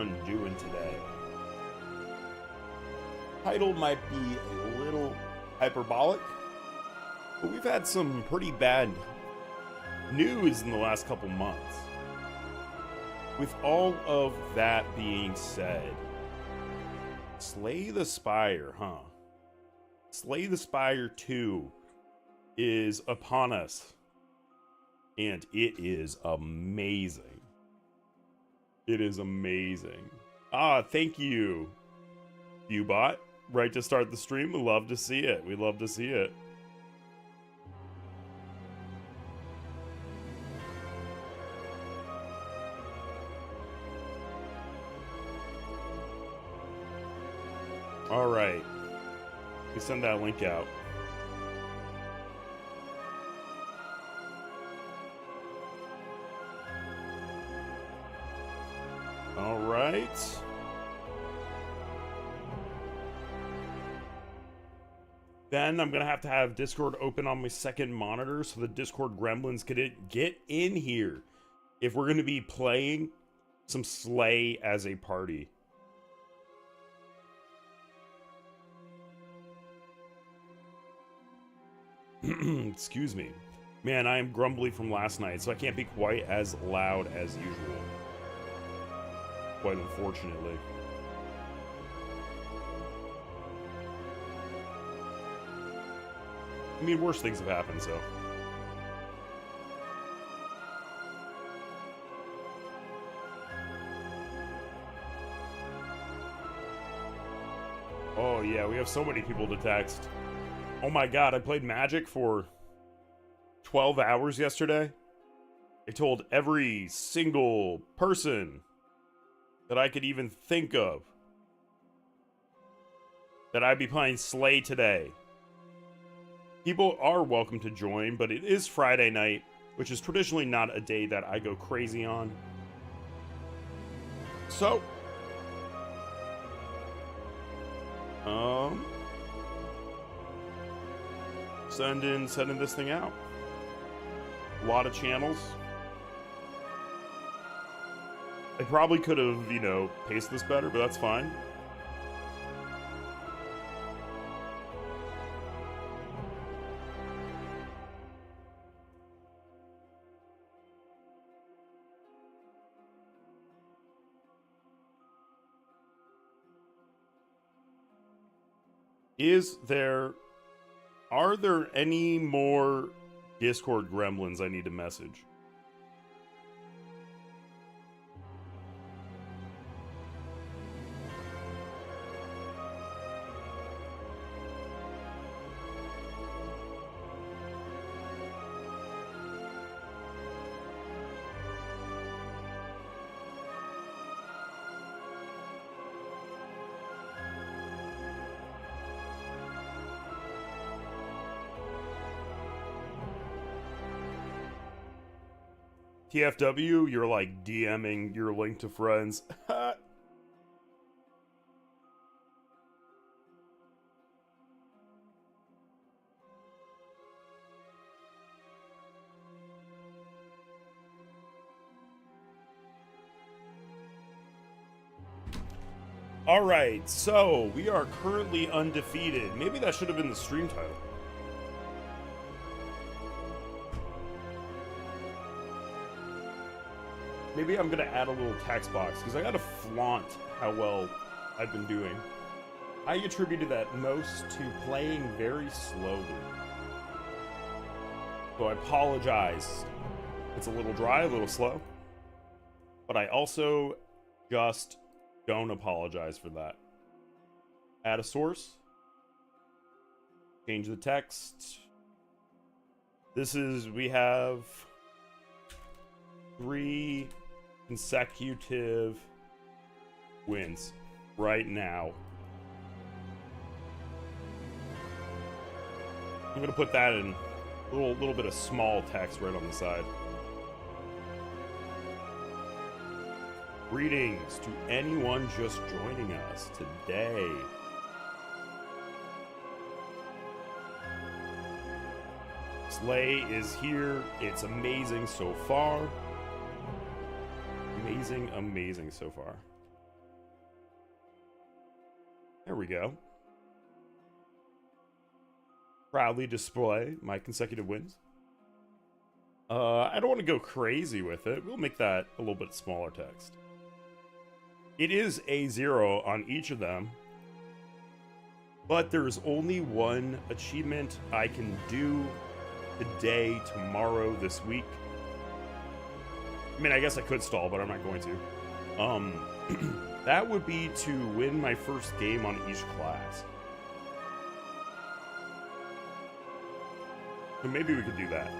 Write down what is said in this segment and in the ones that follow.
everyone doing today? Title might be a little hyperbolic, but we've had some pretty bad news in the last couple months. With all of that being said, Slay the Spire, huh? Slay the Spire 2 is upon us, and it is amazing. It is amazing. Thank you, Ubot. Right to start the stream. We love to see it. We love to see it. All right. We send that link out. All right. Then I'm going to have Discord open on my second monitor so the Discord gremlins could get in here if we're going to be playing some Slay as a party. Excuse me. Man, I am grumbly from last night, so I can't be quite as loud as usual. Quite unfortunately. I mean, worse things have happened, so. Oh, yeah, we have so many people to text. Oh my god, I played Magic for 12 hours yesterday. I told every single person that I could even think of that I'd be playing Slay today. People are welcome to join, but it is Friday night, which is traditionally not a day that I go crazy on. So, sending this thing out. A lot of channels. I probably could have, paced this better, but that's fine. Are there any more Discord gremlins I need to message? TFW, you're like DMing your link to friends. Alright, so we are currently undefeated. Maybe that should have been the stream title. Maybe I'm gonna add a little text box, because I gotta flaunt how well I've been doing. I attributed that most to playing very slowly. So I apologize. It's a little dry, a little slow. But I also just don't apologize for that. Add a source. Change the text. We have 3 consecutive wins right now. I'm gonna put that in a little bit of small text right on the side. Greetings to anyone just joining us today. Slay is here. It's amazing so far. Amazing so far. There we go. Proudly display my consecutive wins. I don't want to go crazy with it. We'll make that a little bit smaller text. It is A0 on each of them, but there's only one achievement I can do today, tomorrow, this week. I mean, I guess I could stall, but I'm not going to. That would be to win my first game on each class. So maybe we could do that.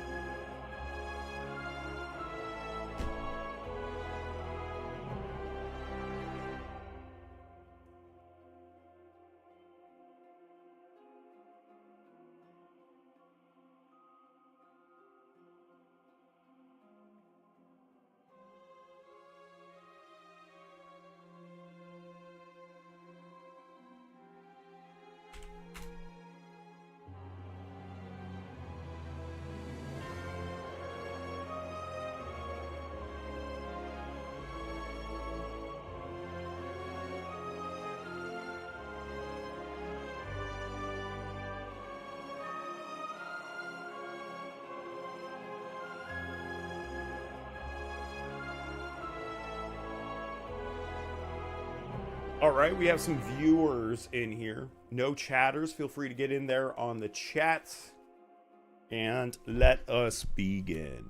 All right, we have some viewers in here. No chatters. Feel free to get in there on the chat. And let us begin.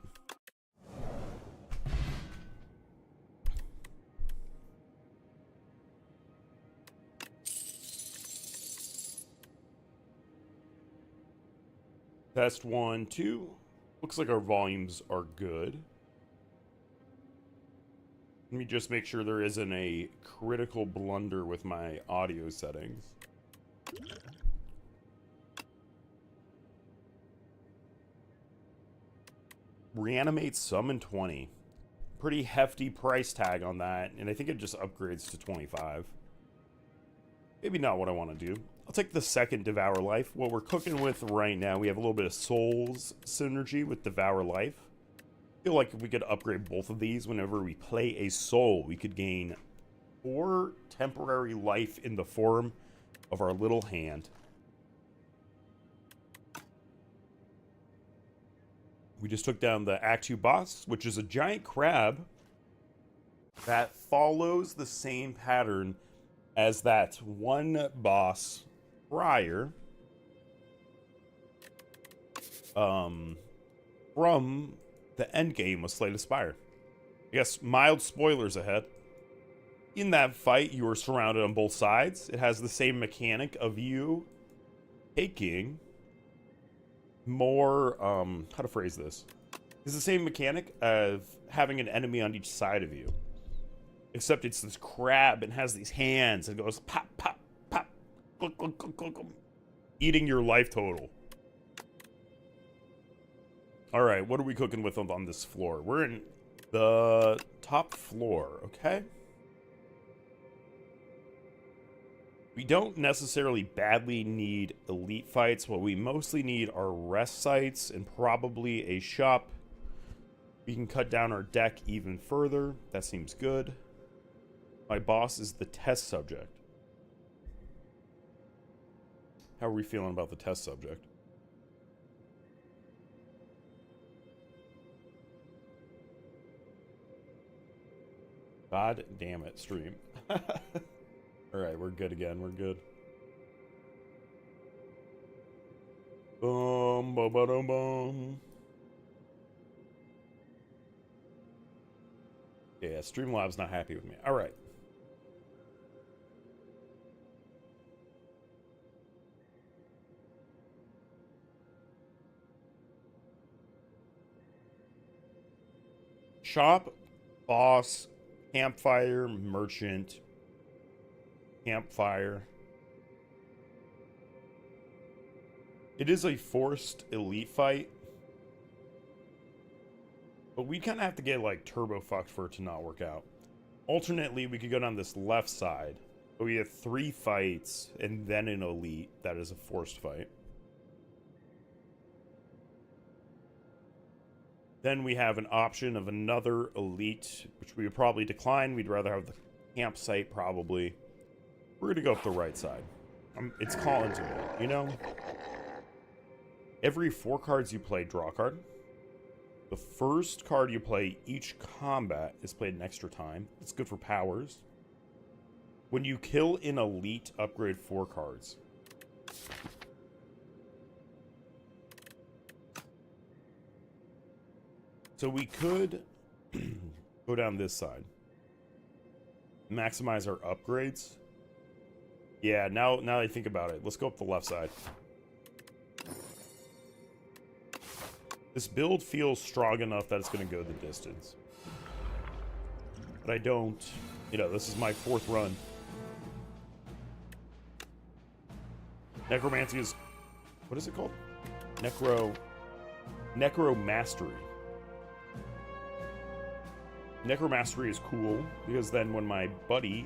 Test 1, 2. Looks like our volumes are good. Let me just make sure there isn't a critical blunder with my audio settings. Reanimate summon 20. Pretty hefty price tag on that, and I think it just upgrades to 25. Maybe not what I want to do. I'll take the second Devour Life. What we're cooking with right now, we have a little bit of Souls synergy with Devour Life. I feel like if we could upgrade both of these whenever we play a soul, we could gain 4 temporary life in the form of our little hand. We just took down the Act 2 boss, which is a giant crab that follows the same pattern as that one boss prior from the end game of Spire. I guess mild spoilers ahead. In that fight, you are surrounded on both sides. It has the same mechanic of you taking more, how to phrase this? It's the same mechanic of having an enemy on each side of you. Except it's this crab and has these hands and goes pop, pop, pop, glug, glug, glug, glug, glug, eating your life total. Alright, what are we cooking with on this floor? We're in the top floor, okay? We don't necessarily badly need elite fights. What we mostly need are rest sites and probably a shop. We can cut down our deck even further. That seems good. My boss is the test subject. How are we feeling about the test subject? God damn it, stream. Alright, we're good again. We're good. Boom, boom, boom, boom. Yeah, Streamlabs not happy with me. Alright. Shop, boss, campfire, merchant, campfire. It is a forced elite fight, but we kind of have to get like turbo fucked for it to not work out. Alternately, we could go down this left side, but we have 3 fights and then an elite that is a forced fight. Then we have an option of another elite, which we would probably decline. We'd rather have the campsite, probably. We're gonna go up the right side. It's calling to me, you know? Every 4 cards you play, draw a card. The first card you play each combat is played an extra time. It's good for powers. When you kill an elite, upgrade 4 cards. So we could go down this side. Maximize our upgrades. Yeah, now I think about it. Let's go up the left side. This build feels strong enough that it's going to go the distance. But I don't... You know, this is my 4th run. Necromancy is... What is it called? Necromastery. Necromastery is cool, because then when my buddy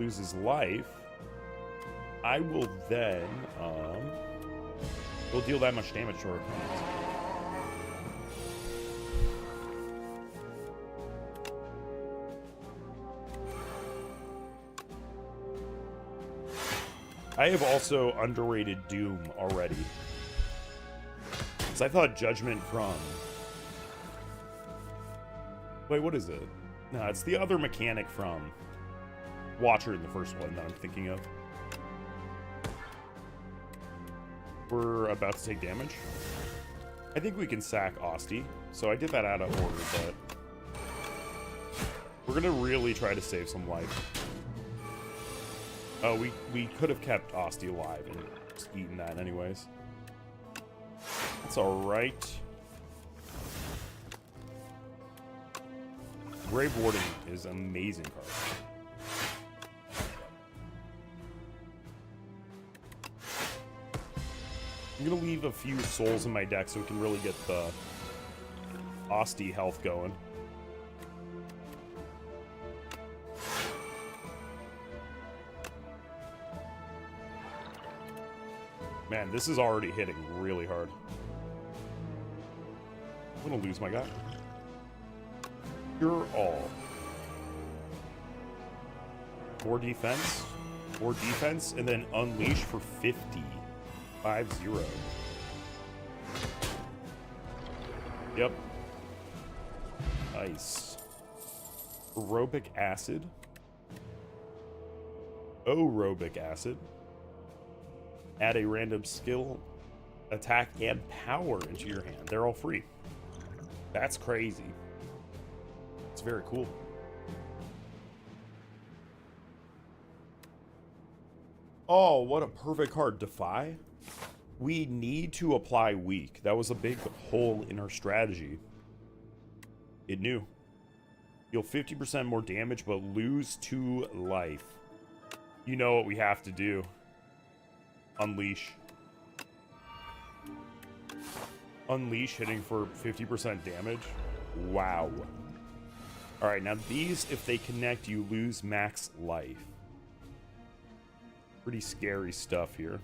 loses life, I will then, will deal that much damage to our opponents. I have also underrated Doom already. Because I thought Judgment from... Wait, what is it? No, it's the other mechanic from Watcher in the first one that I'm thinking of. We're about to take damage. I think we can sack Asti, so I did that out of order, but we're gonna really try to save some life. Oh, we could have kept Asti alive and just eaten that anyways. That's alright. Grave Warden is an amazing card. I'm gonna leave a few souls in my deck so we can really get the Asti health going. Man, this is already hitting really hard. I'm gonna lose my guy. Cure all. 4 defense, and then unleash for 50. 5-0. Yep. Nice. Aerobic acid. Aerobic acid. Add a random skill, attack, and power into your hand. They're all free. That's crazy. It's very cool. Oh, what a perfect card. Defy? We need to apply weak. That was a big hole in our strategy. It knew. Deal 50% more damage, but lose 2 life. You know what we have to do. Unleash. Unleash hitting for 50% damage. Wow. Alright, now these, if they connect, you lose max life. Pretty scary stuff here.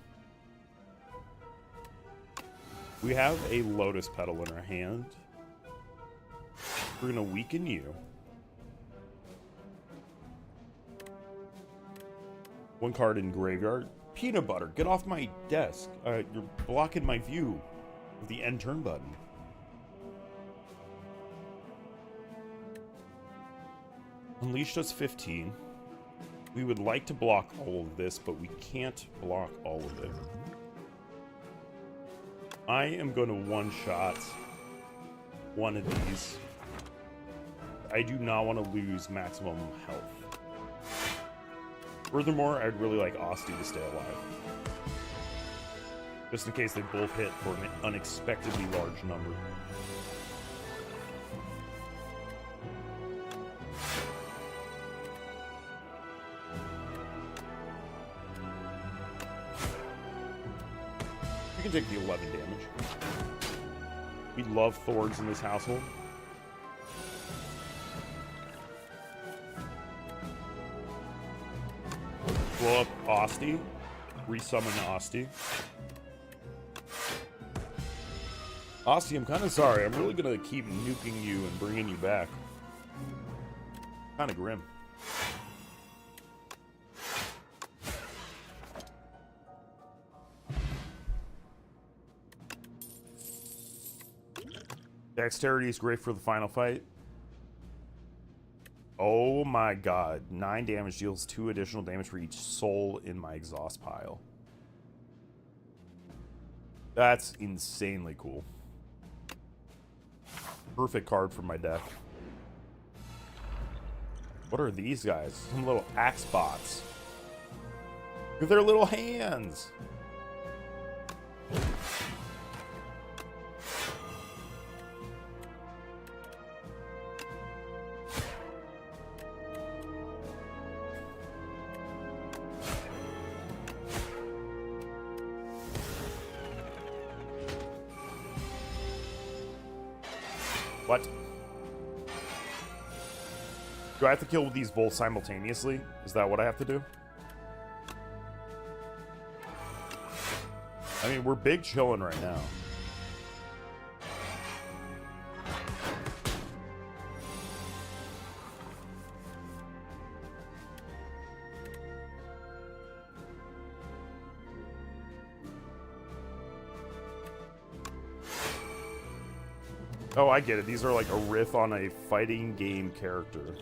We have a Lotus Petal in our hand. We're gonna weaken you. 1 card in graveyard. Peanut butter, get off my desk. You're blocking my view of the end turn button. Unleash does 15. We would like to block all of this, but we can't block all of it. I am going to one-shot one of these. I do not want to lose maximum health. Furthermore, I'd really like Asti to stay alive. Just in case they both hit for an unexpectedly large number. You can take the 11 damage. We love Thorns in this household. Blow up Asti. Resummon Asti. Asti, I'm kind of sorry. I'm really going to keep nuking you and bringing you back. Kind of grim. Dexterity is great for the final fight. Oh my god. 9 damage deals 2 additional damage for each soul in my exhaust pile. That's insanely cool. Perfect card for my deck. What are these guys? Some little axe bots. Look at their little hands. What? Do I have to kill these both simultaneously? Is that what I have to do? I mean, we're big chilling right now. Oh, I get it. These are like a riff on a fighting game character.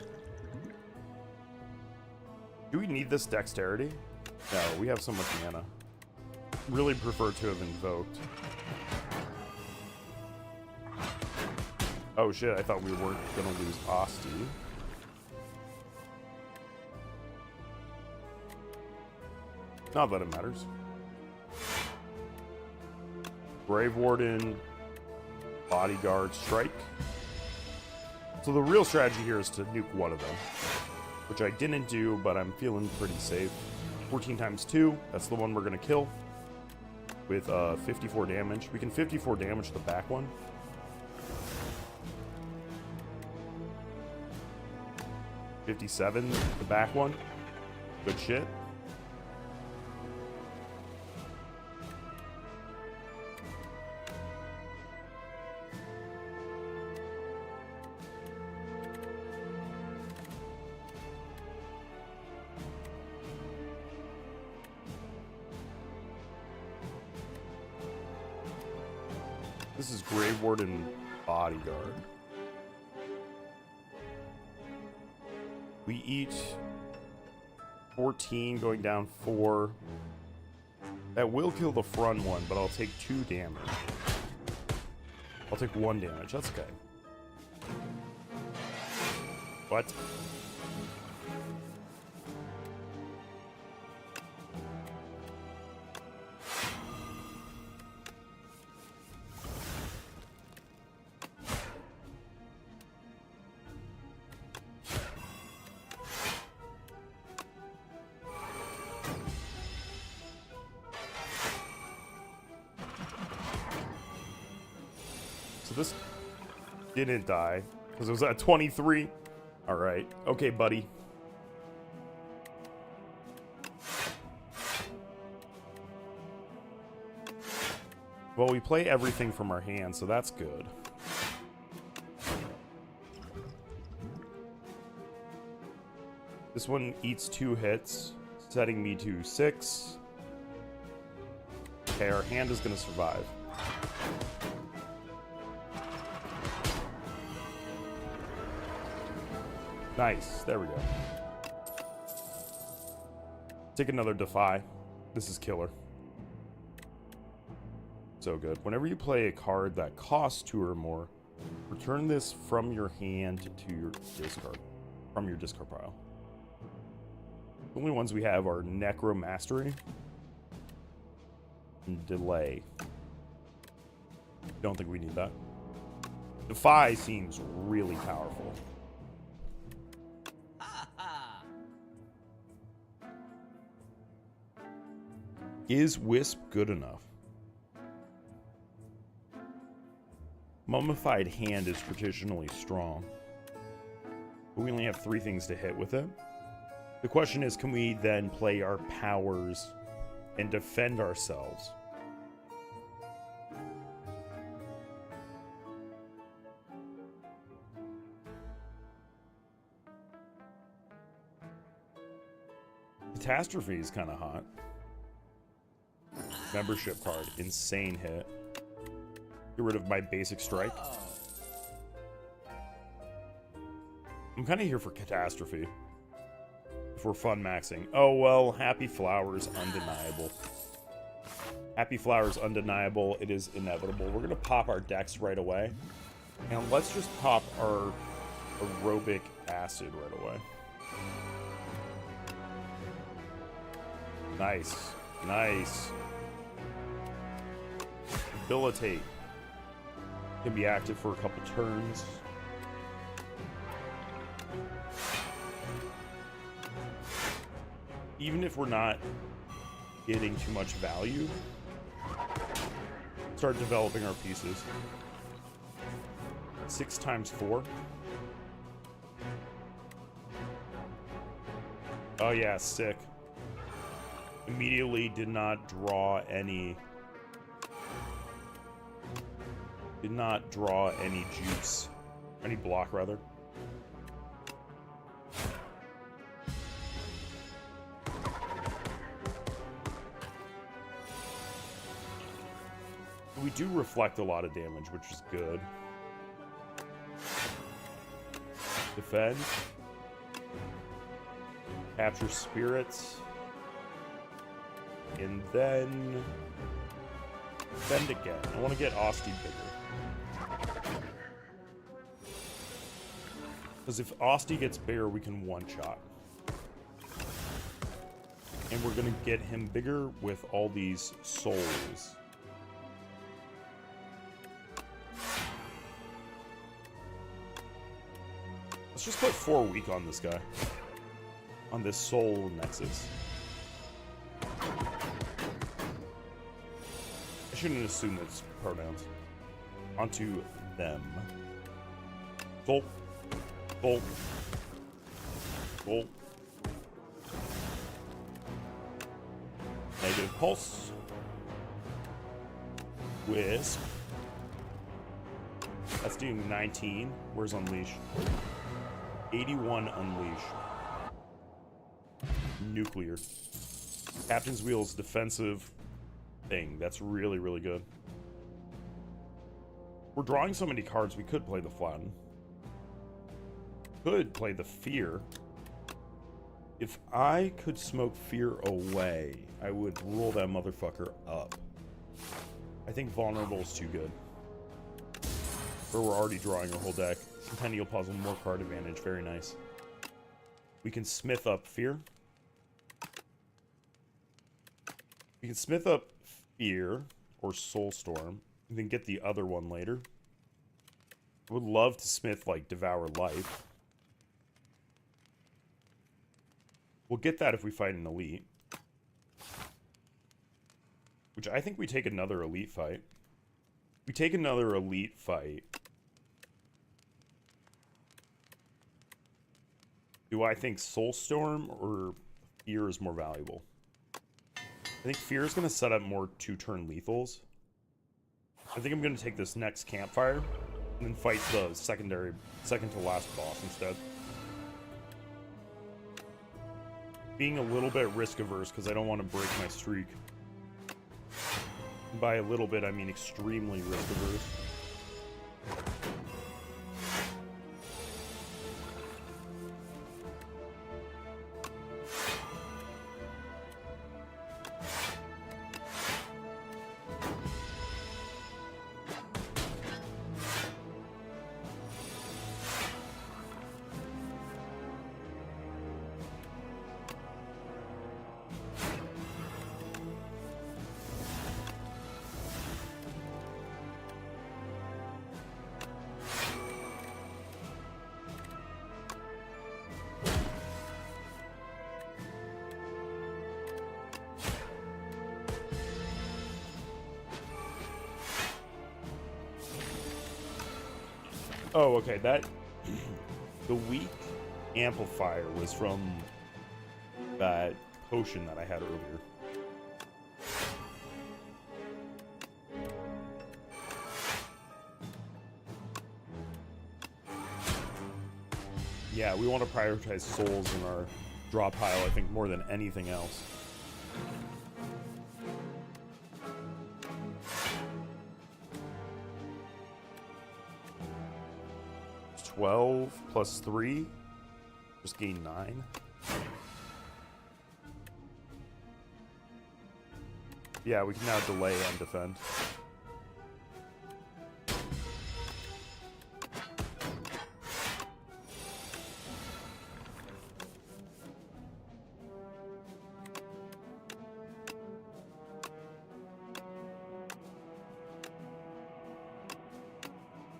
Do we need this dexterity? No, we have so much mana. Really prefer to have invoked. Oh shit, I thought we weren't gonna lose Asti. Not that it matters. Brave Warden, Bodyguard, Strike. So the real strategy here is to nuke one of them, which I didn't do, but I'm feeling pretty safe. 14 times 2, that's the one we're gonna kill with 54 damage. We can 54 damage the back one. $57 the back one. Good shit. This is Grave Warden Bodyguard. We each 14, going down 4. That will kill the front one, but I'll take 2 damage. I'll take 1 damage. That's okay. What? So this didn't die because it was at 23. All right. Okay, buddy. Well, we play everything from our hand, so that's good. This one eats 2 hits, setting me to 6. Okay, our hand is going to survive. Nice. There we go. Take another Defy. This is killer. So good. Whenever you play a card that costs 2 or more, return this from your hand to your discard. From your discard pile. The only ones we have are Necromastery and Delay. Don't think we need that. Defy seems really powerful. Is Wisp good enough? Mummified Hand is traditionally strong, but we only have 3 things to hit with it. The question is, can we then play our powers and defend ourselves? Catastrophe is kind of hot. Membership card, insane hit. Get rid of my basic strike. I'm kind of here for catastrophe. If we're fun maxing. Oh, well, Happy Flowers, undeniable. Happy Flowers, undeniable. It is inevitable. We're going to pop our decks right away. And let's just pop our aerobic acid right away. Nice. Nice. Debilitate. Can be active for a couple turns. Even if we're not getting too much value, start developing our pieces. 6 times 4. Oh yeah, sick. Immediately did not draw any juice. Any block, rather. We do reflect a lot of damage, which is good. Defend. Capture spirits. And then defend again. I want to get Osti bigger. Because if Osti gets bigger, we can one-shot. And we're going to get him bigger with all these souls. Let's just put 4 weak on this guy. On this soul nexus. I shouldn't assume that's pronouns. Onto them. Soul. Soul. Soul. Negative pulse. Wisp. That's doing 19. Where's Unleash? 81 Unleash. Nuclear. Captain's Wheel's defensive thing. That's really, really good. We're drawing so many cards, we could play the Flatten. Could play the Fear. If I could smoke Fear away, I would roll that motherfucker up. I think Vulnerable is too good. Or we're already drawing our whole deck. Centennial Puzzle, more card advantage. Very nice. We can Smith up Fear. We can Smith up Fear or Soulstorm, and then get the other one later. I would love to Smith, like, Devour Life. We'll get that if we fight an Elite. Which I think we take another Elite fight. We take another Elite fight. Do I think Soulstorm or Fear is more valuable? I think Fear is going to set up more 2-turn lethals. I think I'm going to take this next Campfire and then fight the second to last boss instead. Being a little bit risk averse because I don't want to break my streak. And by a little bit, I mean extremely risk averse. Oh, okay, that... The weak amplifier was from that potion that I had earlier. Yeah, we want to prioritize souls in our draw pile, I think, more than anything else. 12 plus 3 Just gain 9. Yeah, we can now delay and defend.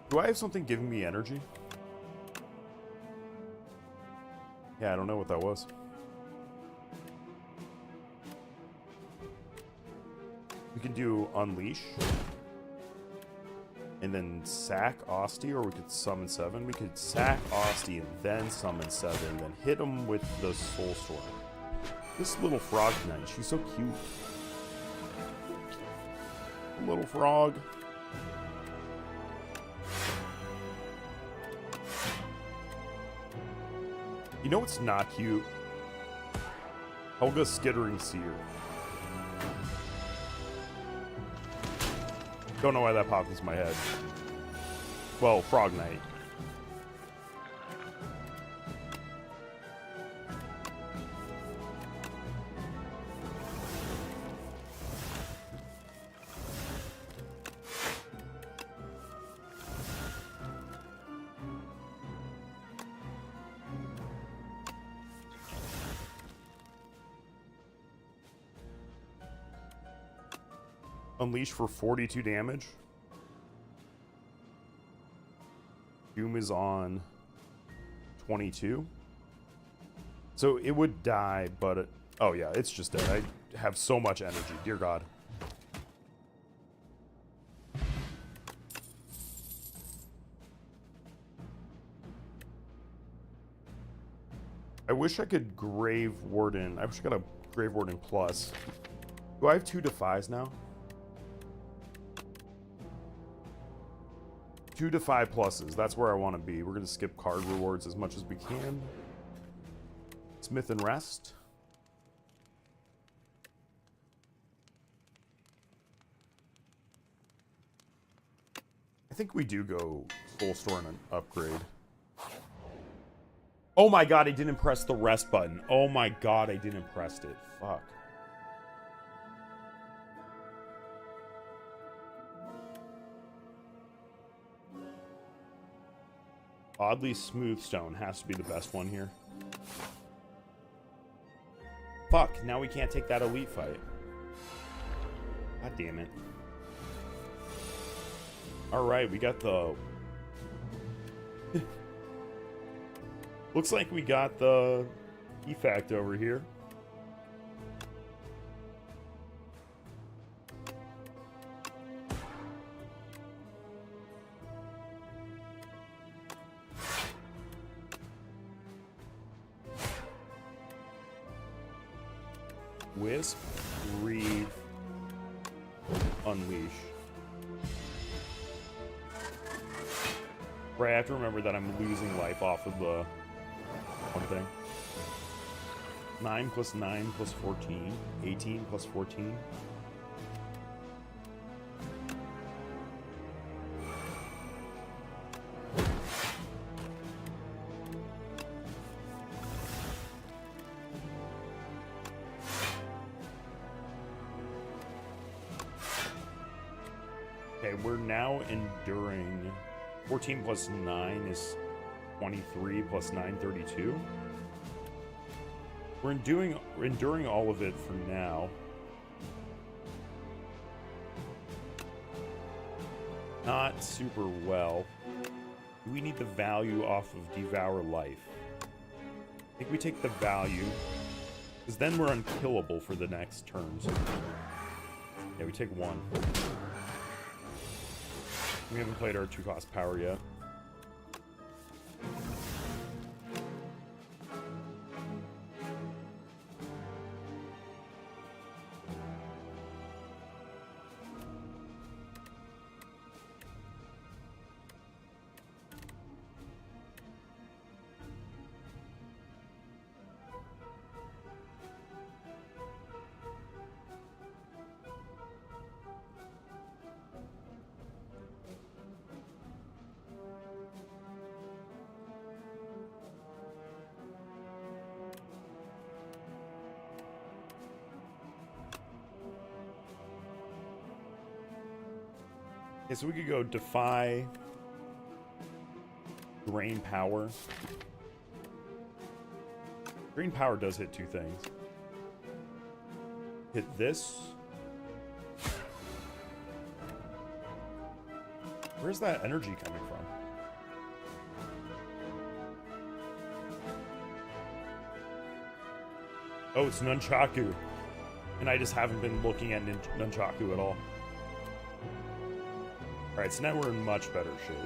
Do I have something giving me energy? Yeah, I don't know what that was. We can do Unleash. And then sack Osty, or we could summon 7. We could sack Osty and then summon 7, then hit him with the Soulstorm. This little frog knight, she's so cute. Little frog. You know what's not cute? Helga's Skittering Seer. Don't know why that popped into my head. Well, Frog Knight. Unleash for 42 damage. Doom is on 22. So it would die, but oh yeah, it's just dead. I have so much energy, dear God. I wish I could Grave Warden. I wish I got a Grave Warden plus. Do I have 2 defies now? 2 to 5 pluses. That's where I want to be. We're going to skip card rewards as much as we can. Smith and Rest. I think we do go Soulstorm and upgrade. Oh my God, I didn't press the rest button. Oh my God, I didn't press it. Fuck. Oddly Smooth Stone has to be the best one here. Fuck, now we can't take that elite fight. God damn it. Alright, we got the... Looks like we got the effect over here. Wisp, Breathe, Unleash. Right, I have to remember that I'm losing life off of the one thing. 9 plus 9 plus 14. 18 plus 14. Okay, we're now enduring. 14 plus 9 is 23 plus 9, 32. We're enduring all of it for now. Not super well. Do we need the value off of Devour Life? I think we take the value, because then we're unkillable for the next turns. Yeah, we take 1. We haven't played our 2-cost power yet. Okay, so we could go Defy, Drain Power. Drain Power does hit 2 things. Hit this. Where's that energy coming from? Oh, it's Nunchaku. And I just haven't been looking at Nunchaku at all. Alright, so now we're in much better shape.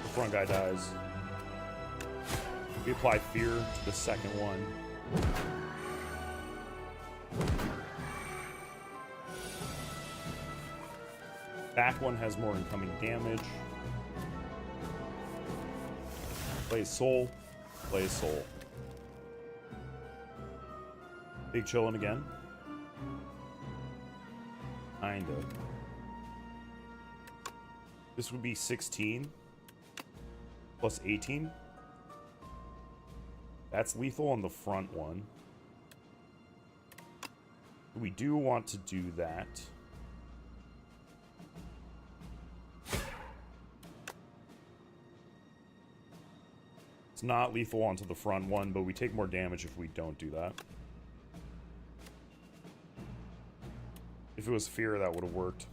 The front guy dies. We apply Fear to the second one. Back one has more incoming damage. Play Soul. Play Soul. Big chillin' again. Kinda. This would be 16 plus 18. That's lethal on the front one. We do want to do that. It's not lethal onto the front one, but we take more damage if we don't do that. If it was Fear, that would have worked.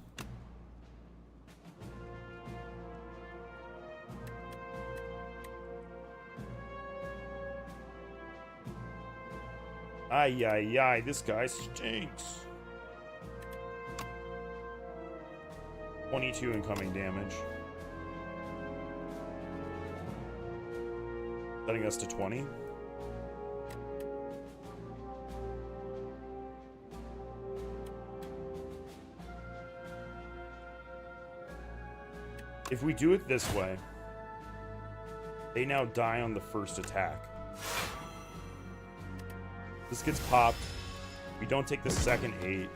Ay, ay, ay, this guy stinks. 22 incoming damage. Setting us to 20. If we do it this way, they now die on the first attack. This gets popped. We don't take the second 8.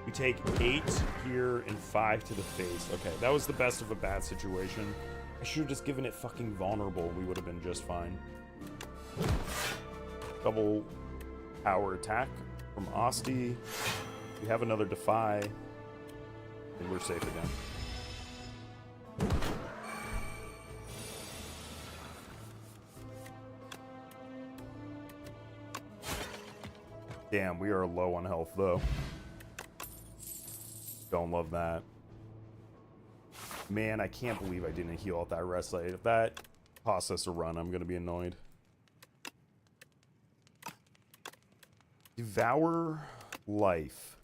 We take 8 here and 5 to the face. Okay, that was the best of a bad situation. I should have just given it fucking vulnerable. We would have been just fine. Double power attack from Osti. We have another Defy. And we're safe again. Damn, we are low on health, though. Don't love that. Man, I can't believe I didn't heal out that rest site. If that costs us a run, I'm going to be annoyed. Devour Life.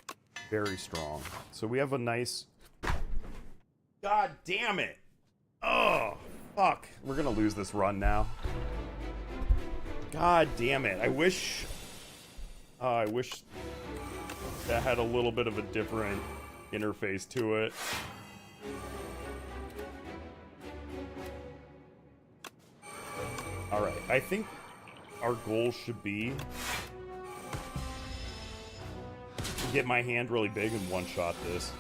Very strong. So we have a nice... God damn it! Oh, fuck. We're going to lose this run now. God damn it. I wish that had a little bit of a different interface to it. Alright, I think our goal should be to get my hand really big and one-shot this.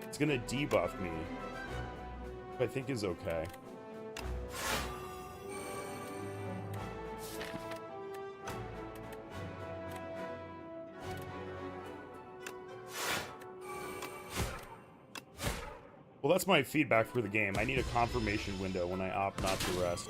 It's gonna debuff me, which I think is okay. Well, that's my feedback for the game. I need a confirmation window when I opt not to rest.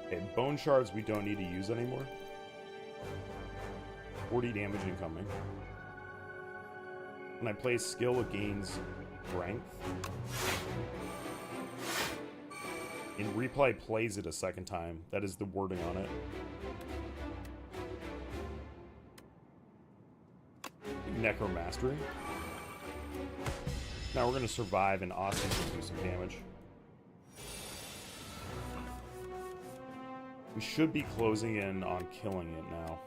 Okay, bone shards we don't need to use anymore. 40 damage incoming. When I play skill, it gains strength. In replay, plays it a second time. That is the wording on it. Necromastery. Now we're going to survive, and Austin can do some damage. We should be closing in on killing it now.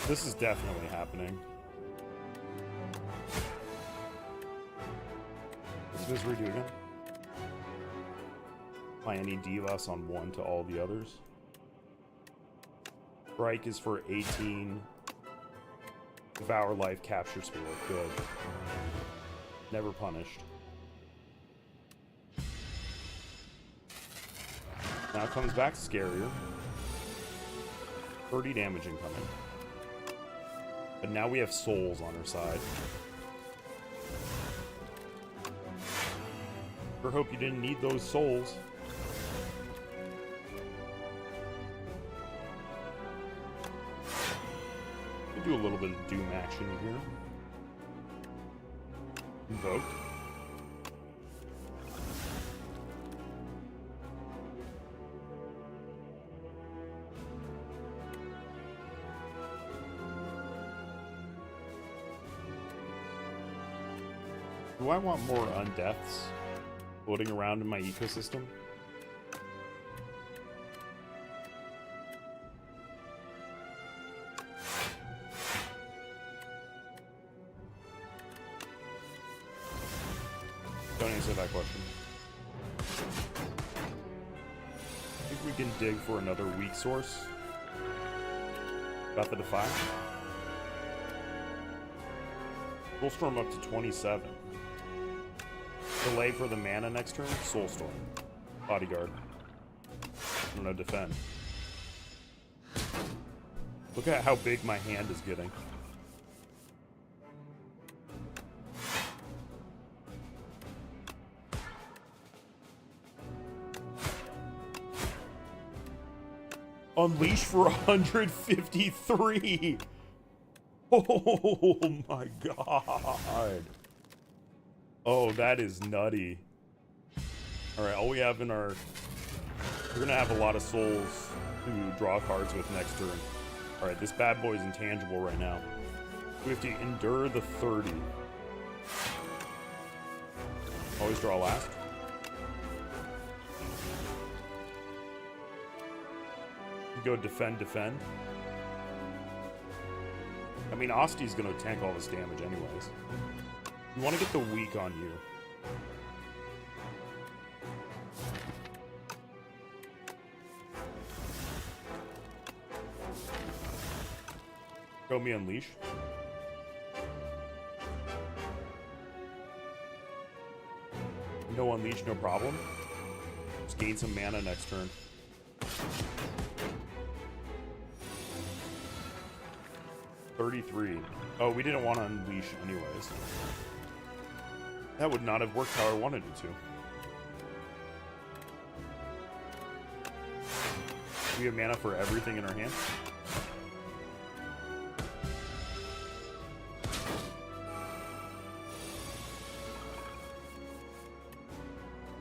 This is definitely happening. Let's just redo again. apply any debuffs on one to all the others. Strike is for 18. Devour life, capture spirit. Good. Never punished. Now it comes back scarier. 30 damage incoming. But now we have souls on our side. Sure hope you didn't need those souls. We'll do a little bit of Doom action here. Invoke. Do I want more undeaths floating around in my ecosystem? Don't answer that question. I think we can dig for another weak source. Got the Defy. Soulstorm up to 27. Delay for the mana next turn. Soulstorm. Bodyguard. I'm gonna defend. Look at how big my hand is getting. Unleash for 153. Oh my god. Oh, that is nutty. Alright, all we have in our... We're gonna have a lot of souls to draw cards with next turn. Alright, this bad boy is intangible right now. We have to endure the 30. Always draw last. You go defend, defend. I mean, Osti's gonna tank all this damage anyways. You want to get the weak on you. Show me Unleash. No Unleash, no problem. Just gain some mana next turn. $33. Oh, we didn't want to Unleash anyways. That would not have worked how I wanted it to. We have mana for everything in our hand.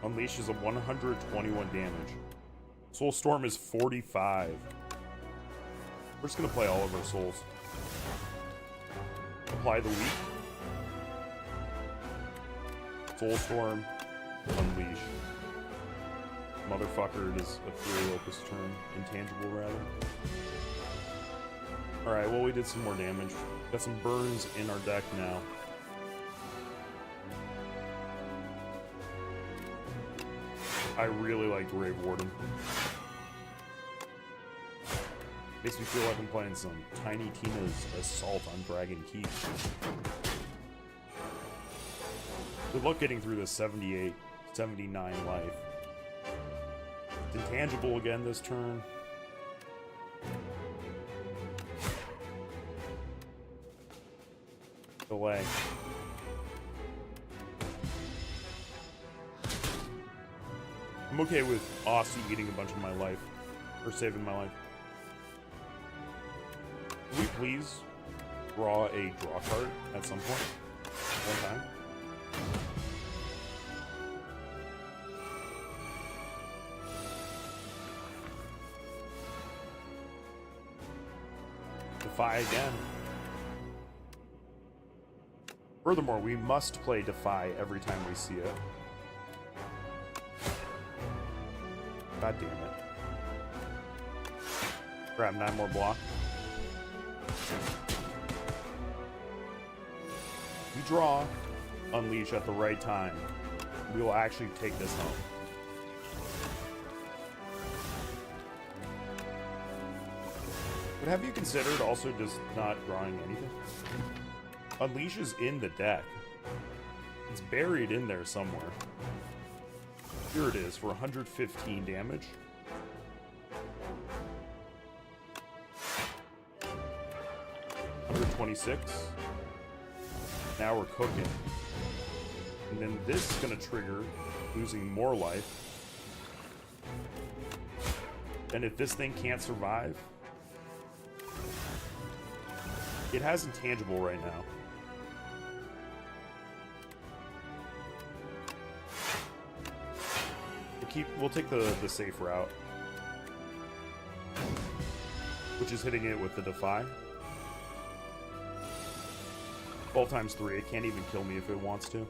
Unleash is a 121 damage. Soulstorm is 45. We're just gonna play all of our souls. Apply the weak. Soulstorm, Unleash. Motherfucker, it is ethereal this turn. Intangible, rather. Alright, well, we did some more damage. Got some burns in our deck now. I really like Grave Warden. Makes me feel like I'm playing some Tiny Tina's Assault on Dragon Keep. Good luck getting through this 78, 79 life. It's intangible again this turn. Delay. I'm okay with Aussie eating a bunch of my life. Or saving my life. Can we please draw a draw card at some point? One time? Defy again. Furthermore, we must play Defy every time we see it. God damn it. Grab 9 more block. We draw Unleash at the right time. We will actually take this home. But have you considered also just not drawing anything? Unleash is in the deck. It's buried in there somewhere. Here it is for 115 damage. 126. Now we're cooking. And then this is going to trigger losing more life. And if this thing can't survive, it has intangible right now. We'll take the safe route, which is hitting it with the defy. 12 times 3. It can't even kill me if it wants to.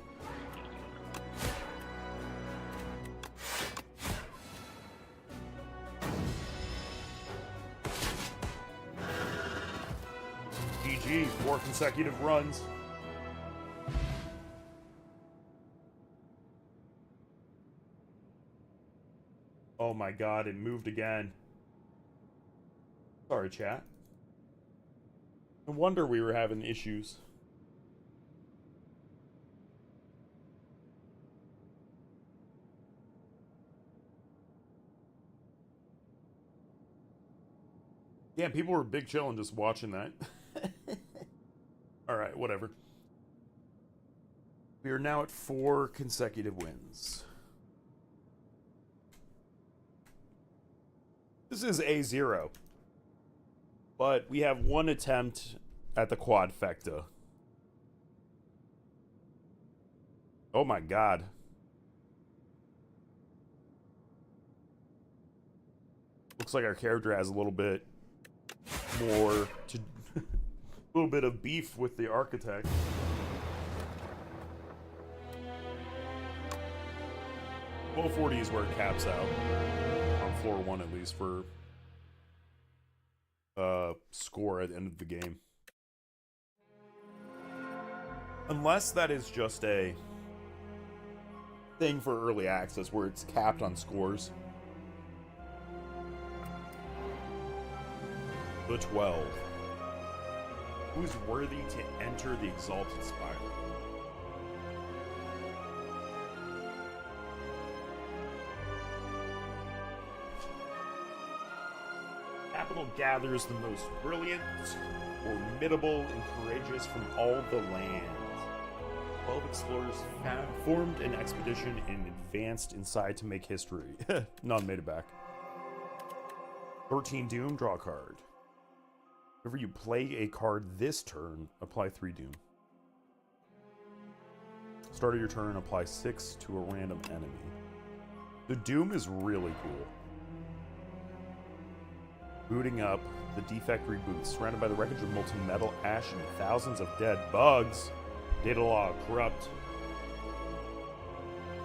GG, 4 consecutive runs. Oh my god, it moved again. Sorry, chat. No wonder we were having issues. Yeah, people were big chilling just watching that. Alright, whatever. We are now at 4 consecutive wins. This is A0. But we have 1 attempt at the quadfecta. Oh my god. Looks like our character has a little bit more to... a little bit of beef with the architect. Well, 40 is where it caps out. On floor 1 at least for score at the end of the game. Unless that is just a thing for early access where it's capped on scores. The 12. Who is worthy to enter the Exalted Spire? Capital gathers the most brilliant, formidable, and courageous from all the lands. 12 explorers formed an expedition and advanced inside to make history. None made it back. 13 Doom, draw a card. Whenever you play a card this turn, apply 3 Doom. Start of your turn, apply 6 to a random enemy. The Doom is really cool. Booting up, the defect reboots. Surrounded by the wreckage of molten metal, ash, and thousands of dead bugs. Data log, corrupt.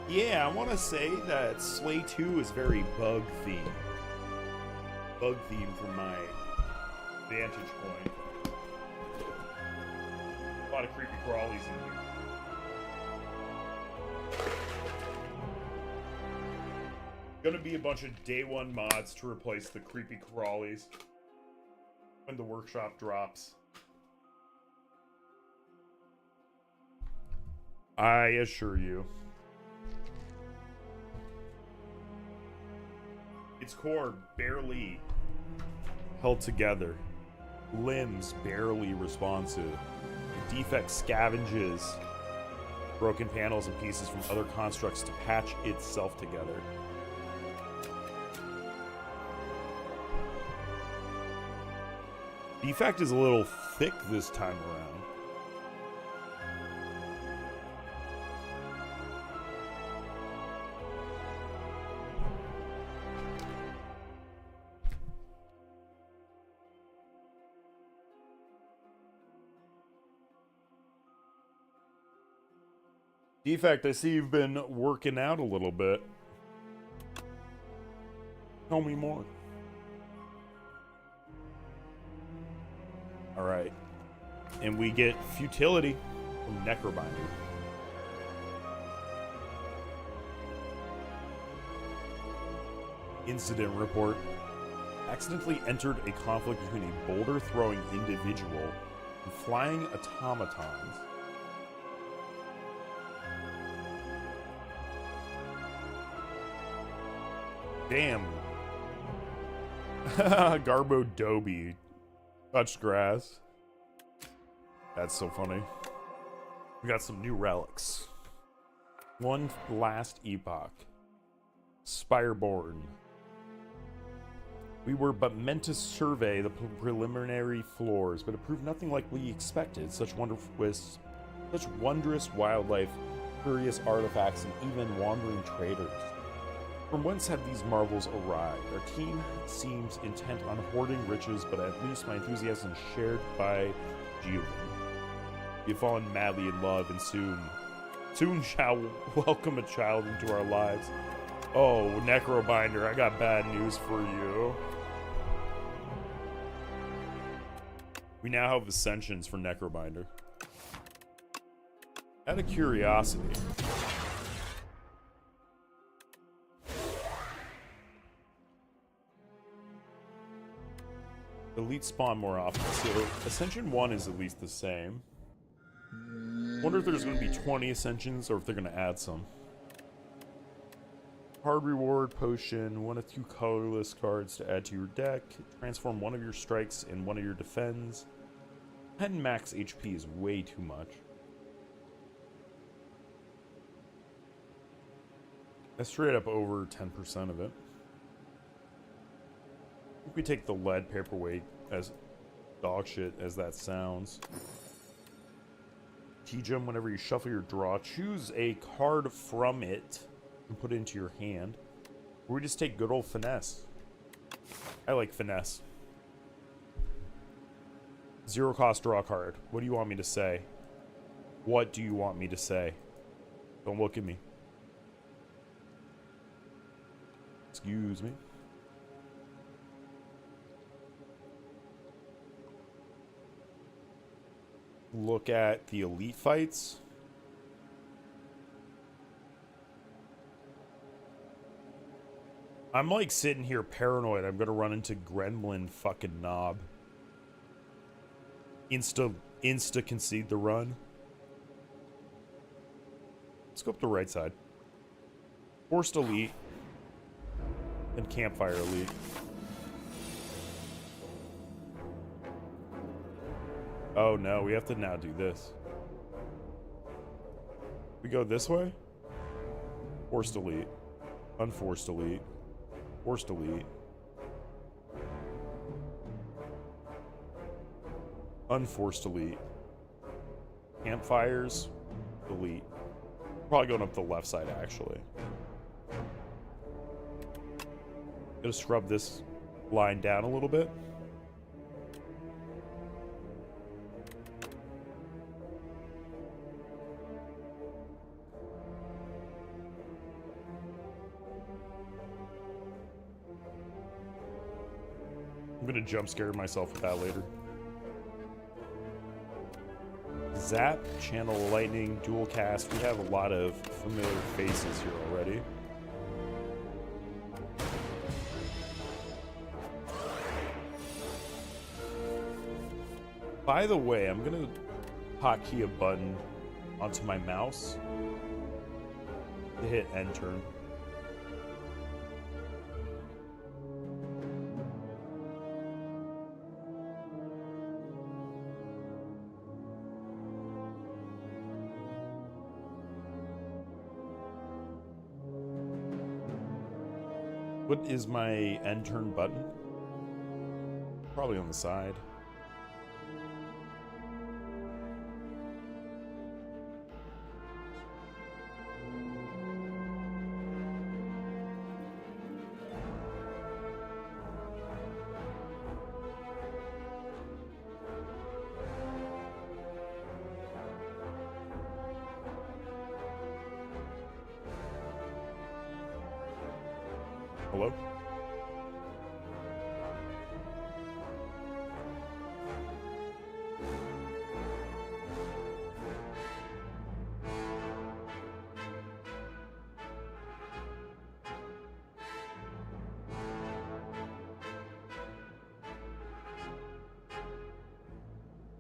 Yeah, I want to say that Slay 2 is very bug themed. Bug themed from my vantage point. A lot of creepy crawlies in here. Gonna be a bunch of day 1 mods to replace the creepy crawlies when the workshop drops. I assure you. Its core barely held together. Limbs barely responsive. The defect scavenges broken panels and pieces from other constructs to patch itself together. Defect is a little thick this time around. Defect, I see you've been working out a little bit. Tell me more. Alright. And we get futility from Necrobinder. Incident report. accidentally entered a conflict between a boulder-throwing individual and flying automatons. Damn. Garbo Dobie touched grass. That's so funny. We got some new relics. One last epoch. Spireborn. We were but meant to survey the preliminary floors, but it proved nothing like we expected. Such wondrous wildlife, curious artifacts, and even wandering traders. From whence have these marvels arrived? Our team seems intent on hoarding riches, but at least my enthusiasm is shared by Giovanni. We've fallen madly in love, and soon shall welcome a child into our lives. Oh, Necrobinder, I got bad news for you. We now have ascensions for Necrobinder. Out of curiosity, elite spawn more often, so Ascension 1 is at least the same. Wonder if there's going to be 20 Ascensions or if they're going to add some. Hard reward potion, 1 of 2 colorless cards to add to your deck. Transform one of your strikes and one of your defends. 10 max HP is way too much. That's straight up over 10% of it. I think we take the lead paperweight, as dog shit as that sounds. T-Gem, whenever you shuffle your draw, choose a card from it and put it into your hand. Or we just take good old finesse. I like finesse. Zero cost draw card. What do you want me to say? What do you want me to say? Don't look at me. Excuse me. Look at the elite fights. I'm like sitting here paranoid I'm gonna run into Gremlin fucking Knob. Insta concede the run. Let's go up the right side. Forced elite. And campfire elite. Oh no, we have to now do this. We go this way? Forced elite. Unforced elite. Forced elite. Unforced elite. Campfires. Elite. Probably going up the left side actually. Gonna scrub this line down a little bit. I'm gonna jump scare myself with that later. Zap, Channel Lightning, Dual Cast. We have a lot of familiar faces here already. By the way, I'm gonna hotkey a button onto my mouse to hit end turn. What is my end turn button? Probably on the side. Hello?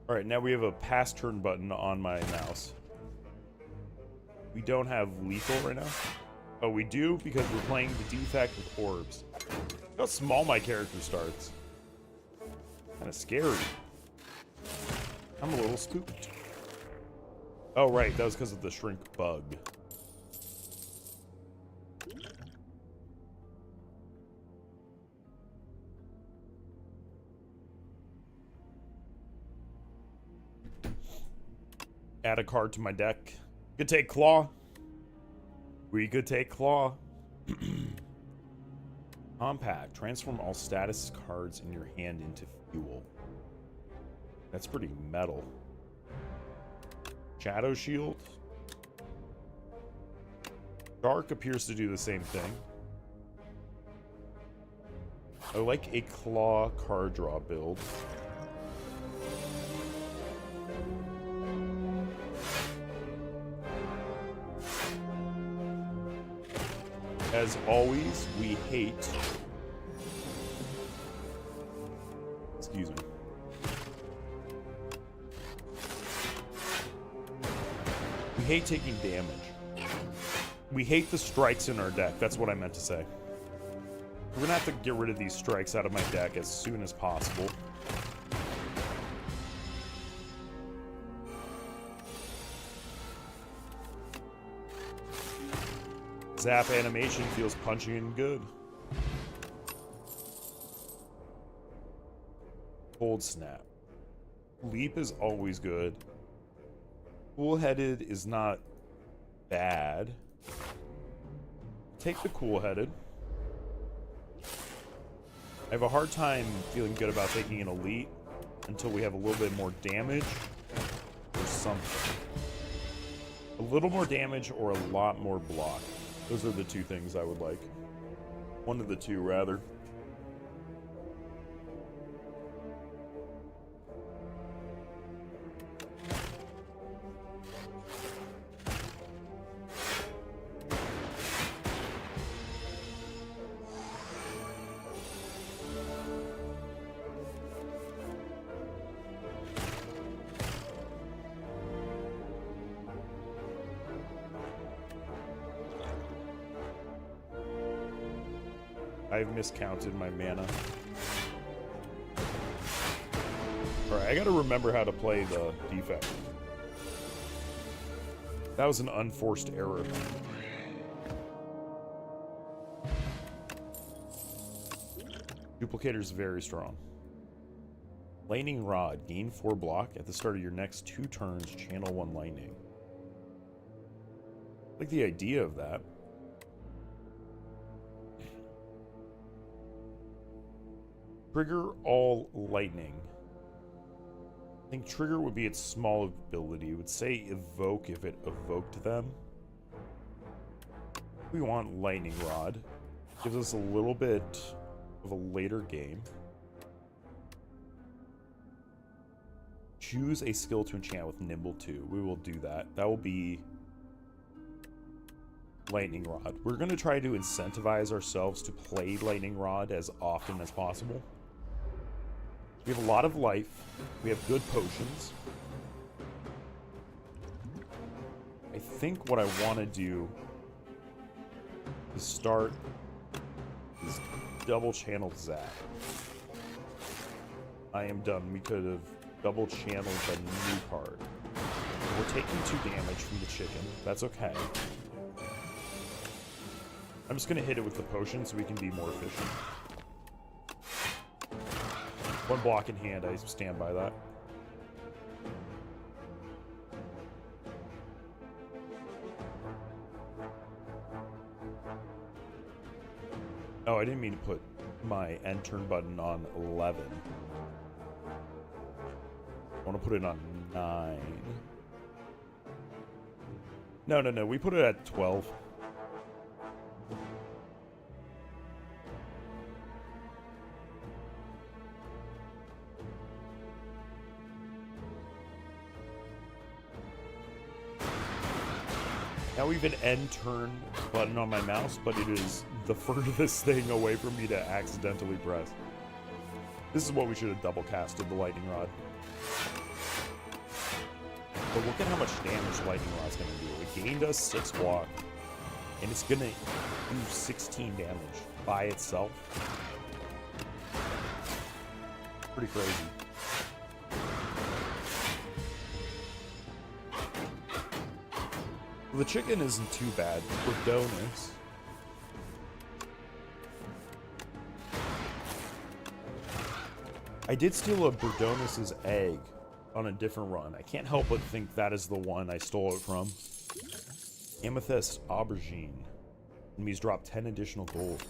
Alright, now we have a pass turn button on my mouse. We don't have lethal right now. Oh, we do because we're playing the defect with orbs. Look how small my character starts. Kind of scary. I'm a little spooked. Oh, right. That was because of the shrink bug. Add a card to my deck. Could take Claw. We could take Claw. Compact. Transform all status cards in your hand into fuel. That's pretty metal. Shadow Shield. Dark appears to do the same thing. I like a Claw card draw build. As always, we hate... Excuse me. We hate taking damage. We hate the strikes in our deck. That's what I meant to say. We're gonna have to get rid of these strikes out of my deck as soon as possible. Zap animation feels punchy and good. Cold Snap. Leap is always good. Cool-headed is not bad. Take the cool-headed. I have a hard time feeling good about taking an elite until we have a little bit more damage or something. A little more damage or a lot more block. Those are the two things I would like. One of the two, rather. I've miscounted my mana. Alright, I gotta remember how to play the defect. That was an unforced error. Duplicator's very strong. Lightning Rod. Gain 4 block. At the start of your next 2 turns, channel 1 lightning. I like the idea of that. Trigger all lightning. I think trigger would be its small ability. It would say evoke if it evoked them. We want lightning rod. Gives us a little bit of a later game. Choose a skill to enchant with nimble 2. We will do that. That will be lightning rod. We're going to try to incentivize ourselves to play lightning rod as often as possible. We have a lot of life. We have good potions. I think what I want to do is start this double channeled zap. I am done. We could have double channeled the new card. We're taking 2 damage from the chicken. That's okay. I'm just going to hit it with the potion so we can be more efficient. 1 block in hand, I stand by that. Oh, I didn't mean to put my end turn button on 11. I want to put it on 9. No, we put it at 12. Now we have an end turn button on my mouse, but it is the furthest thing away from me to accidentally press. This is what we should have double casted, the lightning rod. But look at how much damage Lightning Rod's gonna do. It gained us 6 block, and it's gonna do 16 damage by itself. Pretty crazy. Well, the chicken isn't too bad for donuts. I did steal a Burdonus's egg on a different run. I can't help but think that is the one I stole it from. Amethyst Aubergine. Enemies drop 10 additional gold.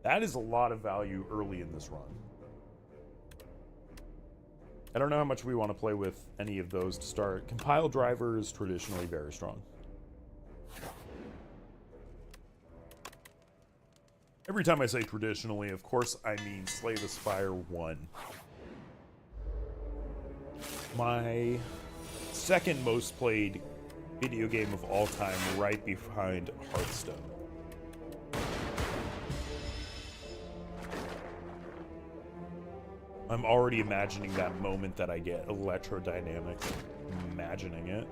That is a lot of value early in this run. I don't know how much we want to play with any of those to start. Compile Driver is traditionally very strong. Every time I say traditionally, of course, I mean Slay the Spire 1. My second most played video game of all time, right behind Hearthstone. I'm already imagining that moment that I get electrodynamics. Imagining it.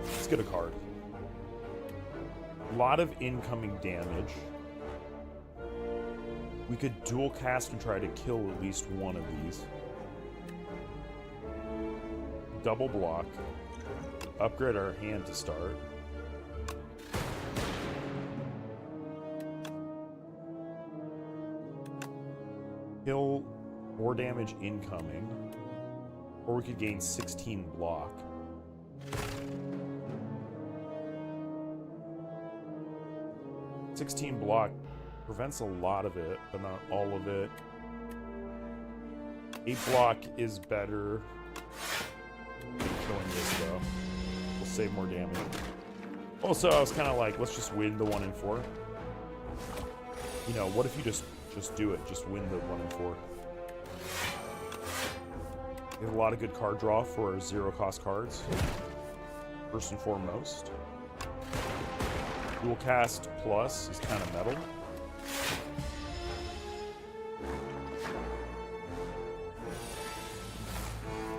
Let's get a card. A lot of incoming damage. We could dual cast and try to kill at least one of these. Double block. Upgrade our hand to start. Kill more damage incoming. Or we could gain 16 block. $16 block prevents a lot of it, but not all of it. 8 block is better than killing this, though. We'll save more damage. Also, I was kind of like, let's just win the 1 and 4. You know, what if you just do it? Just win the 1 and 4. We have a lot of good card draw for our 0-cost cards. First and foremost. Dual cast plus is kind of metal.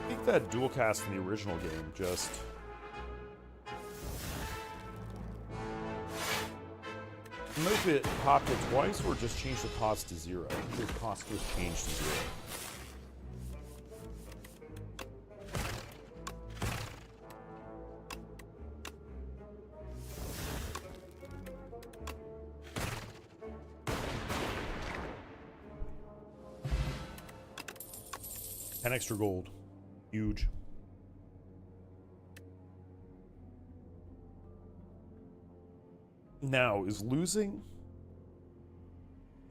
I think that dual cast in the original game just... I don't know if it popped it twice or just changed the cost to 0. I think the cost was changed to 0. And extra gold. Huge. Now, is losing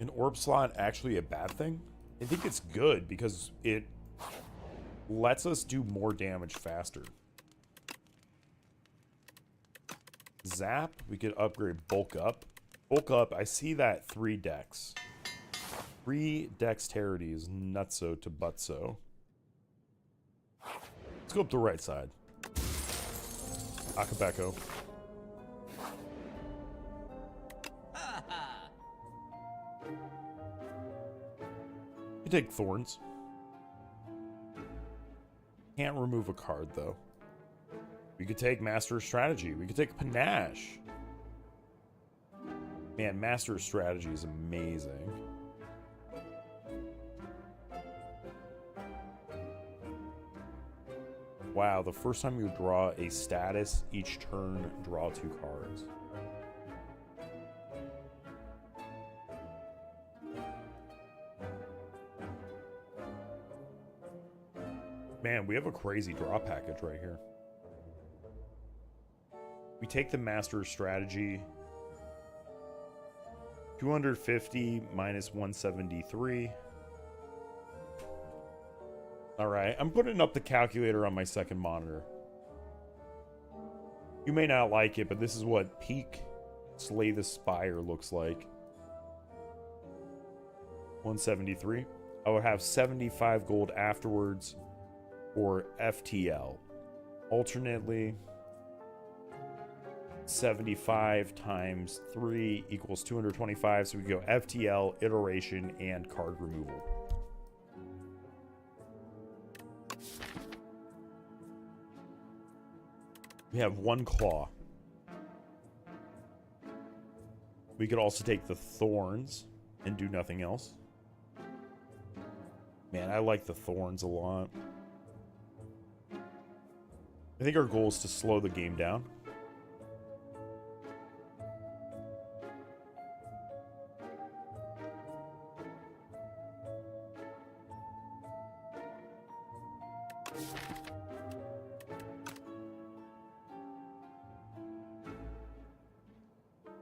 an orb slot actually a bad thing? I think it's good because it lets us do more damage faster. Zap, we could upgrade bulk up. Bulk up, I see that 3 dex. 3 dexterity is nutso to butso. Let's go up the right side. Akabeko. You take thorns. Can't remove a card though. We could take Master Strategy. We could take Panache. Man, Master Strategy is amazing. Wow, the first time you draw a status, each turn, draw 2 cards. Man, we have a crazy draw package right here. We take the Master Strategy. 250 minus 173. Alright, I'm putting up the calculator on my second monitor. You may not like it, but this is what peak Slay the Spire looks like. 173. I would have 75 gold afterwards for FTL. Alternately, 75 times 3 equals 225. So we go FTL, iteration, and card removal. We have 1 claw. We could also take the thorns and do nothing else. Man, I like the thorns a lot. I think our goal is to slow the game down.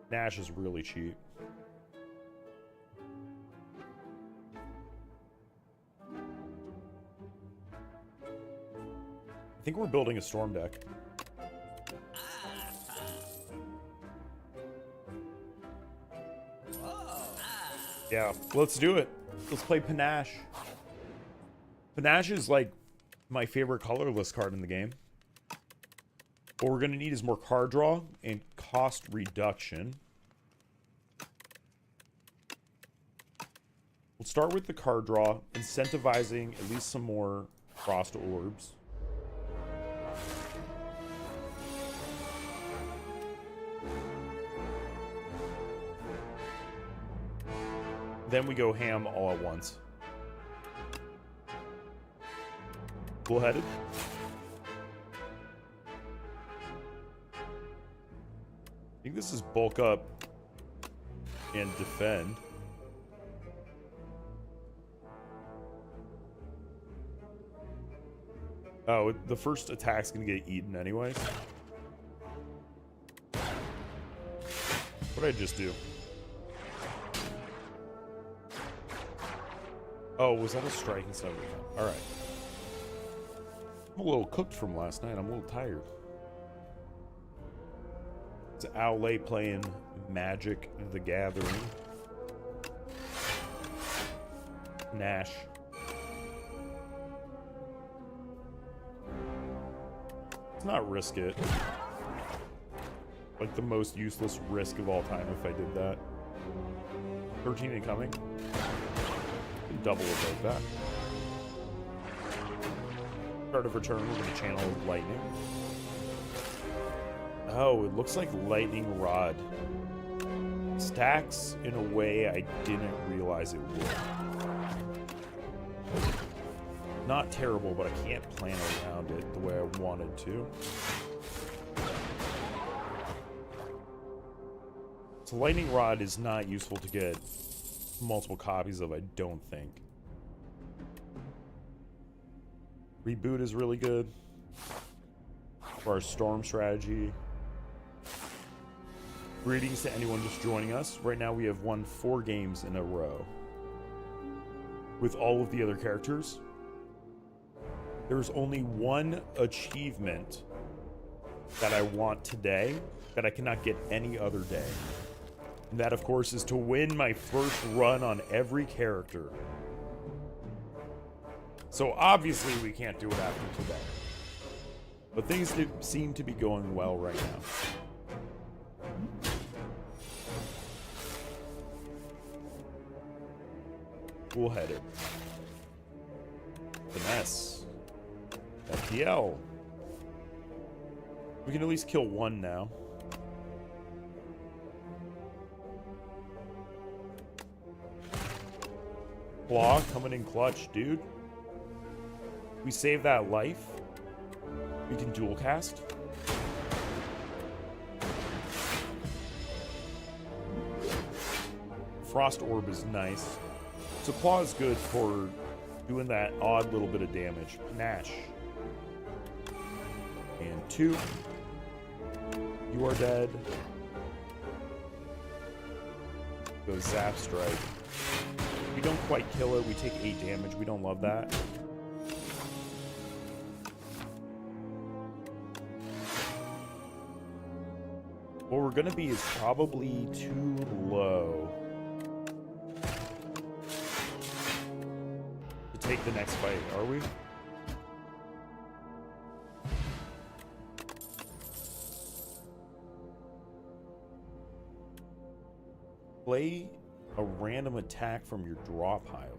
Nash is really cheap. I think we're building a storm deck. Yeah, let's do it. Let's play Panache. Panache is like my favorite colorless card in the game. What we're going to need is more card draw and cost reduction. We'll start with the card draw, incentivizing at least some more frost orbs. Then we go ham all at once. Bullheaded. I think this is bulk up and defend. Oh, the first attack's gonna get eaten anyways. What did I just do? Oh, was that a striking stuff? Alright. I'm a little cooked from last night. I'm a little tired. It's Owlay playing Magic the Gathering. Nash. Let's not risk it. Like the most useless risk of all time if I did that. 13 incoming. Double about that. Card of return, we're going to channel lightning. Oh, it looks like lightning rod. Stacks in a way I didn't realize it would. Not terrible, but I can't plan around it the way I wanted to. So lightning rod is not useful to get multiple copies of, I don't think. Reboot is really good for our storm strategy. Greetings to anyone just joining us. Right now we have won 4 games in a row with all of the other characters. There's only one achievement that I want today that I cannot get any other day. And that, of course, is to win my first run on every character. So obviously we can't do it after today. But things seem to be going well right now. Bullheaded. Finesse. FTL. We can at least kill one now. Claw coming in clutch, dude. We save that life. We can dual cast. Frost Orb is nice. So Claw is good for doing that odd little bit of damage. Nash. And 2. You are dead. Go Zap Strike. We don't quite kill it. We take 8 damage. We don't love that. What we're going to be is probably too low to take the next fight, are we? play a random attack from your draw pile.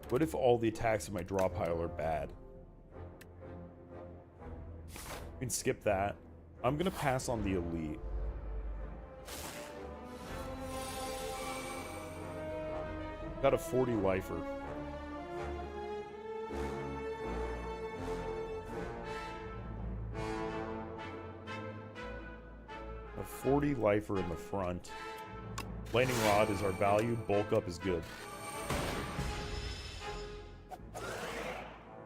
What if all the attacks in my draw pile are bad? We can skip that. I'm gonna pass on the elite. Got a 40 lifer. A 40 lifer in the front. Lightning Rod is our value. Bulk Up is good.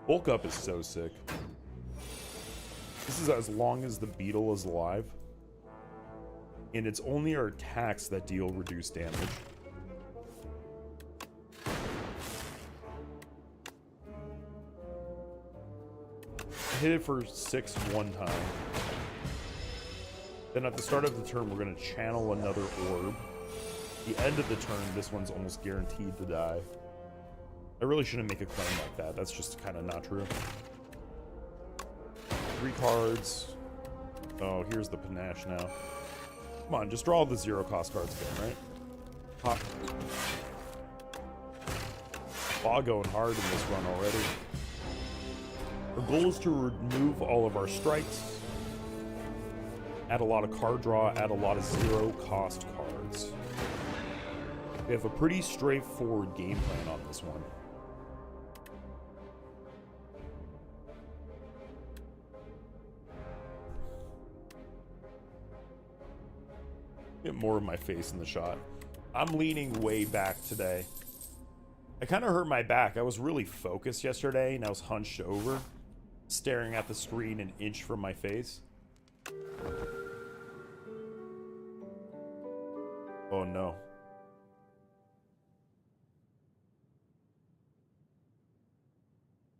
Bulk Up is so sick. This is as long as the beetle is alive. And it's only our attacks that deal reduced damage. Hit it for 6 one time. Then at the start of the turn, we're going to channel another orb. At the end of the turn, this one's almost guaranteed to die. I really shouldn't make a claim like that. That's just kind of not true. 3 cards. Oh, here's the panache now. Come on, just draw all the 0-cost cards again, right? Pop. Law going hard in this run already. Our goal is to remove all of our strikes, add a lot of card draw, add a lot of 0-cost cards. We have a pretty straightforward game plan on this one. Get more of my face in the shot. I'm leaning way back today. I kind of hurt my back. I was really focused yesterday and I was hunched over, staring at the screen an inch from my face. Oh no.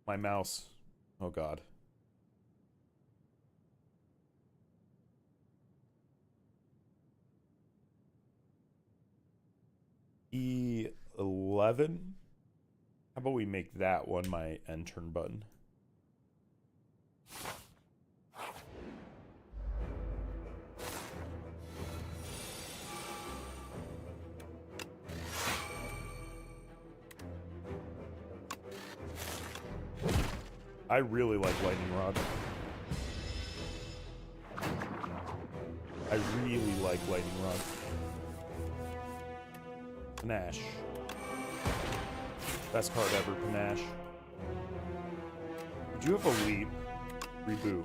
My mouse. Oh god. E11? How about we make that one my end turn button? I really like Lightning Rod. I really like Lightning Rod. Panache. Best card ever, Panache. Would you have a leap? Reboot.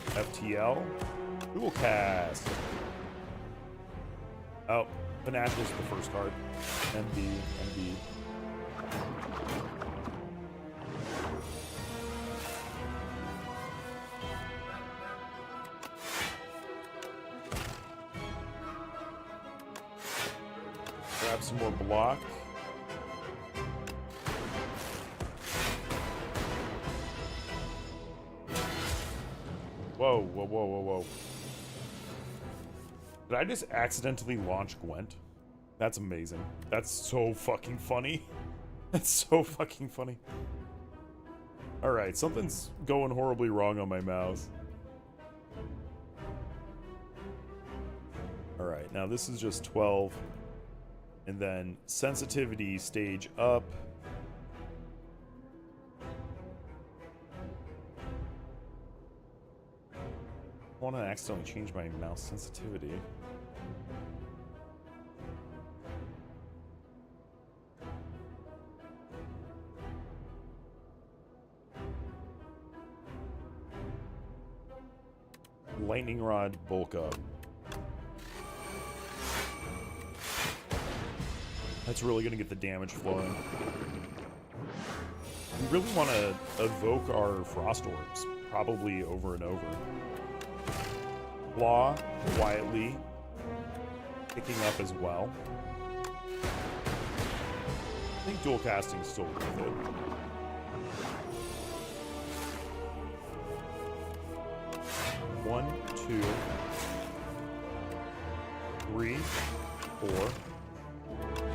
FTL. Dual cast. Oh, Panache was the first card. MB, MB. Grab some more block. Whoa, whoa, whoa, whoa, whoa. Did I just accidentally launch Gwent? That's amazing. That's so fucking funny. That's so fucking funny. Alright, something's going horribly wrong on my mouse. Alright, now this is just 12. And then sensitivity stage up. I want to accidentally change my mouse sensitivity. Lightning Rod, bulk up. That's really going to get the damage flowing. We really want to evoke our Frost Orbs, probably over and over. Claw, quietly, picking up as well. I think dual casting is still worth it. One, two, 3, 4,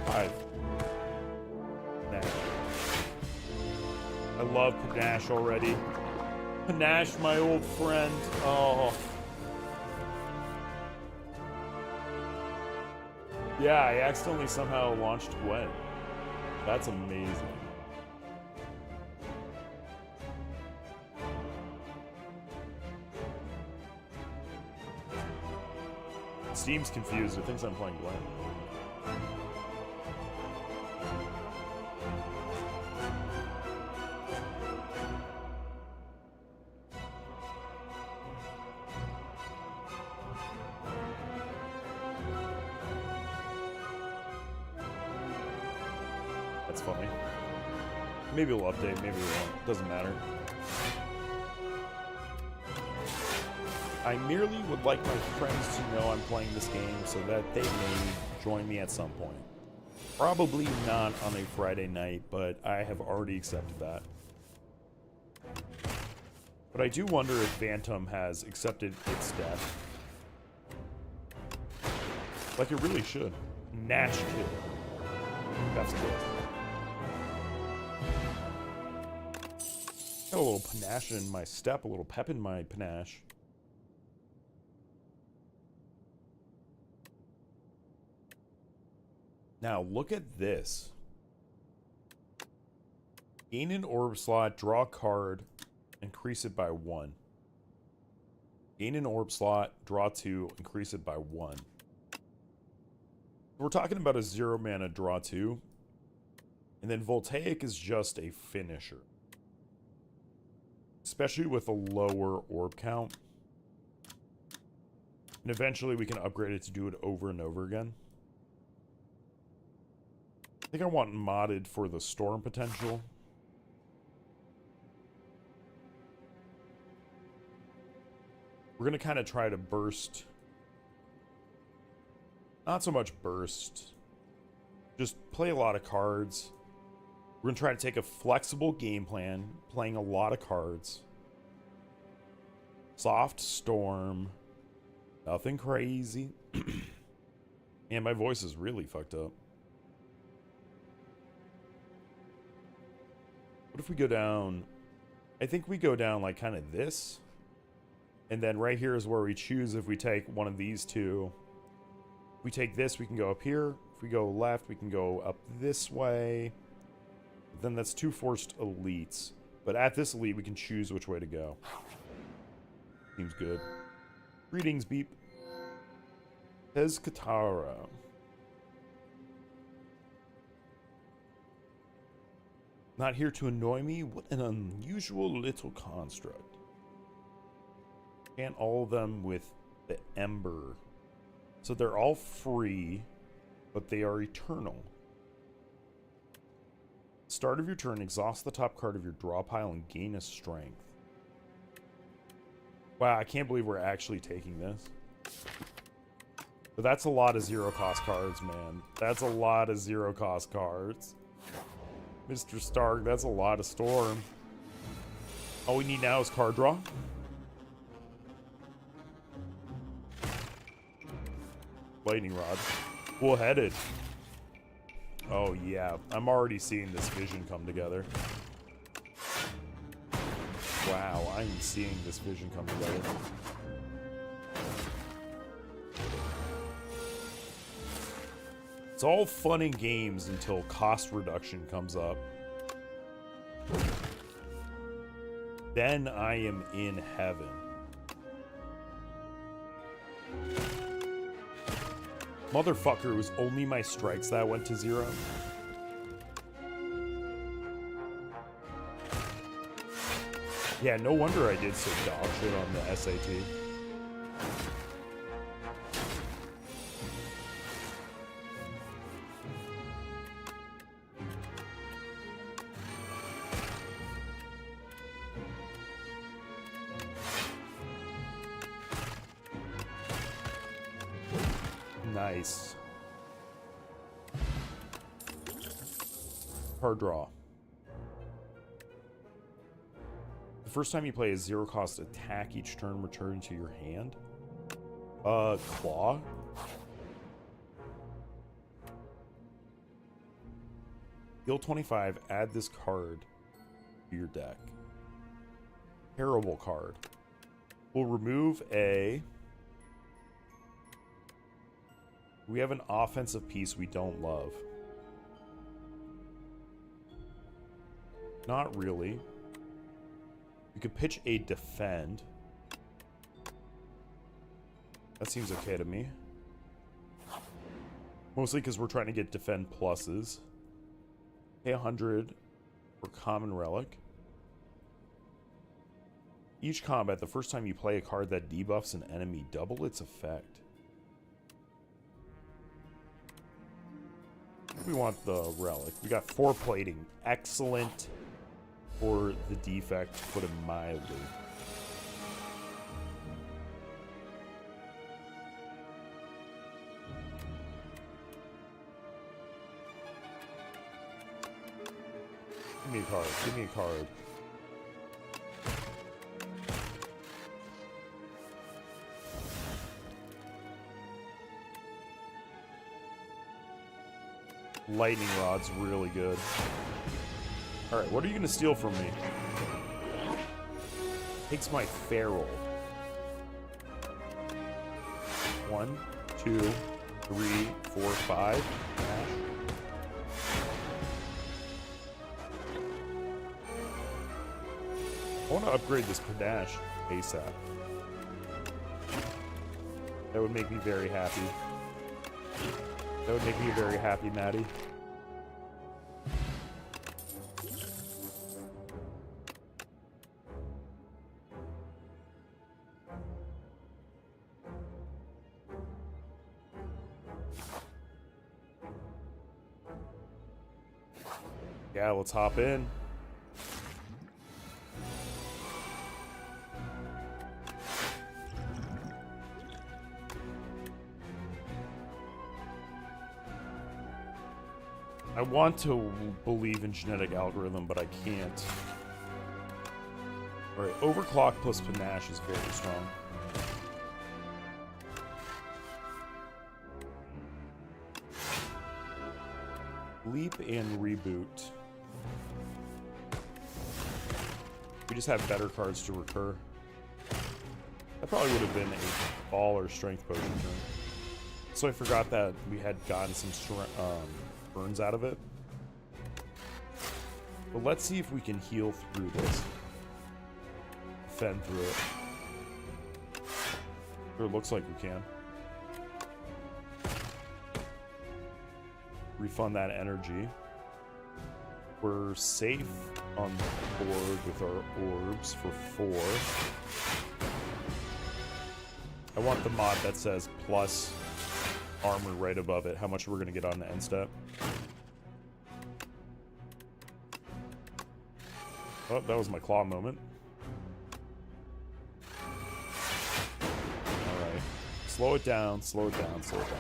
5. Panache. I love Panache already. Panache, my old friend. Oh. Yeah, I accidentally somehow launched Gwen. That's amazing. Steam's confused. It thinks I'm playing Gwen. That's funny. Maybe we'll update, maybe we won't. Doesn't matter. I merely would like my friends to know I'm playing this game so that they may join me at some point. Probably not on a Friday night, but I have already accepted that. But I do wonder if Phantom has accepted its death. Like it really should. Nash kill. That's good. Got a little panache in my step, a little pep in my panache. Now, look at this. Gain an orb slot, draw a card, increase it by 1. Gain an orb slot, draw 2, increase it by 1. We're talking about a 0 mana draw 2. And then Voltaic is just a finisher. Especially with a lower orb count. And eventually we can upgrade it to do it over and over again. I think I want modded for the storm potential. We're going to kind of try to burst. Not so much burst. Just play a lot of cards. We're going to try to take a flexible game plan, playing a lot of cards. Soft storm. Nothing crazy. And my voice is really fucked up. What if we go down? I think we go down like kind of this. And then right here is where we choose if we take one of these two. If we take this, we can go up here. If we go left, we can go up this way. Then that's 2 forced elites. But at this elite, we can choose which way to go. Seems good. Greetings, Beep. Says Katara. Not here to annoy me? What an unusual little construct. Can't all of them with the Ember. So they're all free, but they are eternal. Start of your turn, exhaust the top card of your draw pile and gain a strength. Wow, I can't believe we're actually taking this. But that's a lot of 0 cost cards, man. That's a lot of 0 cost cards. Mr. Stark, that's a lot of storm. All we need now is card draw. Lightning rod. Full-headed. Oh yeah, I'm already seeing this vision come together. Wow, I'm seeing this vision come together. It's all fun and games until cost reduction comes up. Then I am in heaven. Motherfucker, it was only my strikes that went to 0. Yeah, no wonder I did so dog shit on the SAT. Nice. Card draw. The first time you play a 0 cost attack each turn, return to your hand. Claw. Deal 25, add this card to your deck. Terrible card. We'll remove a We have an offensive piece we don't love. Not really. We could pitch a defend. That seems okay to me. Mostly because we're trying to get defend pluses. Pay 100 for common relic. Each combat, the first time you play a card that debuffs an enemy, double its effect. We want the relic. We got 4 plating. Excellent for the defect, to put it mildly. Give me a card. Give me a card. Lightning Rod's really good. Alright, what are you going to steal from me? Takes my feral. 1, 2, 3, 4, 5. I want to upgrade this panache ASAP. That would make me very happy. That would make me very happy, Matty. Yeah, let's hop in. I want to believe in genetic algorithm, but I can't. Alright, overclock plus panache is very strong. Leap and reboot. We just have better cards to recur. That probably would have been a ball or strength potion turn. So I forgot that we had gotten some burns out of it. But let's see if we can heal through this. Fend through it. Sure, looks like we can. Refund that energy. We're safe on the board with our orbs for 4. I want the mod that says plus armor right above it. How much we're going to get on the end step. Oh, that was my claw moment. Alright. Slow it down, slow it down, slow it down.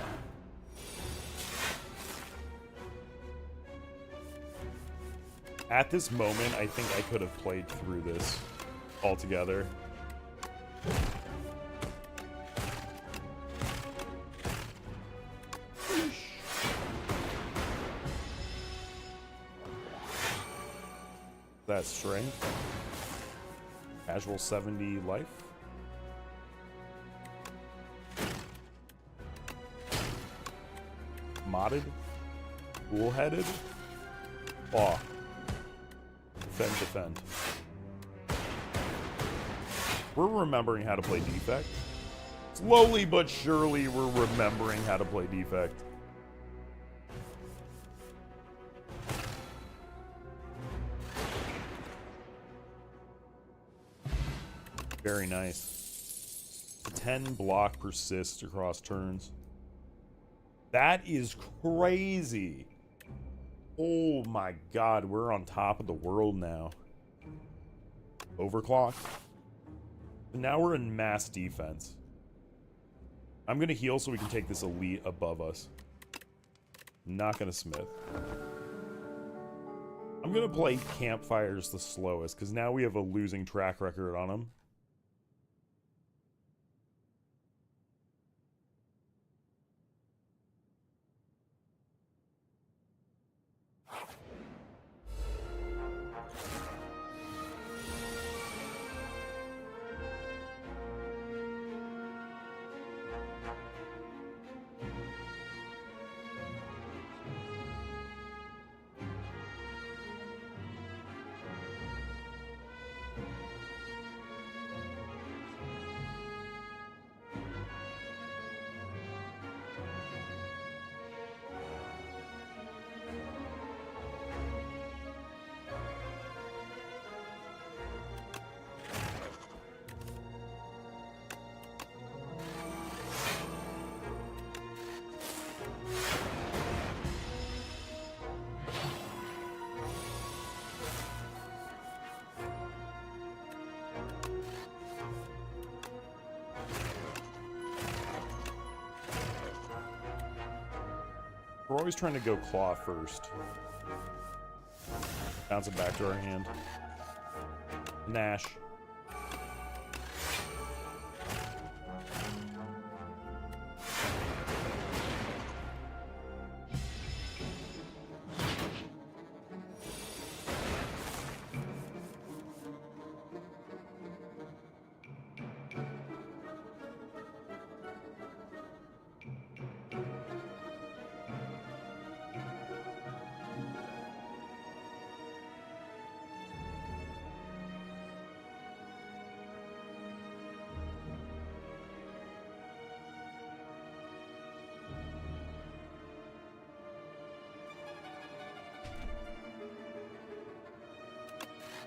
At this moment, I think I could have played through this altogether. That strength. Casual 70 life. Modded. Bullheaded. Aw. Defend, defend. We're remembering how to play defect. Slowly but surely, we're remembering how to play defect. Very nice. 10 block persists across turns. That is crazy. Oh my god, we're on top of the world now. Overclock. Now we're in mass defense. I'm gonna heal so we can take this elite above us. Not gonna smith. I'm gonna play campfires the slowest, because now we have a losing track record on them. We're always trying to go claw first. Bounce it back to our hand. Nash.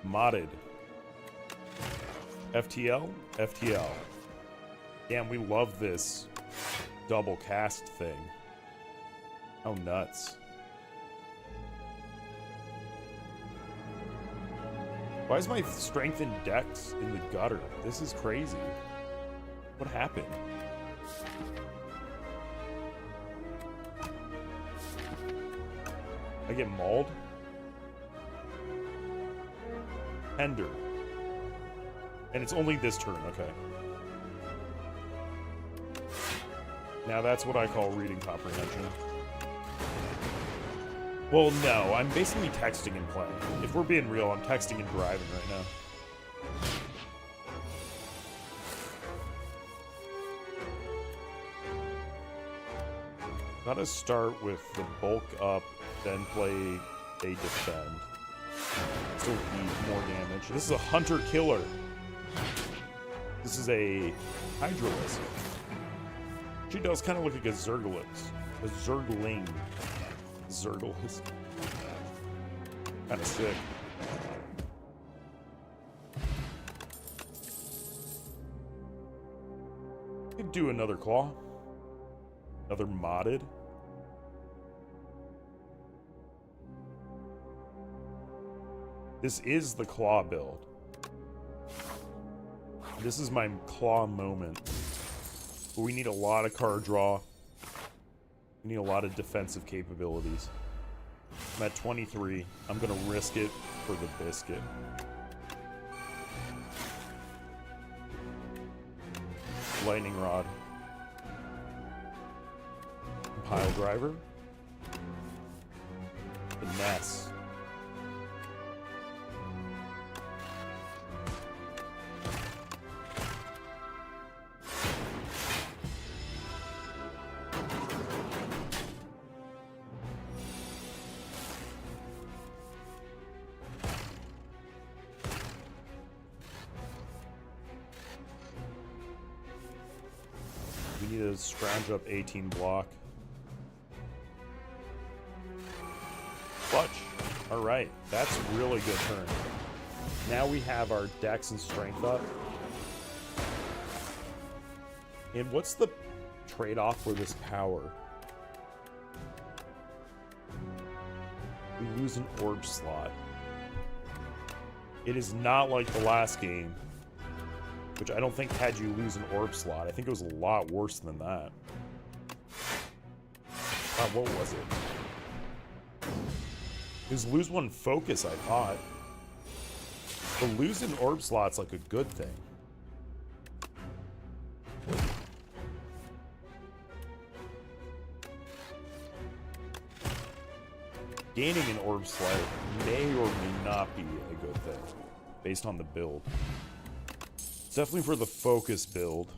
Modded. FTL? FTL. Damn, we love this double cast thing. Oh, nuts. Why is my strength and dex in the gutter? This is crazy. What happened? I get mauled? Tender. And it's only this turn, okay. Now that's what I call reading comprehension. Well, no, I'm basically texting and playing. If we're being real, I'm texting and driving right now. Gotta start with the bulk up, then play a defend. Still need more damage. This is a hunter-killer. This is a Hydralisk. She does kind of look like a Zergalisk. A Zergling. Zergalisk. Kind of sick. Could do another claw. Another modded. This is the claw build. This is my claw moment. But we need a lot of card draw. We need a lot of defensive capabilities. I'm at 23. I'm gonna risk it for the biscuit. Lightning Rod. Pile Driver. Finesse. We need to scrounge up 18 block. Clutch. Alright, that's a really good turn. Now we have our dex and strength up. And what's the trade-off for this power? We lose an orb slot. It is not like the last game, which I don't think had you lose an orb slot. I think it was a lot worse than that. What was it? It was lose one focus, I thought. But losing orb slot's like a good thing. Gaining an orb slot may or may not be a good thing, based on the build. It's definitely for the focus build.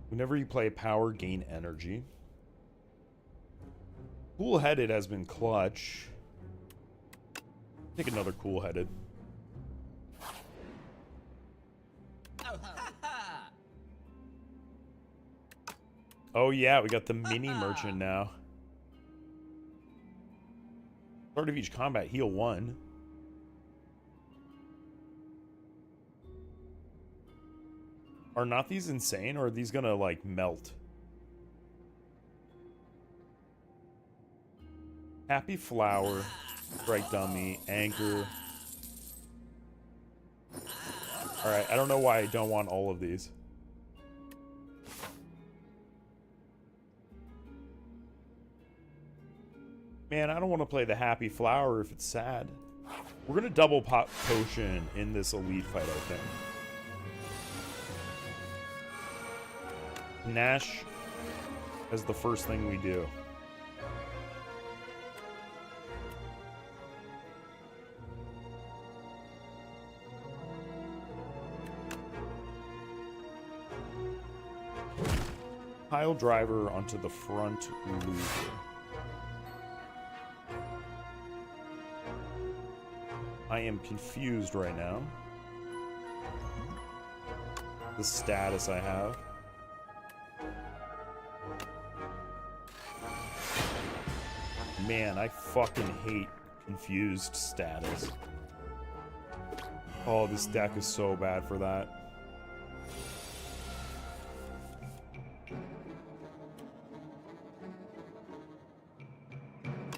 Whenever you play power, gain energy. Cool-headed has been clutch. Take another cool-headed. Oh yeah, we got the mini merchant now. Start of each combat, heal 1. Are not these insane, or are these gonna, like, melt? Happy Flower, Strike Dummy, Anchor. Alright, I don't know why I don't want all of these. Man, I don't want to play the happy flower if it's sad. We're going to double pop potion in this elite fight, I think. Nash as the first thing we do. Pile driver onto the front loser. I am confused right now. The status I have. Man, I fucking hate confused status. Oh, this deck is so bad for that.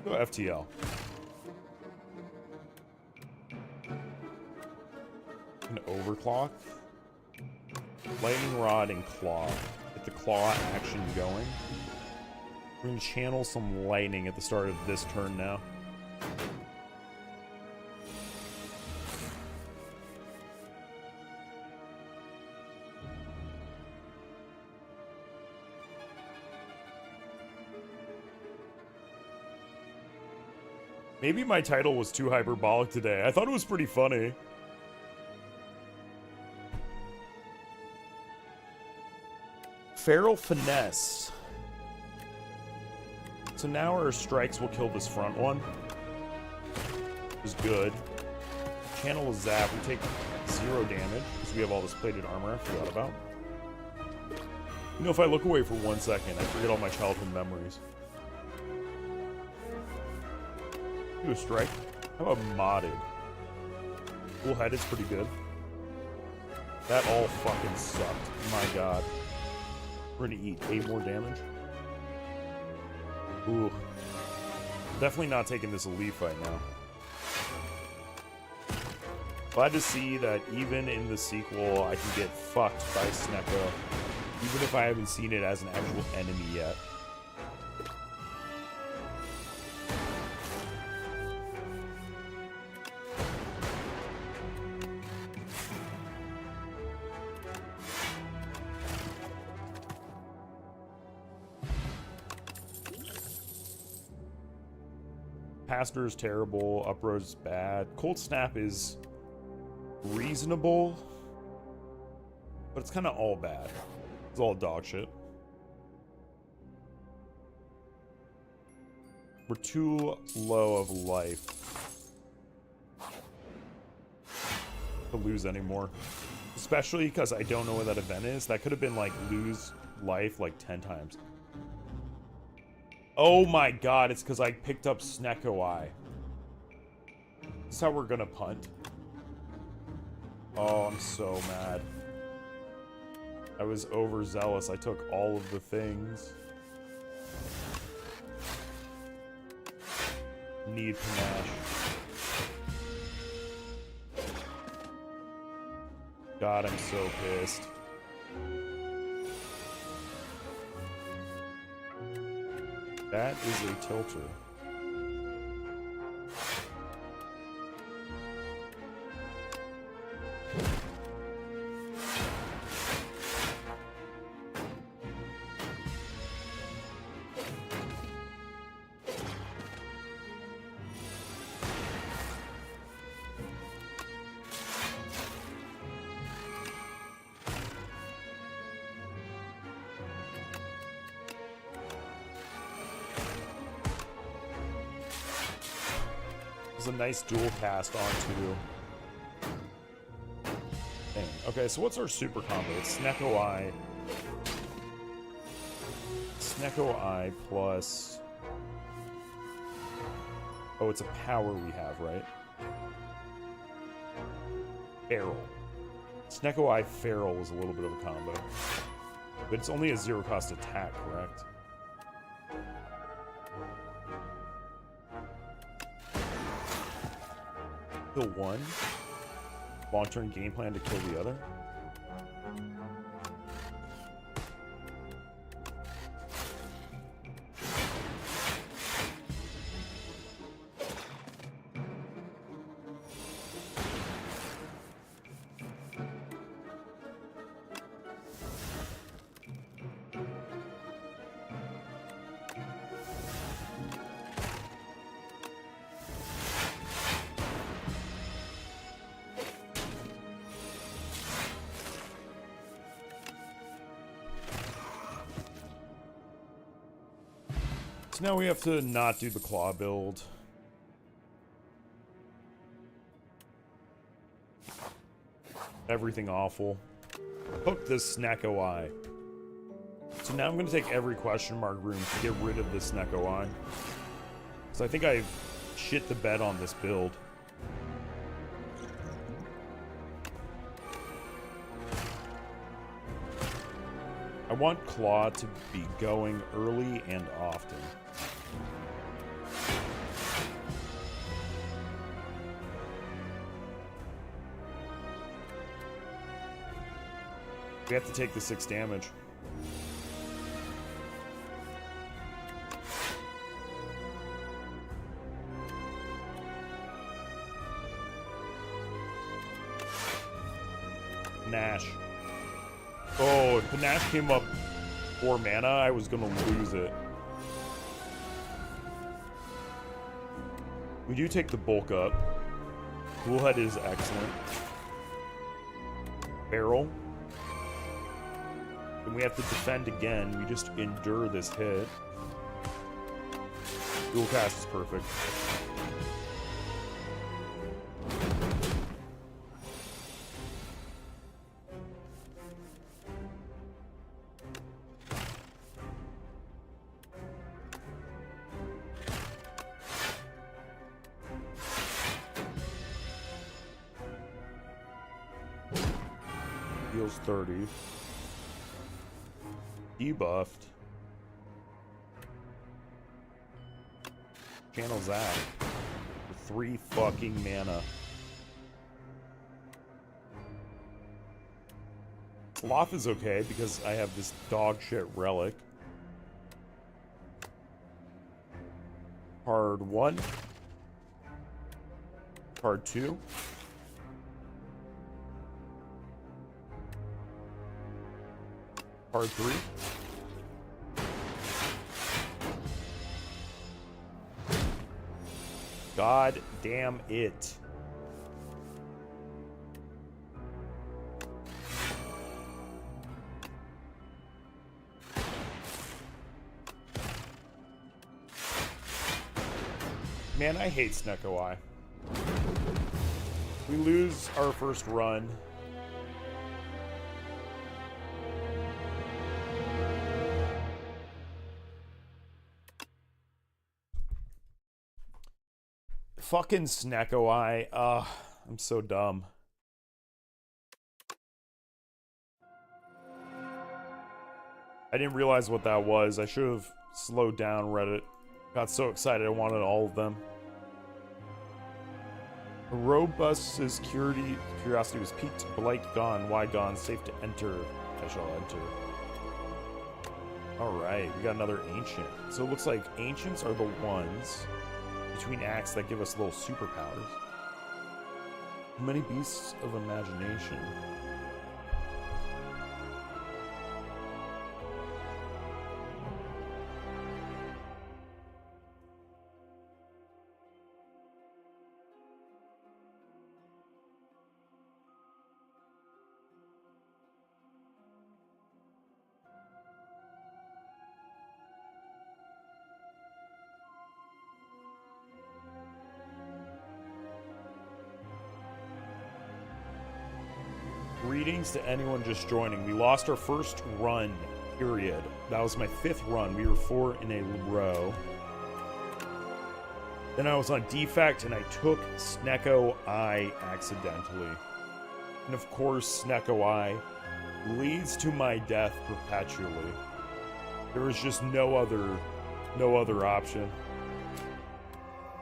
Go FTL. An overclock. Lightning rod and claw. Get the claw action going. We're gonna channel some lightning at the start of this turn now. Maybe my title was too hyperbolic today. I thought it was pretty funny. Feral Finesse. So now our strikes will kill this front one. Which is good. Channel Zap. We take 0 damage because we have all this plated armor I forgot about. You know, if I look away for 1 second, I forget all my childhood memories. Do a strike. How about modded? Full head is pretty good. That all fucking sucked. My god. We're gonna eat 8 more damage. Ooh. Definitely not taking this elite fight now. Glad to see that even in the sequel, I can get fucked by Snecko, even if I haven't seen it as an actual enemy yet. Pastor is terrible. Uproad is bad. Cold Snap is reasonable, but it's kind of all bad. It's all dog shit. We're too low of life to lose anymore. Especially because I don't know where that event is. That could have been like lose life like 10 times. Oh my god, it's because I picked up Snecko Eye. This is how we're gonna punt. Oh, I'm so mad. I was overzealous. I took all of the things. Need panache. God, I'm so pissed. That is a tilter. A nice dual cast onto. Dang. Okay, so what's our super combo? It's Snecko Eye. Snecko Eye plus. Oh, it's a power we have, right? Feral. Snecko Eye Feral was a little bit of a combo. But it's only a 0 cost attack, correct? Kill one. Long-term game plan to kill the other. So now we have to not do the claw build. Everything awful. Hook this Snecko Eye. So now I'm going to take every question mark room to get rid of this Snecko Eye. So I think I've shit the bed on this build. I want Claw to be going early and often. We have to take the 6 damage. Nash. Oh, if the Nash came up 4 mana, I was gonna lose it. We do take the bulk up. Coolhead is excellent. Barrel. And we have to defend again. We just endure this hit. Dual cast is perfect. Heals 30. Debuffed. Channel Zap for 3 fucking mana. Sloth is okay because I have this dog shit relic. Card 1. Card 2. Card 3. God damn it. Man, I hate Snecko Eye. We lose our first run. Fucking Snecko Eye. I'm so dumb. I didn't realize what that was. I should have slowed down, read it. Got so excited I wanted all of them. Robust's curiosity was piqued. Blight gone. Why gone? Safe to enter. I shall enter. Alright, we got another ancient. So it looks like ancients are the ones between acts that give us little superpowers. Many beasts of imagination. Greetings to anyone just joining. We lost our first run, period. That was my 5th run. We were 4 in a row. Then I was on defect and I took Snecko Eye accidentally. And of course, Snecko Eye leads to my death perpetually. There was just no other option.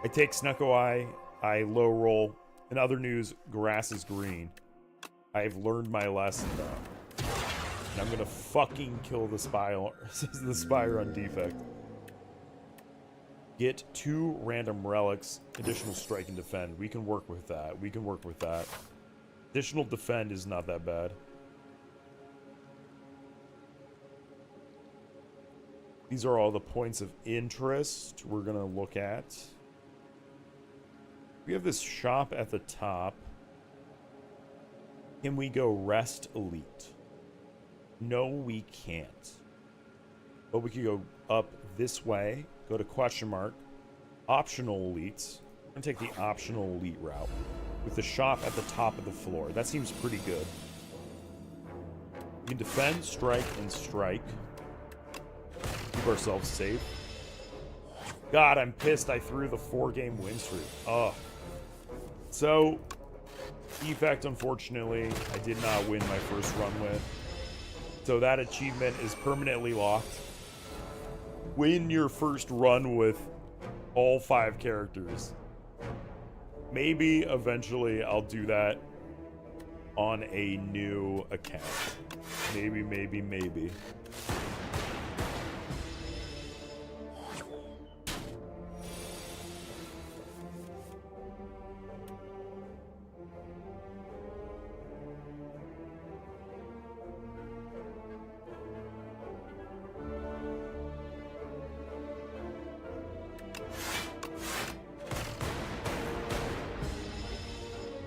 I take Snecko Eye, I low roll. In other news, grass is green. I've learned my lesson though. And I'm gonna fucking kill the Spire on defect. Get 2 random relics, additional strike and defend. We can work with that. We can work with that. Additional defend is not that bad. These are all the points of interest we're gonna look at. We have this shop at the top. Can we go rest elite? No, we can't. But we could go up this way Go to question mark. Optional elites. I'm going to take the optional elite route. With the shop at the top of the floor. That seems pretty good. We can defend, strike, and strike. Keep ourselves safe. God, I'm pissed I threw the 4-game win streak. Ugh. So, defect, unfortunately, I did not win my first run with. So that achievement is permanently locked. Win your first run with all 5 characters. Maybe eventually I'll do that on a new account. Maybe.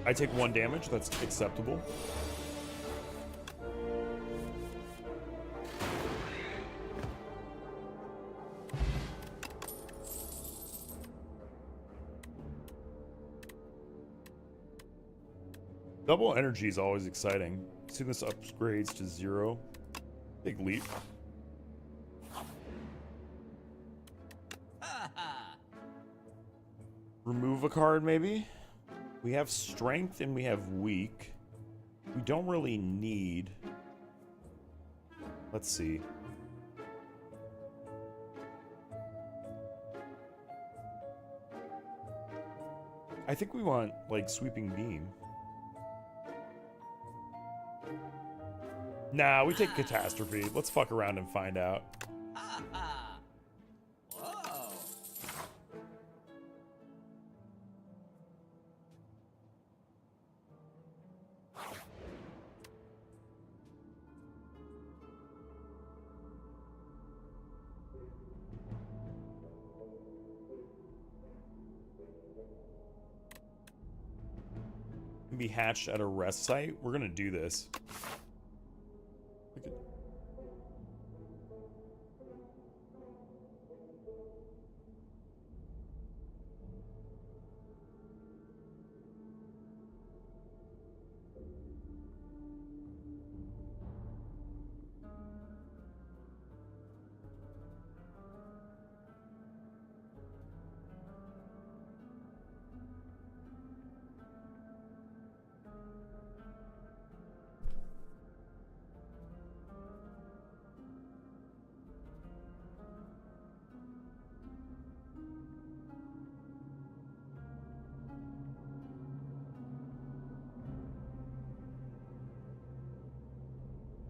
I take 1 damage, that's acceptable. Double energy is always exciting. See, this upgrades to 0. Big leap. Remove a card, maybe? We have strength and we have weak. We don't really need... Let's see. I think we want, like, sweeping beam. Nah, we take catastrophe. Let's fuck around and find out. Be hatched at a rest site. We're gonna do this.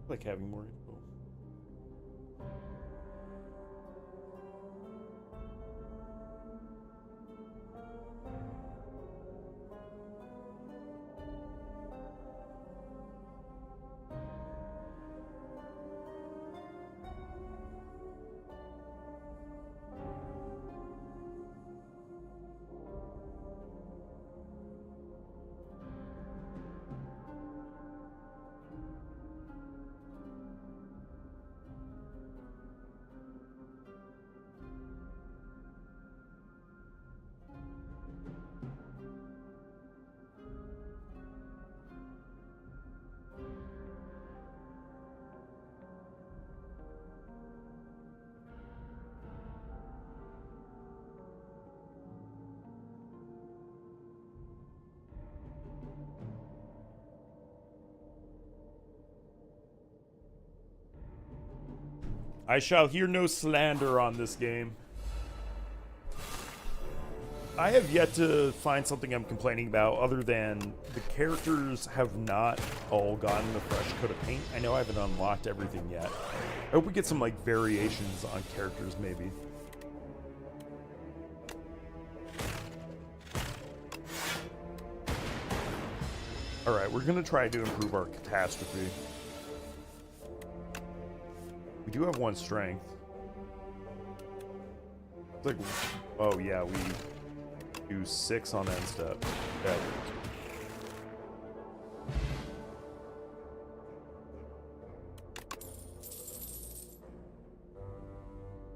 Like having more info. I shall hear no slander on this game. I have yet to find something I'm complaining about other than the characters have not all gotten a fresh coat of paint. I know I haven't unlocked everything yet. I hope we get some, like, variations on characters, maybe. Alright, we're gonna try to improve our catastrophe. We do have 1 strength. It's like, oh yeah, we do 6 on end step. Yeah.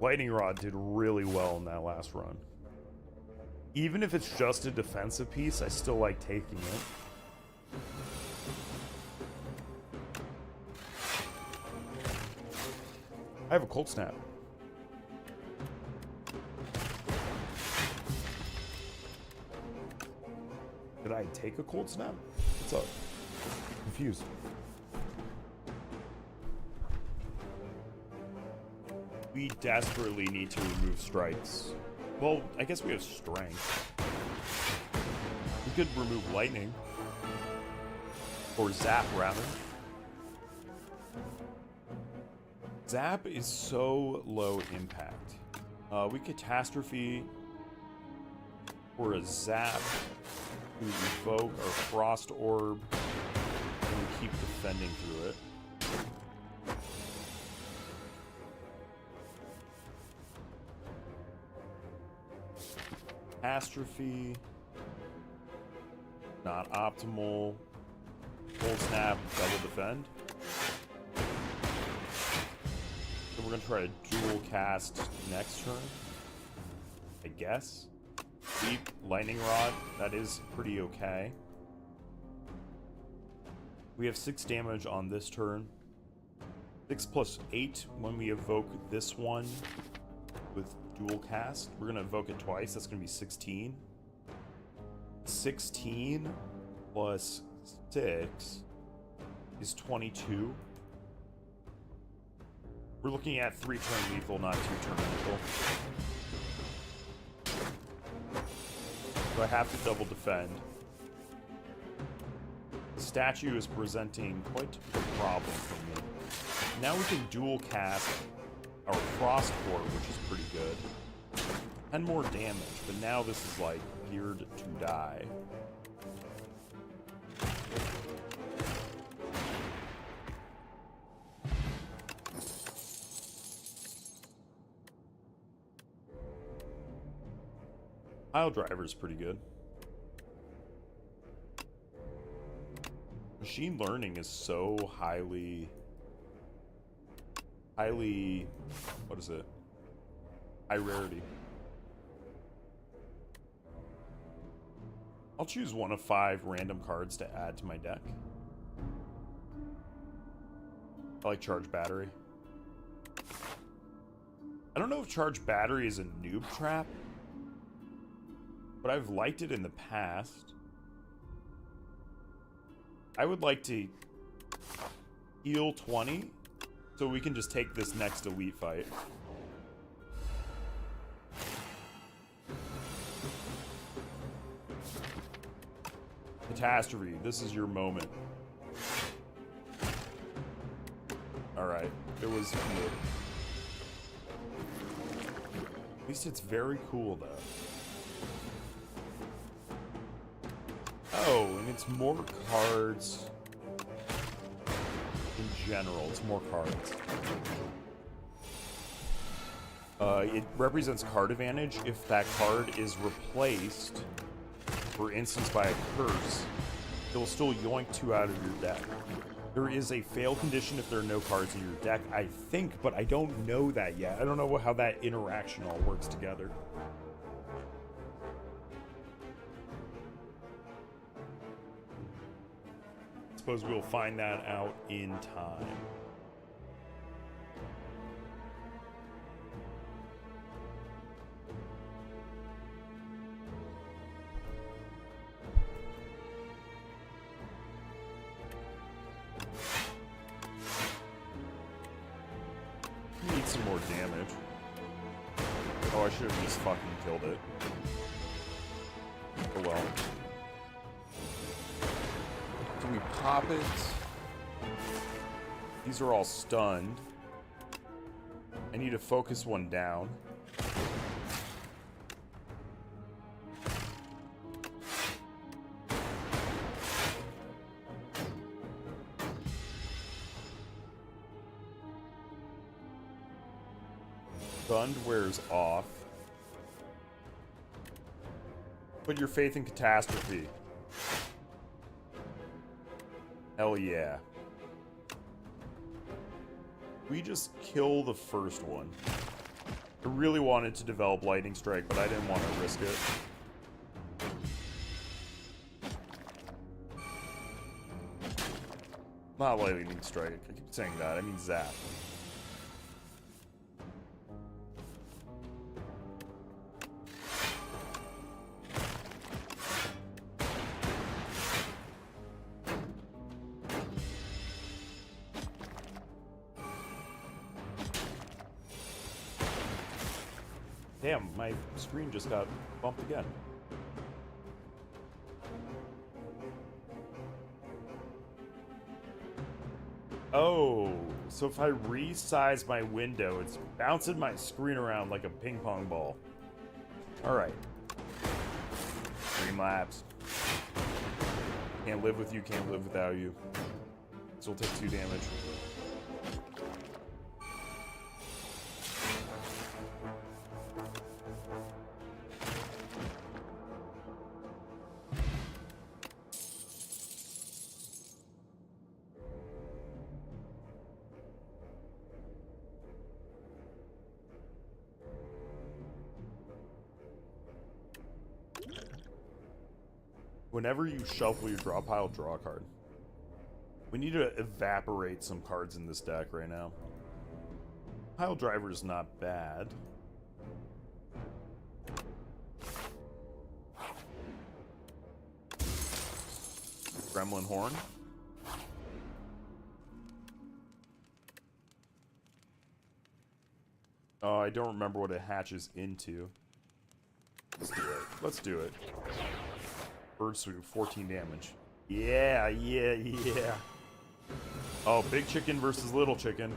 Lightning Rod did really well in that last run. Even if it's just a defensive piece, I still like taking it. I have a Cold Snap. Did I take a Cold Snap? What's up? Confused. We desperately need to remove strikes. Well, I guess we have strength. We could remove lightning. Or zap, rather. Zap is so low impact. We catastrophe or a zap. We evoke our frost orb and we keep defending through it. Catastrophe. Not optimal. Full snap, double defend. So we're gonna try to dual cast next turn. I guess. Deep lightning rod, that is pretty okay. We have 6 damage on this turn. 6 plus 8 when we evoke this one with dual cast. We're gonna evoke it twice, that's gonna be 16. 16 plus 6 is 22. We're looking at 3-turn lethal, not 2-turn lethal. So I have to double defend. The statue is presenting quite a problem for me. Now we can dual cast our frost orb, which is pretty good. 10 more damage, but now this is like geared to die. Pile driver is pretty good. Machine learning is so highly, what is it? High rarity. I'll choose 1 of 5 random cards to add to my deck. I like Charge Battery. I don't know if Charge Battery is a noob trap, but I've liked it in the past. I would like to heal 20 so we can just take this next elite fight. Catastrophe, this is your moment. Alright, it was good. At least it's very cool though. Oh, and it's more cards. In general, it's more cards. It represents card advantage if that card is replaced, for instance, by a curse. It will still yoink 2 out of your deck. There is a fail condition if there are no cards in your deck, I think, but I don't know that yet. I don't know how that interaction all works together. Suppose we'll find that out in time. Need some more damage. Oh, I should have just fucking killed it. Oh well. Do we pop it? These are all stunned. I need to focus one down. Stunned wears off. Put your faith in catastrophe. Hell yeah. We just kill the first one. I really wanted to develop Lightning Strike, but I didn't want to risk it. Not Lightning Strike. I keep saying that. I mean Zap. Damn, my screen just got bumped again. Oh, so if I resize my window, it's bouncing my screen around like a ping pong ball. Alright. Streamlabs. Can't live with you, can't live without you. This will take 2 damage. Whenever you shuffle your draw pile, draw a card. We need to evaporate some cards in this deck right now. Pile driver is not bad. Gremlin Horn. Oh, I don't remember what it hatches into. Let's do it. Let's do it. Bird Swoop, 14 damage. Yeah, yeah, yeah. Oh, big chicken versus little chicken.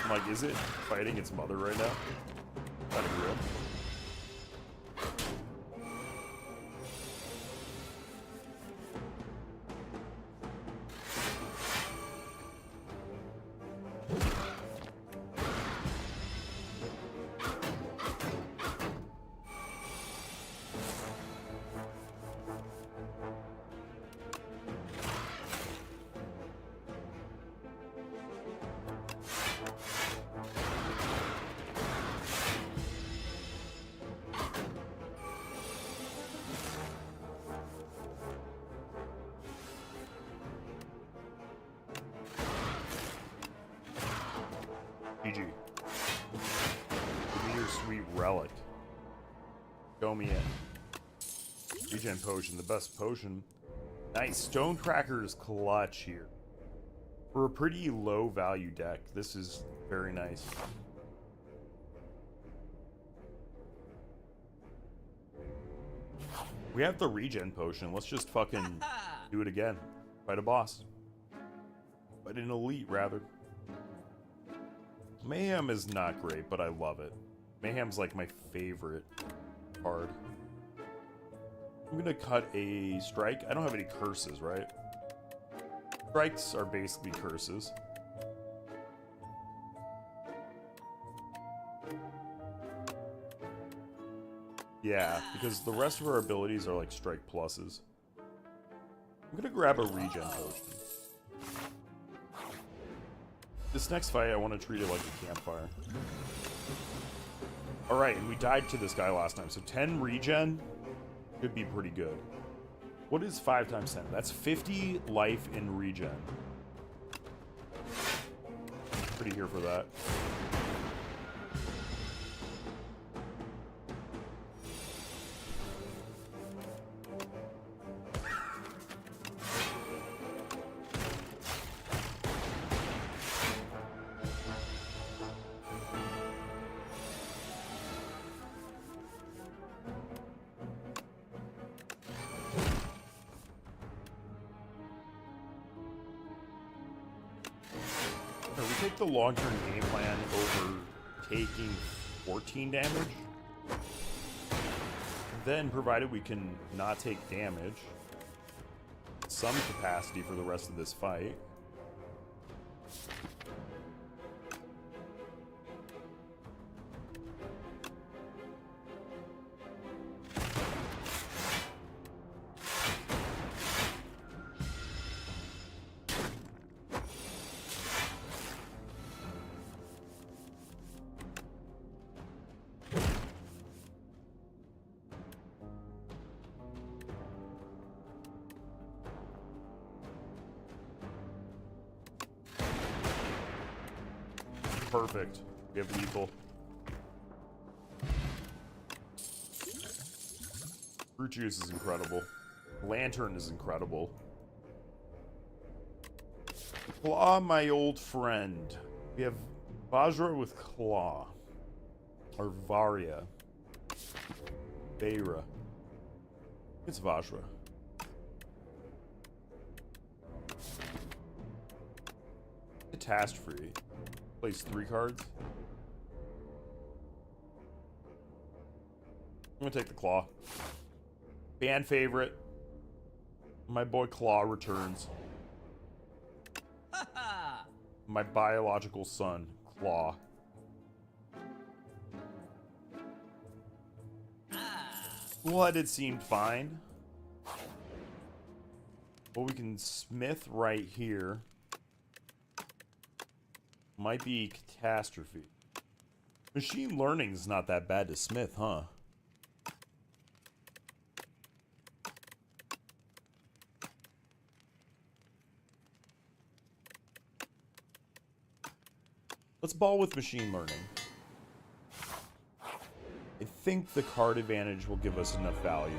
I'm like, is it fighting its mother right now? Is that real? GG. Give me your sweet relic. Go me in. Regen potion, the best potion. Nice. Stonecracker is clutch here. For a pretty low value deck, this is very nice. We have the regen potion. Let's just fucking do it again. Fight a boss. Fight an elite, rather. Mayhem is not great, but I love it. Mayhem's like my favorite card. I'm gonna cut a strike. I don't have any curses, right? Strikes are basically curses. Yeah, because the rest of our abilities are like strike pluses. I'm gonna grab a regen potion. This next fight, I want to treat it like a campfire. Alright, and we died to this guy last time, so 10 regen could be pretty good. What is 5 times 10? That's 50 life in regen. Pretty here for that. We take the long-term game plan over taking 14 damage. Then, provided we can not take damage, some capacity for the rest of this fight. perfect. We have lethal. Fruit juice is incredible. Lantern is incredible. Claw, my old friend. We have Vajra with Claw. Or Varya. Beira. It's Vajra. Catastrophe. Plays 3 cards. I'm gonna take the Claw. Fan favorite. My boy Claw returns. My biological son, Claw. Blooded seemed fine. But we can smith right here. Might be catastrophe. Machine learning is not that bad to smith, huh? Let's ball with machine learning. I think the card advantage will give us enough value.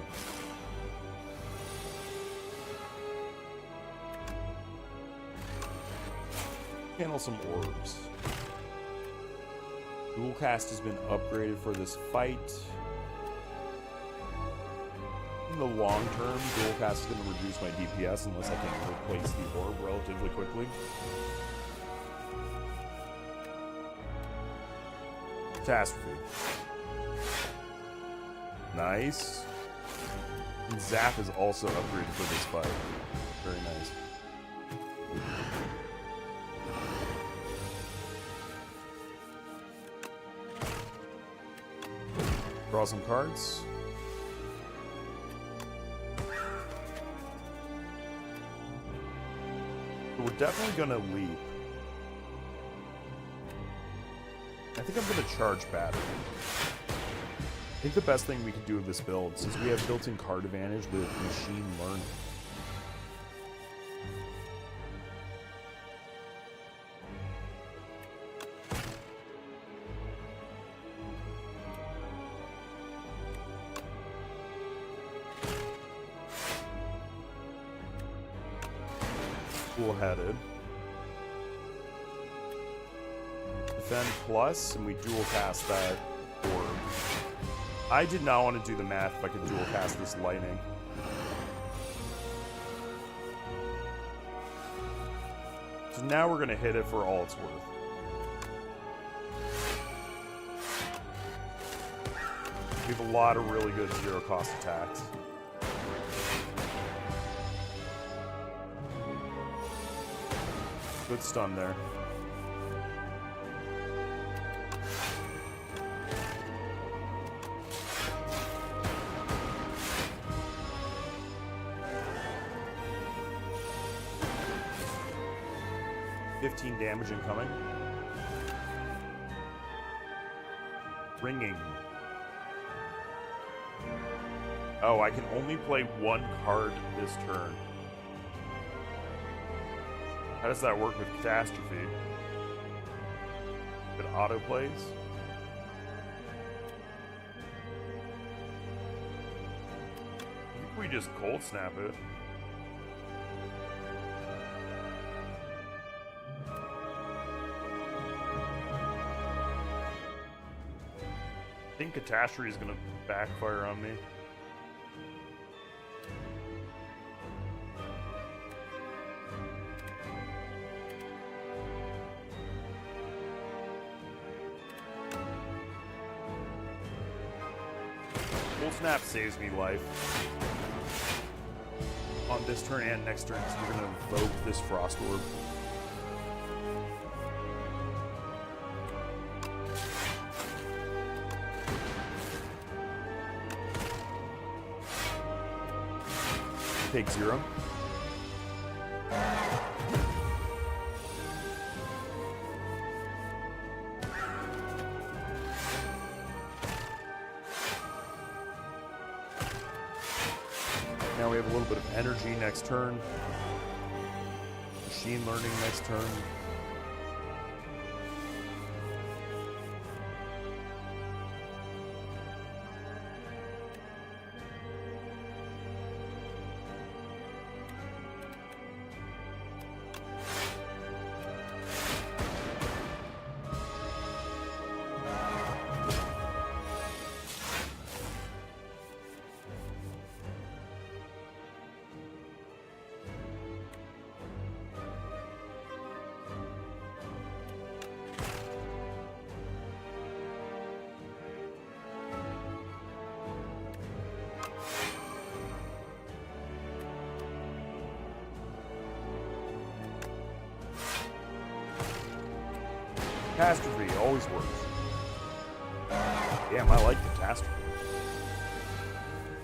Channel some orbs. Dual cast has been upgraded for this fight. In the long term, dual cast is going to reduce my DPS unless I can replace the orb relatively quickly. Catastrophe. Nice. And Zap is also upgraded for this fight. Very nice. Draw some cards. We're definitely gonna leap. I think I'm gonna charge battery. I think the best thing we can do with this build, since we have built-in card advantage with machine learning. Cool-headed. Defend plus, and we dual cast that orb. I did not want to do the math if I could dual cast this lightning. So now we're going to hit it for all it's worth. We have a lot of really good zero cost attacks. Good stun there. Damage incoming. Ringing. Oh, I can only play 1 card this turn. How does that work with Catastrophe? It auto plays? I think we just cold snap it. I think Catastrophe is going to backfire on me. Full Snap saves me life. On this turn and next turn, so we're going to invoke this Frost Orb. Take 0. Now we have a little bit of energy next turn. Machine learning next turn. Catastrophe always works. Damn, I like Catastrophe.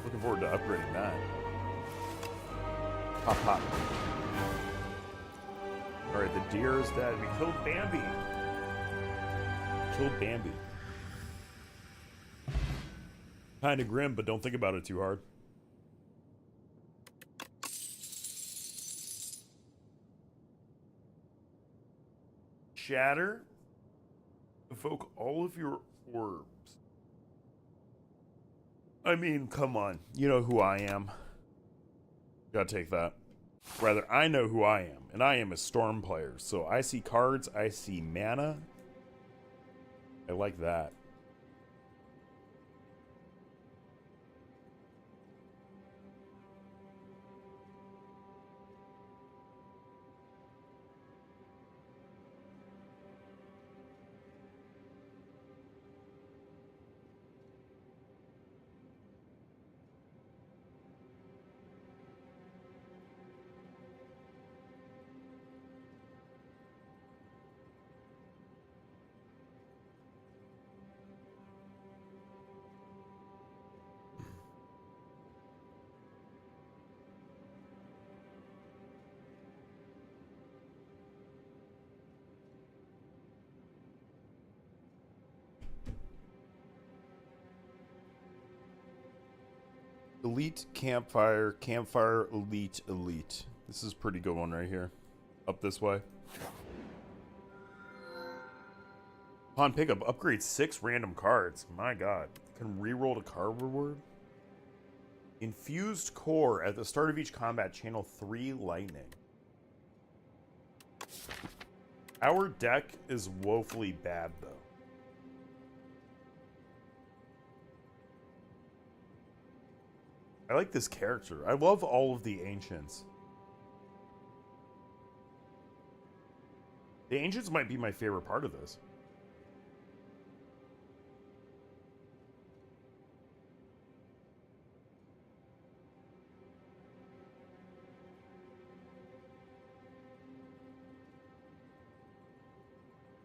Looking forward to upgrading that. Pop, pop. Alright, the deer is dead. We killed Bambi. Killed Bambi. Kinda grim, but don't think about it too hard. Shatter. Evoke all of your orbs. I mean, come on. You know who I am. Gotta take that. Rather, I know who I am, and I am a Storm player. So I see cards, I see mana. I like that. Elite, Campfire, Campfire, Elite, Elite. This is a pretty good one right here. Up this way. Upon pickup, upgrade 6 random cards. My god. Can reroll a card reward? Infused Core. At the start of each combat, channel 3 lightning. Our deck is woefully bad, though. I like this character. I love all of the Ancients. The Ancients might be my favorite part of this.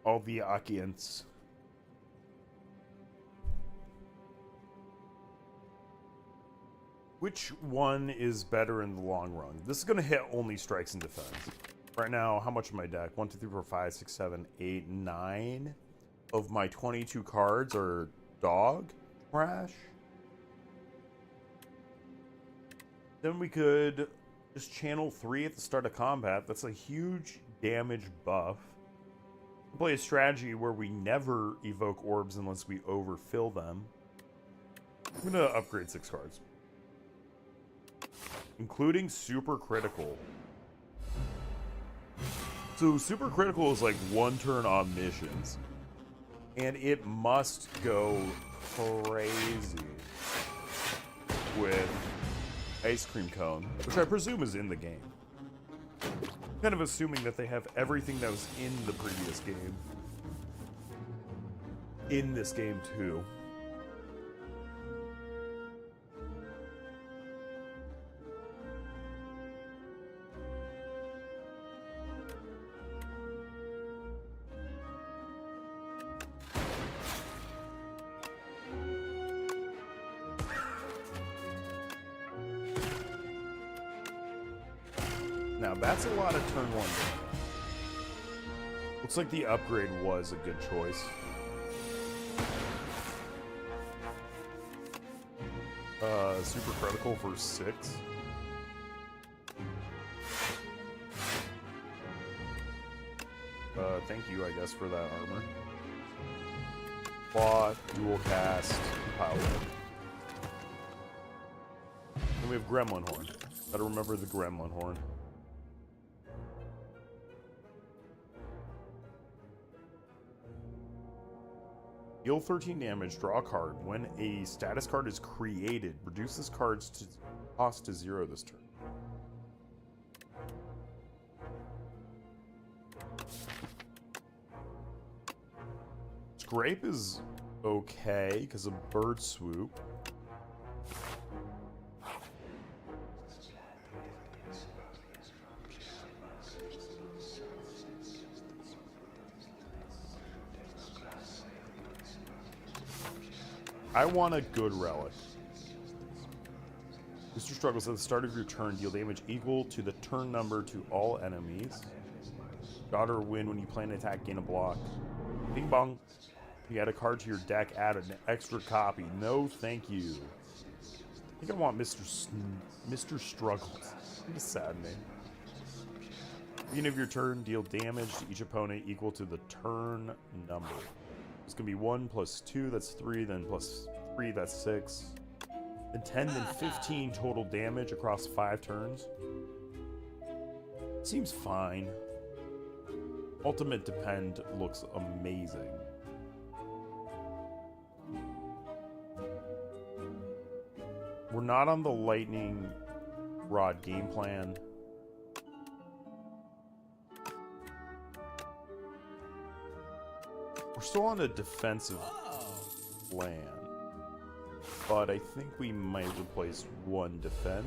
All the Ancients. Which one is better in the long run? This is going to hit only strikes and defense. Right now, how much of my deck? 1, 2, 3, 4, 5, 6, 7, 8, 9 of my 22 cards are dog trash. Then we could just channel 3 at the start of combat. That's a huge damage buff. Play a strategy where we never evoke orbs unless we overfill them. I'm going to upgrade 6 cards. Including Super Critical. So Super Critical is like 1 turn omniscience. And it must go crazy with Ice Cream Cone, which I presume is in the game. Kind of assuming that they have everything that was in the previous game in this game too. Now that's a lot of turn 1 damage. Looks like the upgrade was a good choice. Super Critical for 6. Thank you, I guess, for that armor. Claw, dual cast, power. And we have Gremlin Horn. Gotta remember the Gremlin Horn. Deal 13 damage, draw a card. When a status card is created, reduce this card's cost to 0 this turn. Scrape is okay because of Bird Swoop. I want a good relic. Mr. Struggles, at the start of your turn, deal damage equal to the turn number to all enemies. Dot or win when you plan an attack, gain a block. Bing bong. You add a card to your deck, add an extra copy. No, thank you. I think I want Mr. Struggles. What a sad name. Beginning of your turn, deal damage to each opponent equal to the turn number. It's going to be 1 plus 2, that's 3, then plus 3, that's 6. Then 10, then 15 total damage across 5 turns. Seems fine. Ultimate Depend looks amazing. We're not on the Lightning Rod game plan. We're still on a defensive plan. But I think we might replace 1 defend.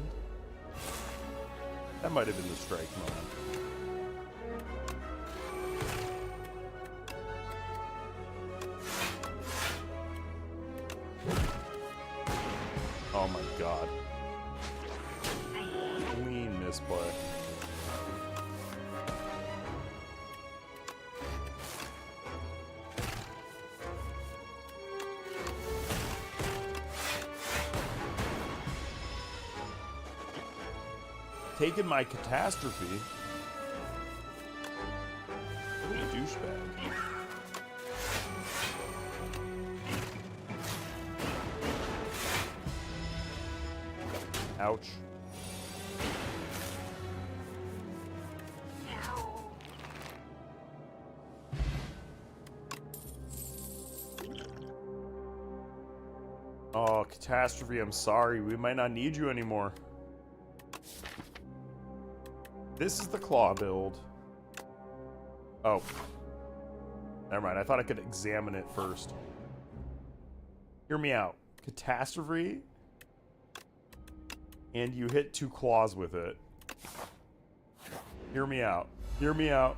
That might have been the strike moment. Oh my god. Clean misplay. Taking my catastrophe. What a douchebag. Ouch. Oh, catastrophe, I'm sorry. We might not need you anymore. This is the claw build. Oh. Never mind. I thought I could examine it first. Hear me out. Catastrophe. And you hit 2 claws with it. Hear me out. Hear me out.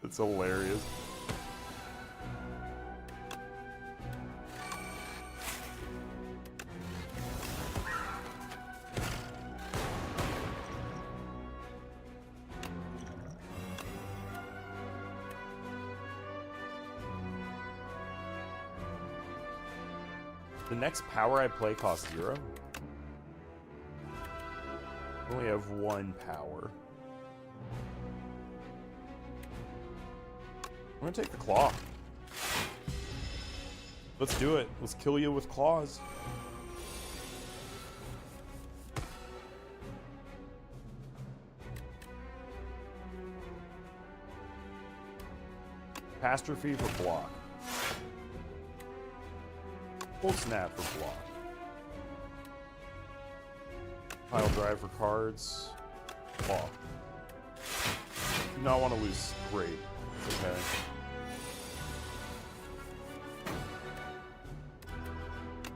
It's hilarious. The next power I play costs 0. I only have 1 power. I'm gonna take the claw. Let's do it. Let's kill you with claws. Catastrophe for block. Full snap for block. Pile drive for cards. Block. Do not want to lose. Great. It's okay.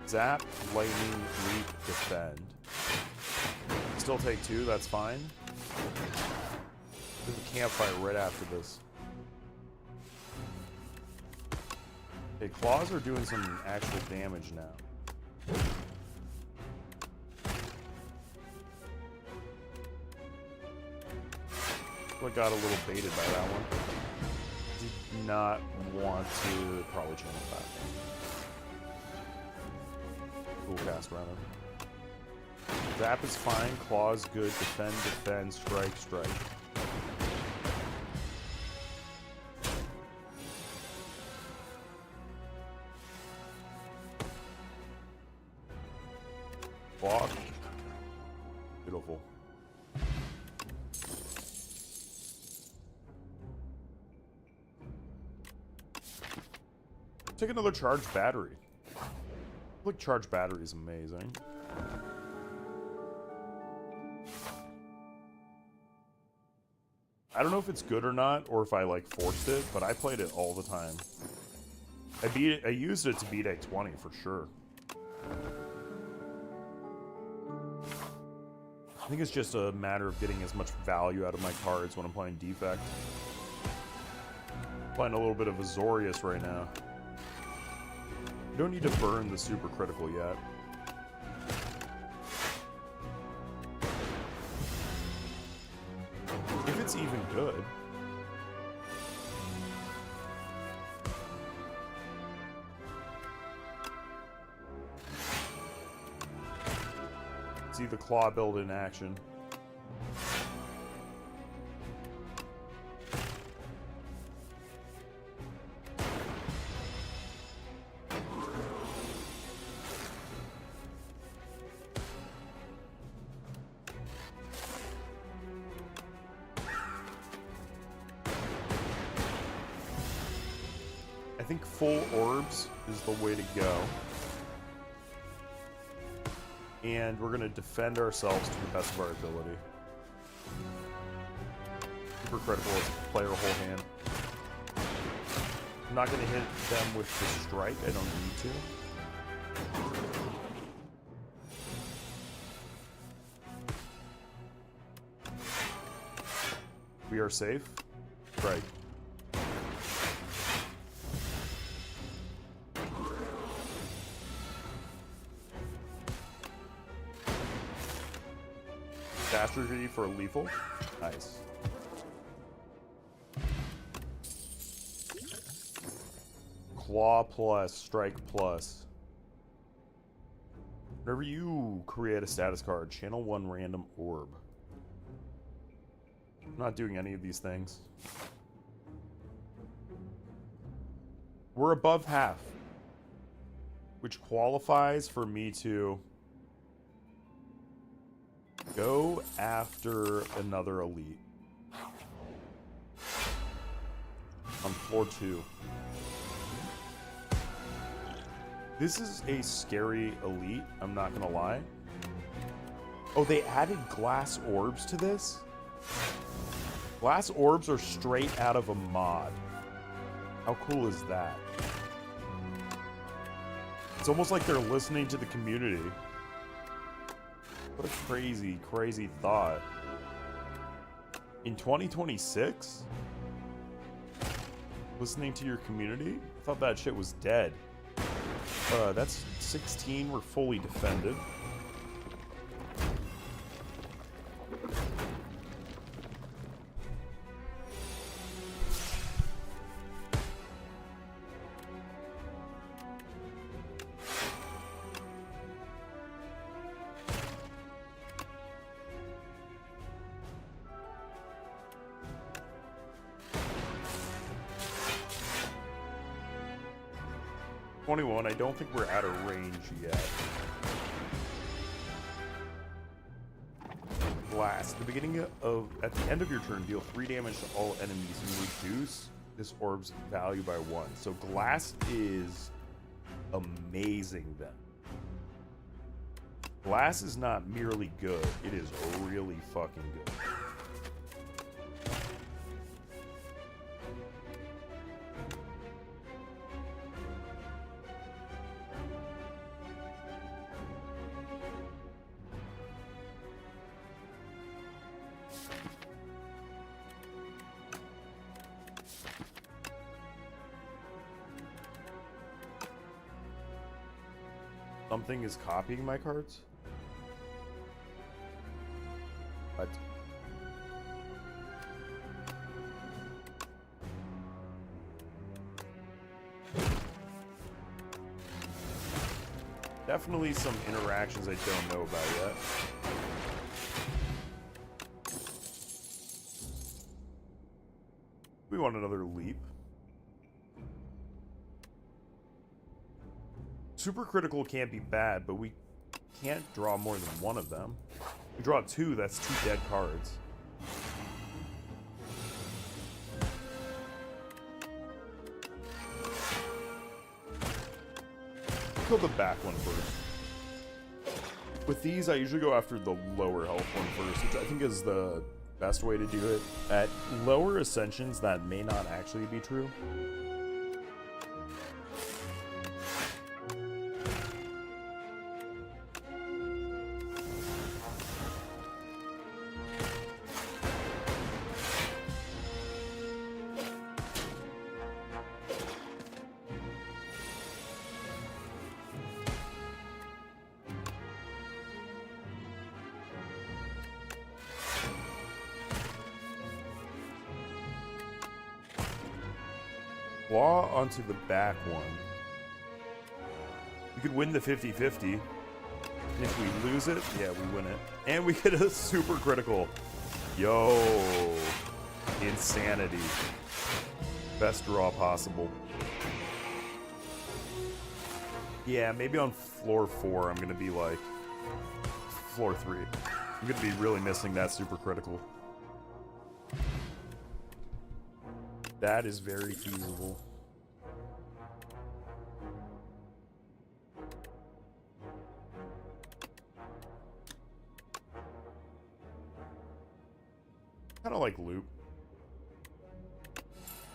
Zap, lightning, leap, defend. Still take 2, that's fine. There's a campfire right after this. Okay, claws are doing some actual damage now. I got a little baited by that one. Did not want to probably channel that. Cool cast runner. Zap is fine, claws good, defend, defend, strike, strike. Block. Beautiful. Take another charged battery. Look, charged battery is amazing. I don't know if it's good or not, or if I like forced it, but I played it all the time. I used it to beat a 20 for sure. I think it's just a matter of getting as much value out of my cards when I'm playing Defect. Playing a little bit of Azorius right now. You don't need to burn the super critical yet. If it's even good. See the claw build in action. I think full orbs is the way to go. And we're going to defend ourselves to the best of our ability. Super critical is player whole hand. I'm not going to hit them with the strike. I don't need to. We are safe. Strike. Catastrophe for lethal. Nice. Claw plus, strike plus. Whenever you create a status card, channel one random orb. I'm not doing any of these things. We're above half, which qualifies for me to go after another elite on floor 2. This is a scary elite, I'm not gonna lie. Oh, they added glass orbs to this? Glass orbs are straight out of a mod. How cool is that? It's almost like they're listening to the community. What a crazy, crazy thought. In 2026? Listening to your community? I thought that shit was dead. That's 16. We're fully defended. I don't think we're out of range yet. Blast. At the end of your turn, deal 3 damage to all enemies and reduce this orb's value by 1. So glass is amazing then. Glass is not merely good, it is really fucking good. Something is copying my cards? What? Definitely some interactions I don't know about yet. We want another leap. Super critical can't be bad, but we can't draw more than one of them. We draw 2, that's 2 dead cards. Kill the back one first. With these, I usually go after the lower health one first, which I think is the best way to do it. At lower ascensions, that may not actually be true. claw onto the back one. We could win the 50-50. And if we lose it, yeah, we win it. And we get a super critical. Yo. Insanity. Best draw possible. Yeah, maybe on floor 4 I'm gonna be like floor 3. I'm gonna be really missing that super critical. That is very feasible. Kind of like loop.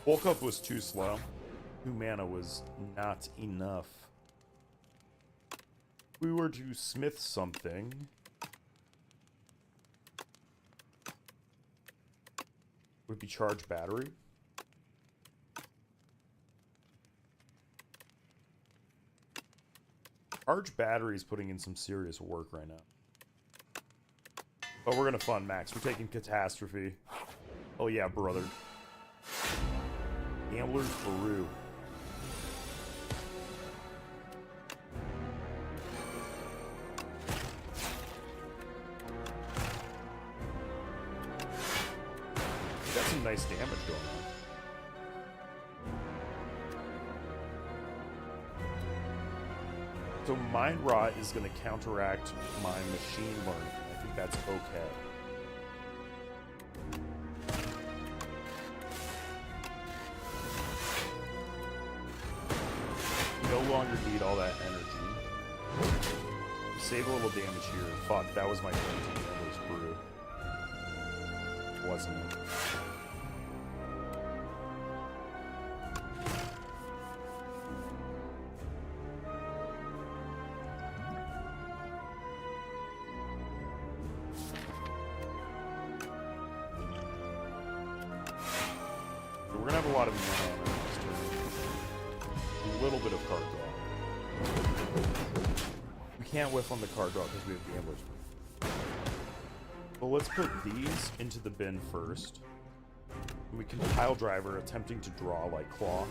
Bulk up was too slow. 2 mana was not enough. If we were to smith something. Would it be charge battery? Charge battery is putting in some serious work right now. Oh, we're gonna fund max. We're taking catastrophe. Oh yeah, brother. Gambler's Baru. Got some nice damage going on. So Mind Rot is going to counteract my machine learning. I think that's okay. No longer need all that energy. Save a little damage here. Fuck, that was my turn to Gambler's Brew. Wasn't it? We're gonna have a lot of mana on our next turn. A little bit of card draw. We can't whiff on the card draw because we have Gambler's Brew. Well, let's put these into the bin first. We can pile driver, attempting to draw like claw.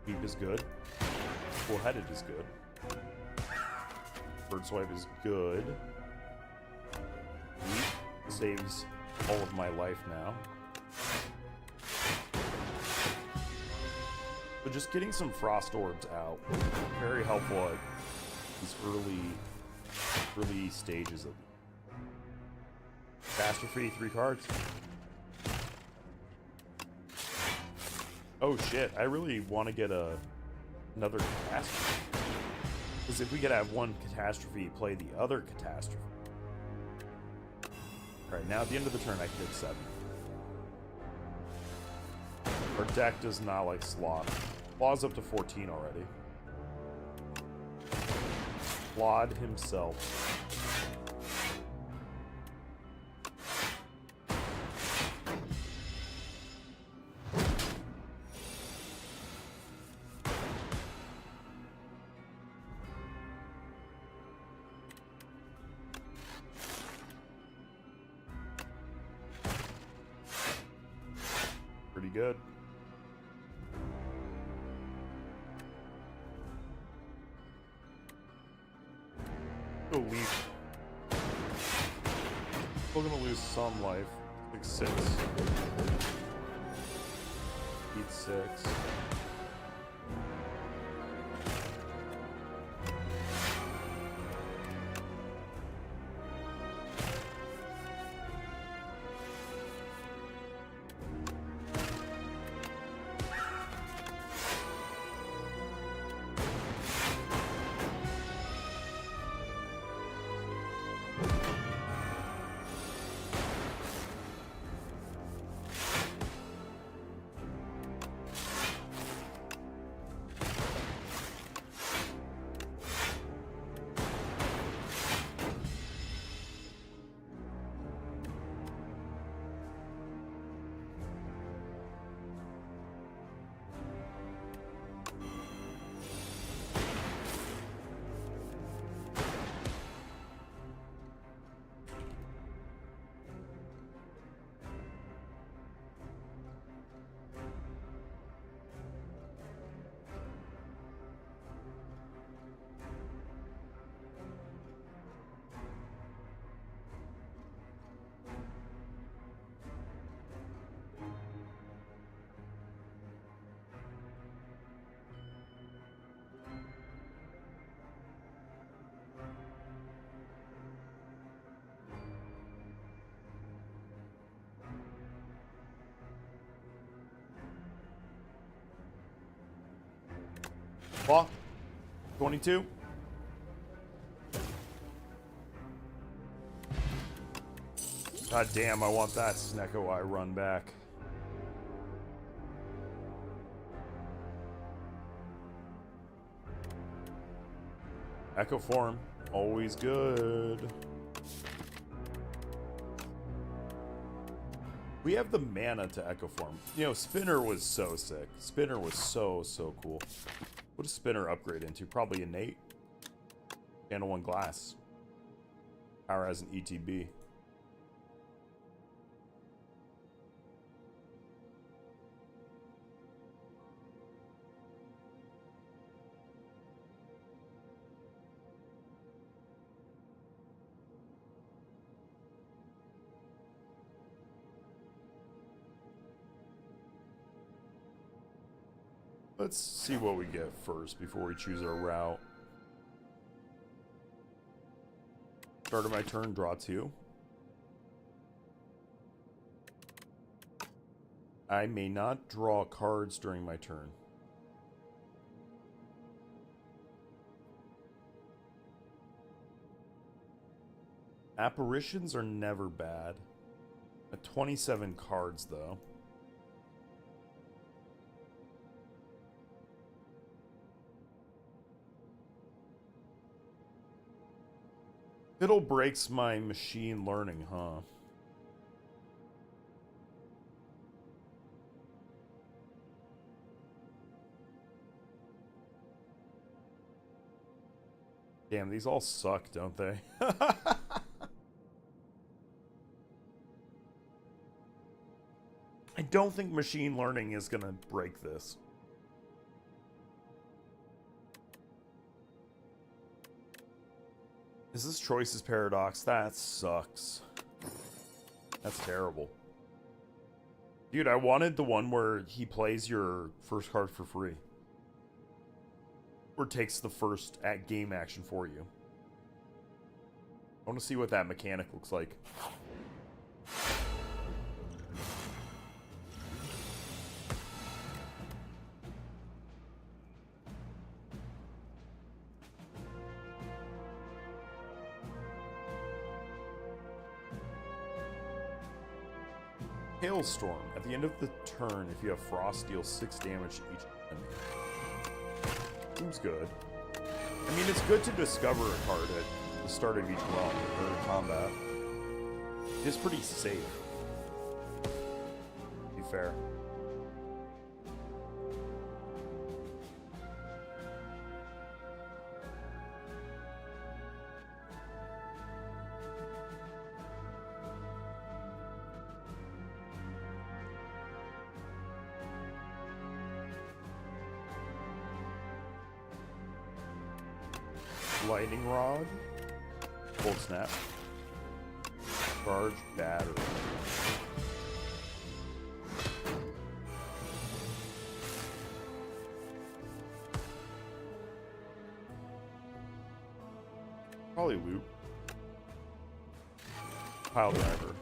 Beep is good. Full-headed is good. Bird swipe is good. Beep saves all of my life now. But just getting some frost orbs out, very helpful at these early stages of catastrophe. 3 cards. Oh shit! I really want to get another catastrophe, because if we could have one catastrophe play the other catastrophe. All right, now at the end of the turn, I can hit 7. Our deck does not like sloth. Claw's up to 14 already. Clawed himself. Pretty good. Go leaf. Still gonna lose some life. Like 6. Eat 6. Block. 22. God damn, I want that Snecko Eye run back. Echo form, always good. We have the mana to Echo form. You know, Spinner was so sick. Spinner was so cool. What does Spinner upgrade into? Probably innate. Channel 1 glass. Power as an ETB. Let's see what we get first before we choose our route. Start of my turn, draw 2. I may not draw cards during my turn. Apparitions are never bad. At 27 cards, though. Fiddle breaks my machine learning, huh? Damn, these all suck, don't they? I don't think machine learning is gonna break this. Is this Choices Paradox? That sucks. That's terrible. Dude, I wanted the one where he plays your first card for free. Or takes the first game action for you. I want to see what that mechanic looks like. Hailstorm. At the end of the turn, if you have Frost, deal 6 damage to each enemy. Seems good. I mean, it's good to discover a card at the start of each realm or combat. It's pretty safe. To be fair. Lightning Rod, Cold Snap, Charge Battery. Probably Loop. Pile Driver.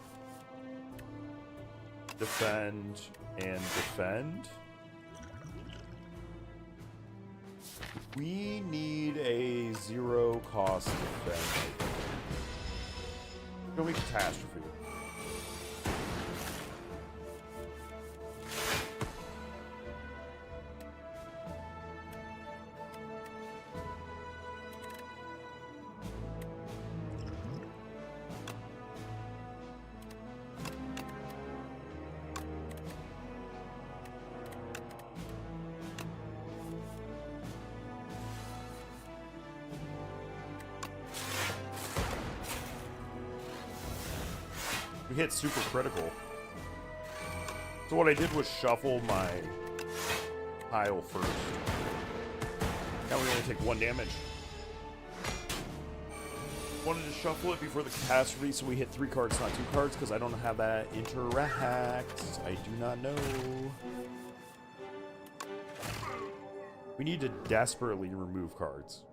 Defend and defend. We need a 0-cost defense. Show me Catastrophe. We hit super critical. So what I did was shuffle my pile first. Now we only take 1 damage. Wanted to shuffle it before the catastrophe, so we hit 3 cards, not 2 cards, because I don't know how that interacts. I do not know. We need to desperately remove cards.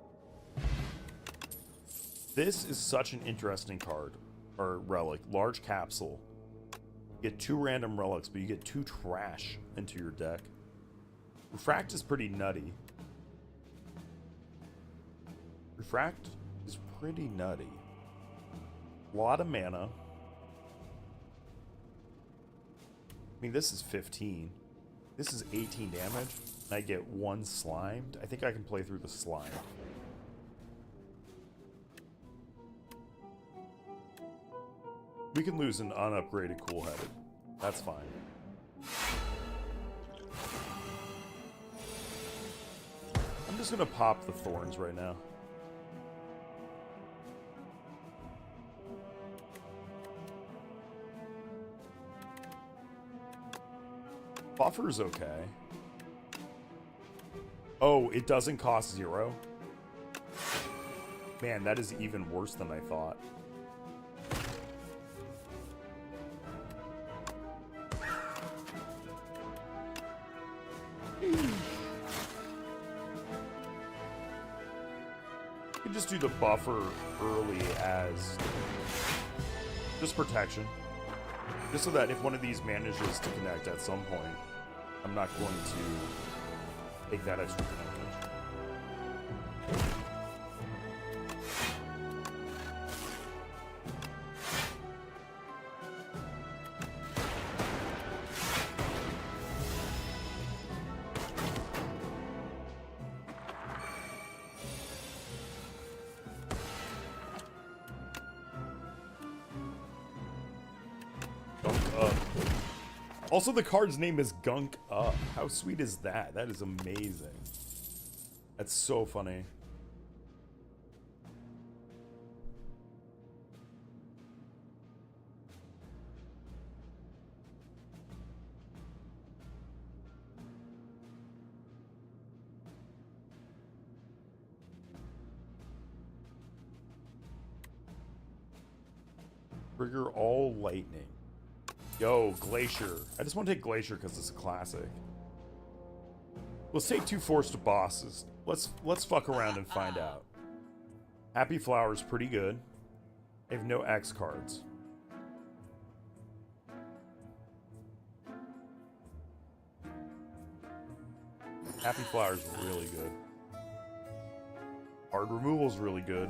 This is such an interesting card. Or relic. Large capsule. You get 2 random relics, but you get 2 trash into your deck. Refract is pretty nutty. Refract is pretty nutty. A lot of mana. I mean, this is 15. This is 18 damage. And I get 1 slimed. I think I can play through the slime. We can lose an unupgraded cool-headed. That's fine. I'm just gonna pop the thorns right now. Buffer's okay. Oh, it doesn't cost 0? Man, that is even worse than I thought. You can just do the buffer early as just protection. Just so that if one of these manages to connect at some point, I'm not going to take that extra damage. Also, the card's name is Gunk Up. How sweet is that? That is amazing. That's so funny. Trigger all lightning. Yo, Glacier. I just want to take Glacier because it's a classic. Let's take 2 forced bosses. Let's fuck around and find out. Happy Flower's pretty good. I have no X cards. Happy Flower's really good. Hard Removal's really good.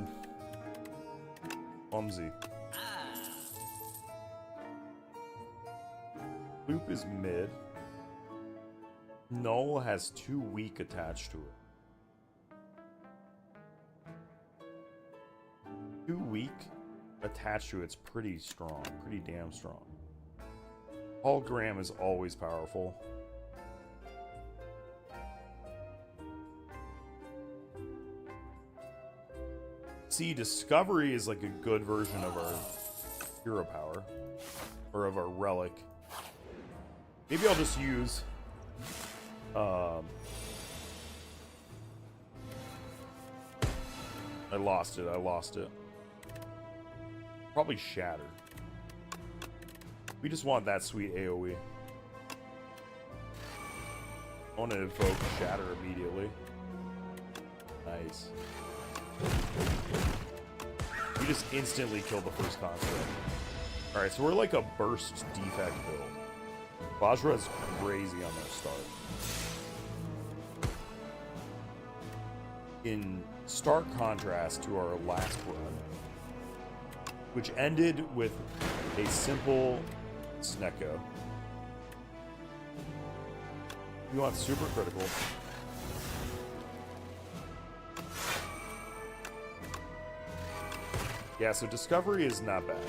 Clumsy. Loop is mid. Null has 2 weak attached to it. 2 weak attached to it's pretty strong. Pretty damn strong. Hologram is always powerful. See, Discovery is like a good version of our Hero Power. Or of our Relic. Maybe I'll just use I lost it. Probably Shatter. We just want that sweet AoE. I want to evoke Shatter immediately. Nice. We just instantly kill the first construct. Alright, so we're like a burst defect build. Vajra is crazy on their start. In stark contrast to our last run, which ended with a simple Snecko. We want super critical. Yeah, so Discovery is not bad.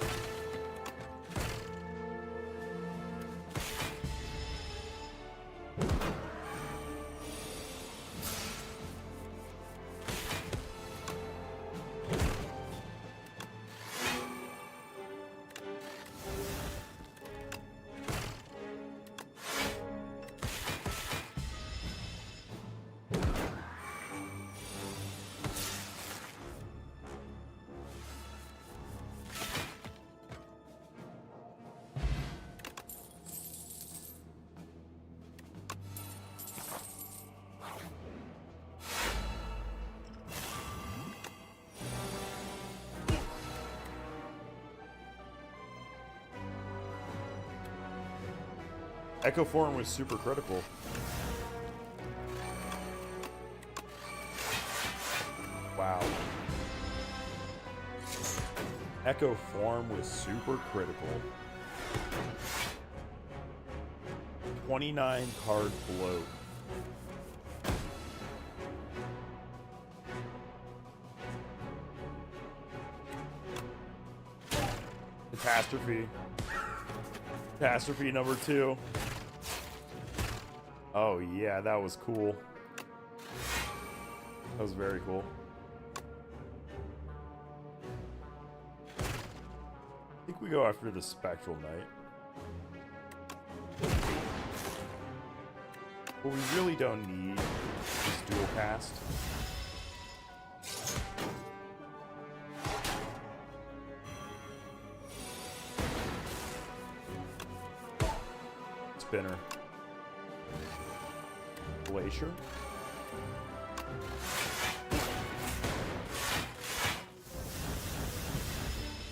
Echo Form was super critical. Wow. Echo Form with super critical. 29 card bloat. Catastrophe. Catastrophe number 2. Oh yeah, that was cool. That was very cool. I think we go after the Spectral Knight. But we really don't need this dual cast. Spinner. Glacier.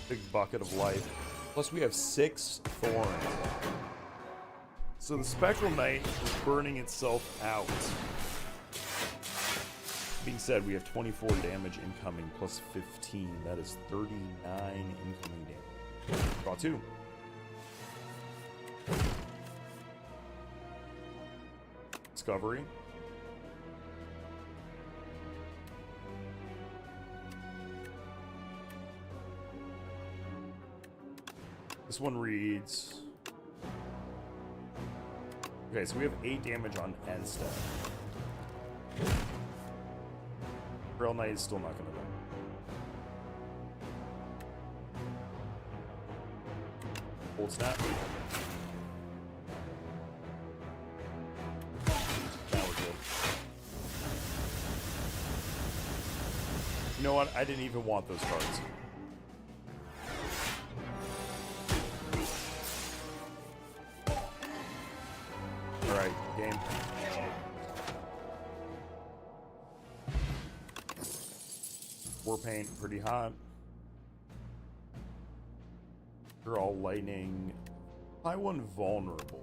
Big bucket of life. Plus we have 6 thorns. So the Spectral Knight is burning itself out. Being said, we have 24 damage incoming plus 15. That is 39 incoming damage. Draw 2. Discovery. This one reads... Okay, so we have 8 damage on end step. Grail Knight is still not going to win. Hold snap. Now we're good. You know what? I didn't even want those cards. Alright, game. War Paint, pretty hot. They're all lightning. High one vulnerable.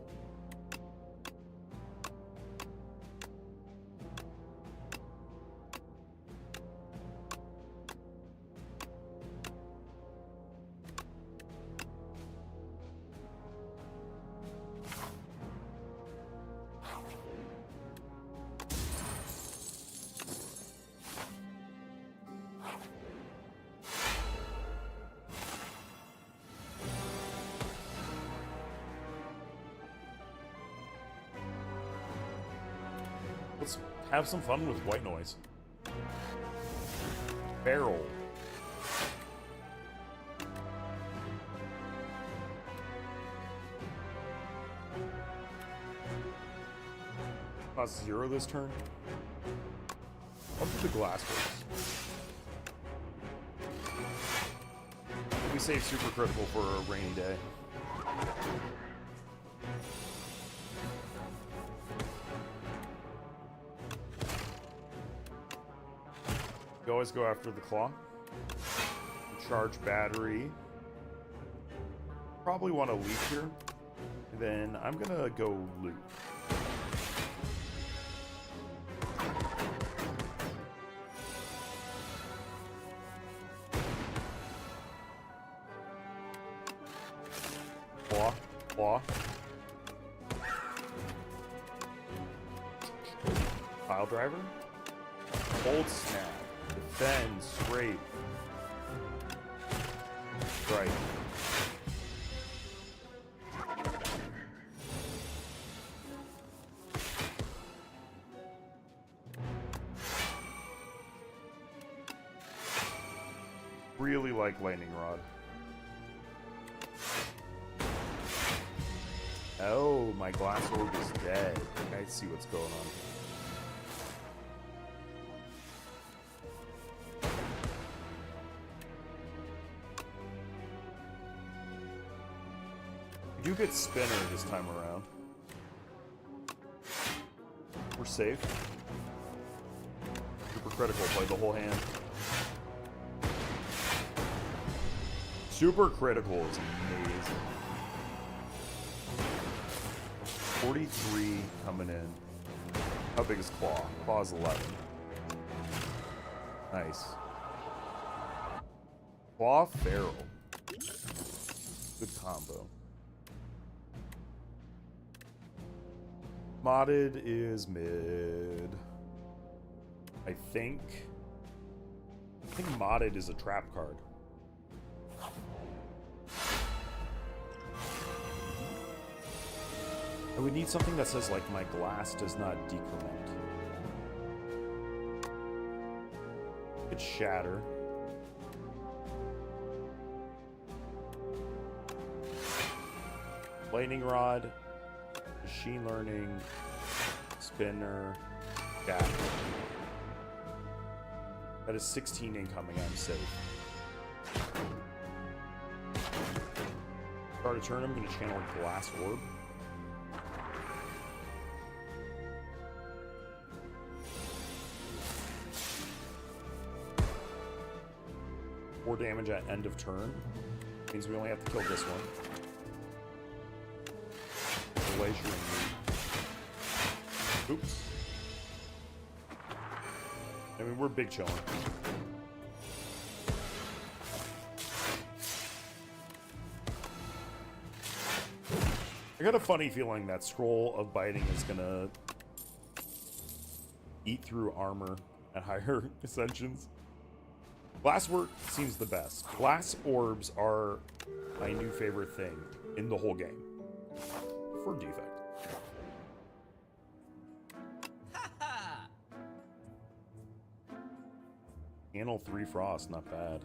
Let's have some fun with white noise. Barrel. Cost 0 this turn. Up to the glass works. We save super critical for a rainy day. You always go after the claw. Charge battery. Probably want to leap here. And then I'm gonna go loot. Claw, claw. Pile driver. Hold snap. Defend, scrape. Right. Really like lightning rod. Oh, my glass orb is dead. I see what's going on. We do get Spinner this time around. We're safe. Super critical, play the whole hand. Super critical is amazing. 43 coming in. How big is Claw? Claw's 11. Nice. Claw Feral. Good combo. Modded is mid. I think modded is a trap card. I would need something that says, like, my glass does not decrement. It's shatter. Lightning rod, machine learning, spinner, gap. That is 16 incoming. I'm safe. Start a turn. I'm going to channel a glass orb. Four damage at end of turn. Means we only have to kill this one. Glacier and oops. I mean, we're big chilling. I got a funny feeling that Scroll of Biting is gonna eat through armor at higher ascensions. Glass work seems the best. Glass orbs are my new favorite thing in the whole game. For defect. Channel 3 Frost, not bad.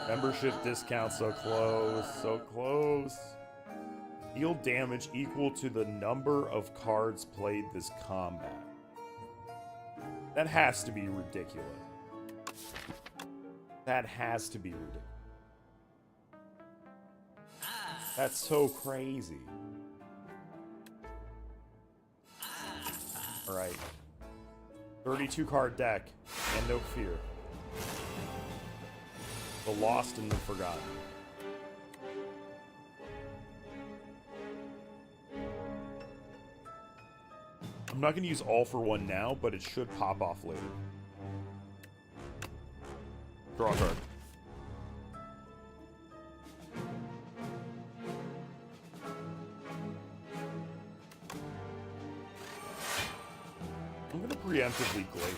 Membership discount, so close, so close. Deal damage equal to the number of cards played this combat. That has to be ridiculous. That has to be ridiculous. That's so crazy. Alright. 32 card deck, and no fear. The lost and the forgotten. I'm not going to use all for one now, but it should pop off later. Draw a card. I'm going to preemptively Glacier.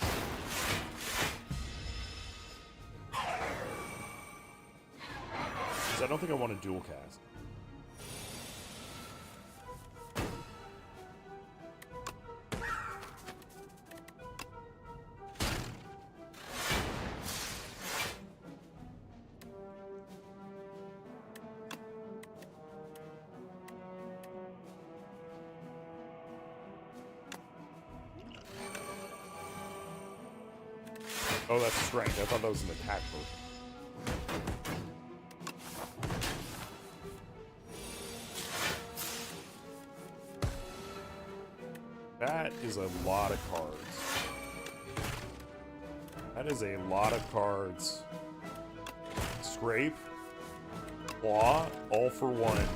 Because I don't think I want to dual cast. Oh, that's strength. I thought that was an attack version. That is a lot of cards. That is a lot of cards. Scrape. Claw. All for one.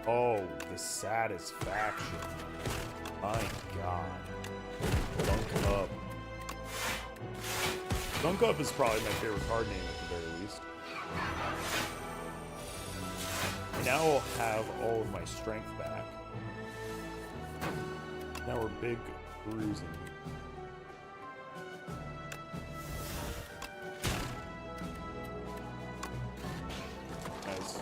Oh, the satisfaction. My God. Dunk up. Dunk Up is probably my favorite card name at the very least. I now will have all of my strength back. Now we're big bruising. Nice.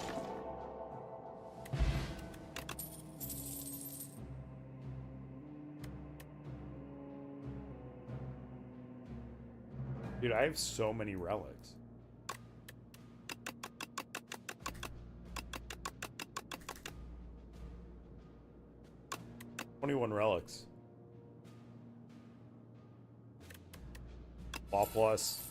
Dude, I have so many relics. $21 relics. Law plus.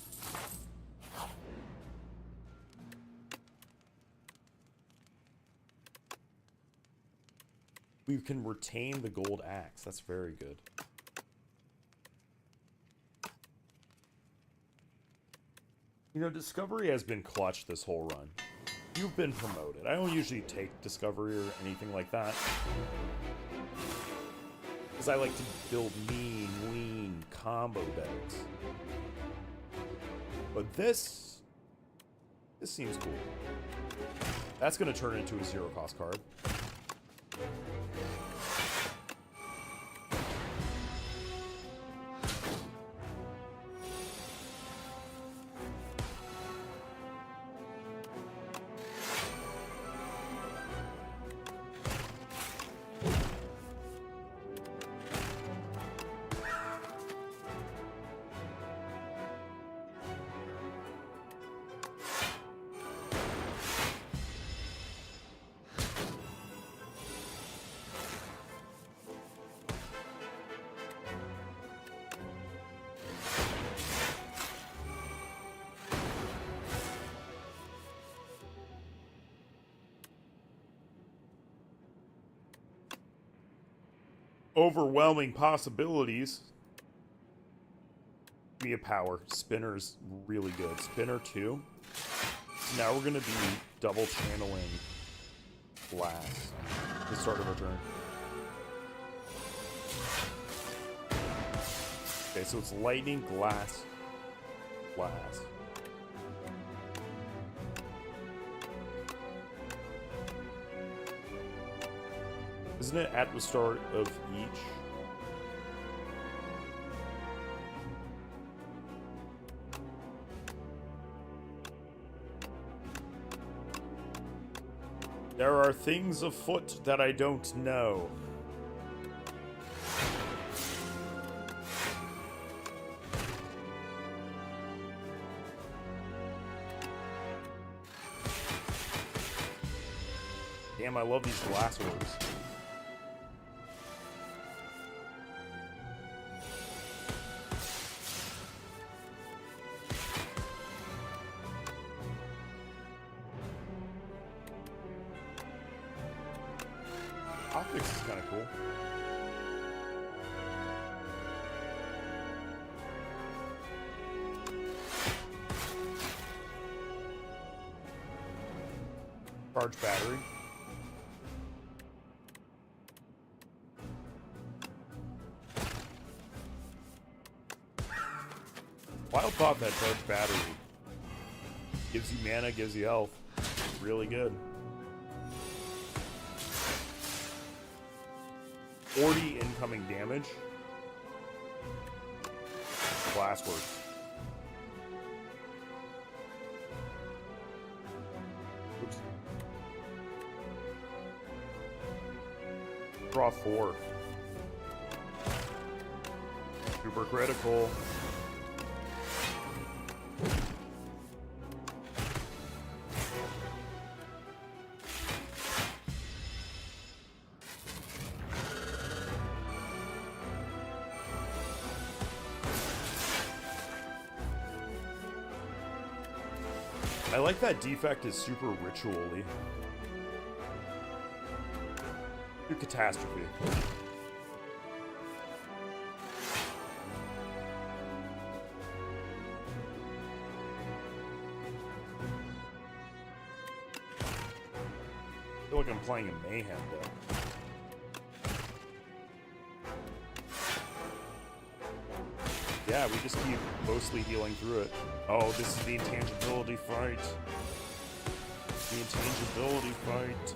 We can retain the gold axe. That's very good. You know, Discovery has been clutch this whole run. You've been promoted. I don't usually take Discovery or anything like that. Because I like to build mean, lean combo decks. But this This seems cool. That's going to turn into a 0-cost card. Overwhelming possibilities. Be a power. Spinner's really good. Spinner 2. So now we're going to be double channeling Glass at the start of our turn. Okay, so it's lightning, glass, glass. Isn't it at the start of each? There are things afoot that I don't know. Damn, I love these glass orbs. Optics is kind of cool. Charge battery. Wild thought that charge battery gives you mana, gives you health. Really good. 40 incoming damage. Glasswork. Oops. Draw 4. Super critical. I like that defect is super ritual-y. Do catastrophe. I feel like I'm playing a mayhem deck. Yeah, we just keep mostly healing through it. Oh, this is the intangibility fight. The intangibility fight.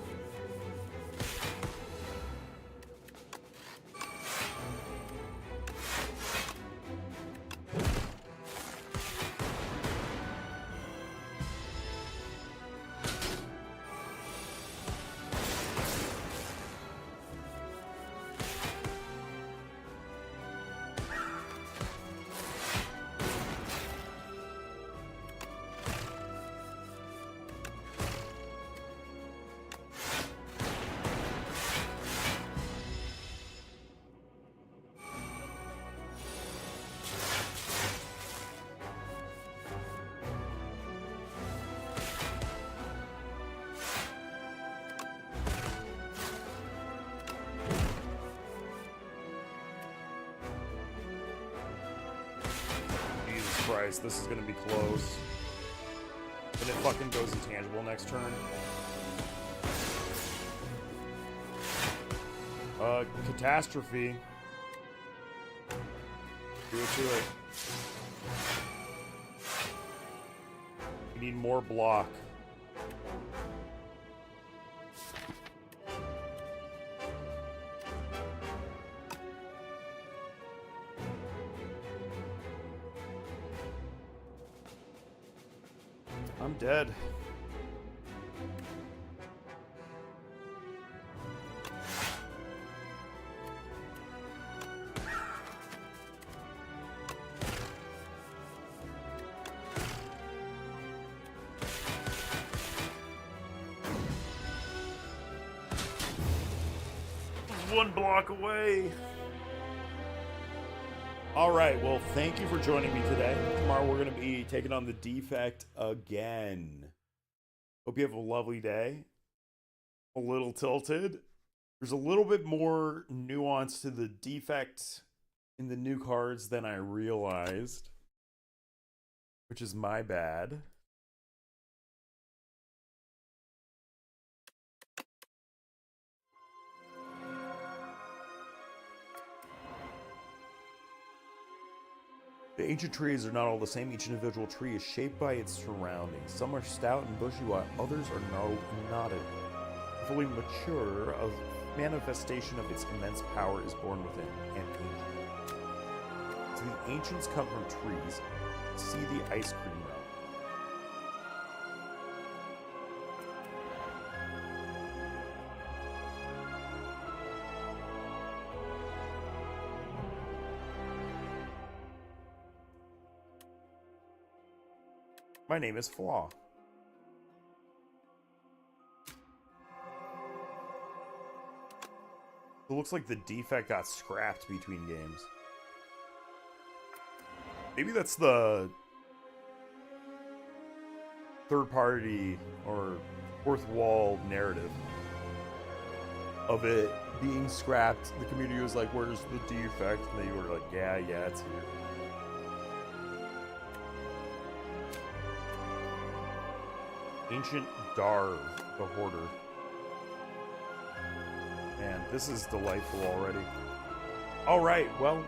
Christ, this is gonna be close. And it fucking goes intangible next turn. Catastrophe. Do it to it. We need more block. I'm dead. One block away. All right, well, thank you for joining me today. Tomorrow we're going to be taking on the defect again. Hope you have a lovely day. A little tilted. There's a little bit more nuance to the defect in the new cards than I realized, which is my bad. The ancient trees are not all the same. Each individual tree is shaped by its surroundings. Some are stout and bushy, while others are gnarled and knotted. Fully mature, a manifestation of its immense power is born within an ancient. So the ancients come from trees. See the ice cream realm. My name is Flaw. It looks like the defect got scrapped between games. Maybe that's the third party or fourth wall narrative of it being scrapped. The community was like, where's the defect? And they were like, yeah, it's here. Ancient Darv, the Hoarder. Man, this is delightful already. Alright, well,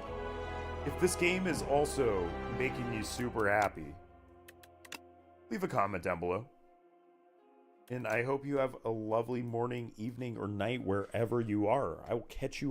if this game is also making you super happy, leave a comment down below. And I hope you have a lovely morning, evening, or night wherever you are. I will catch you all.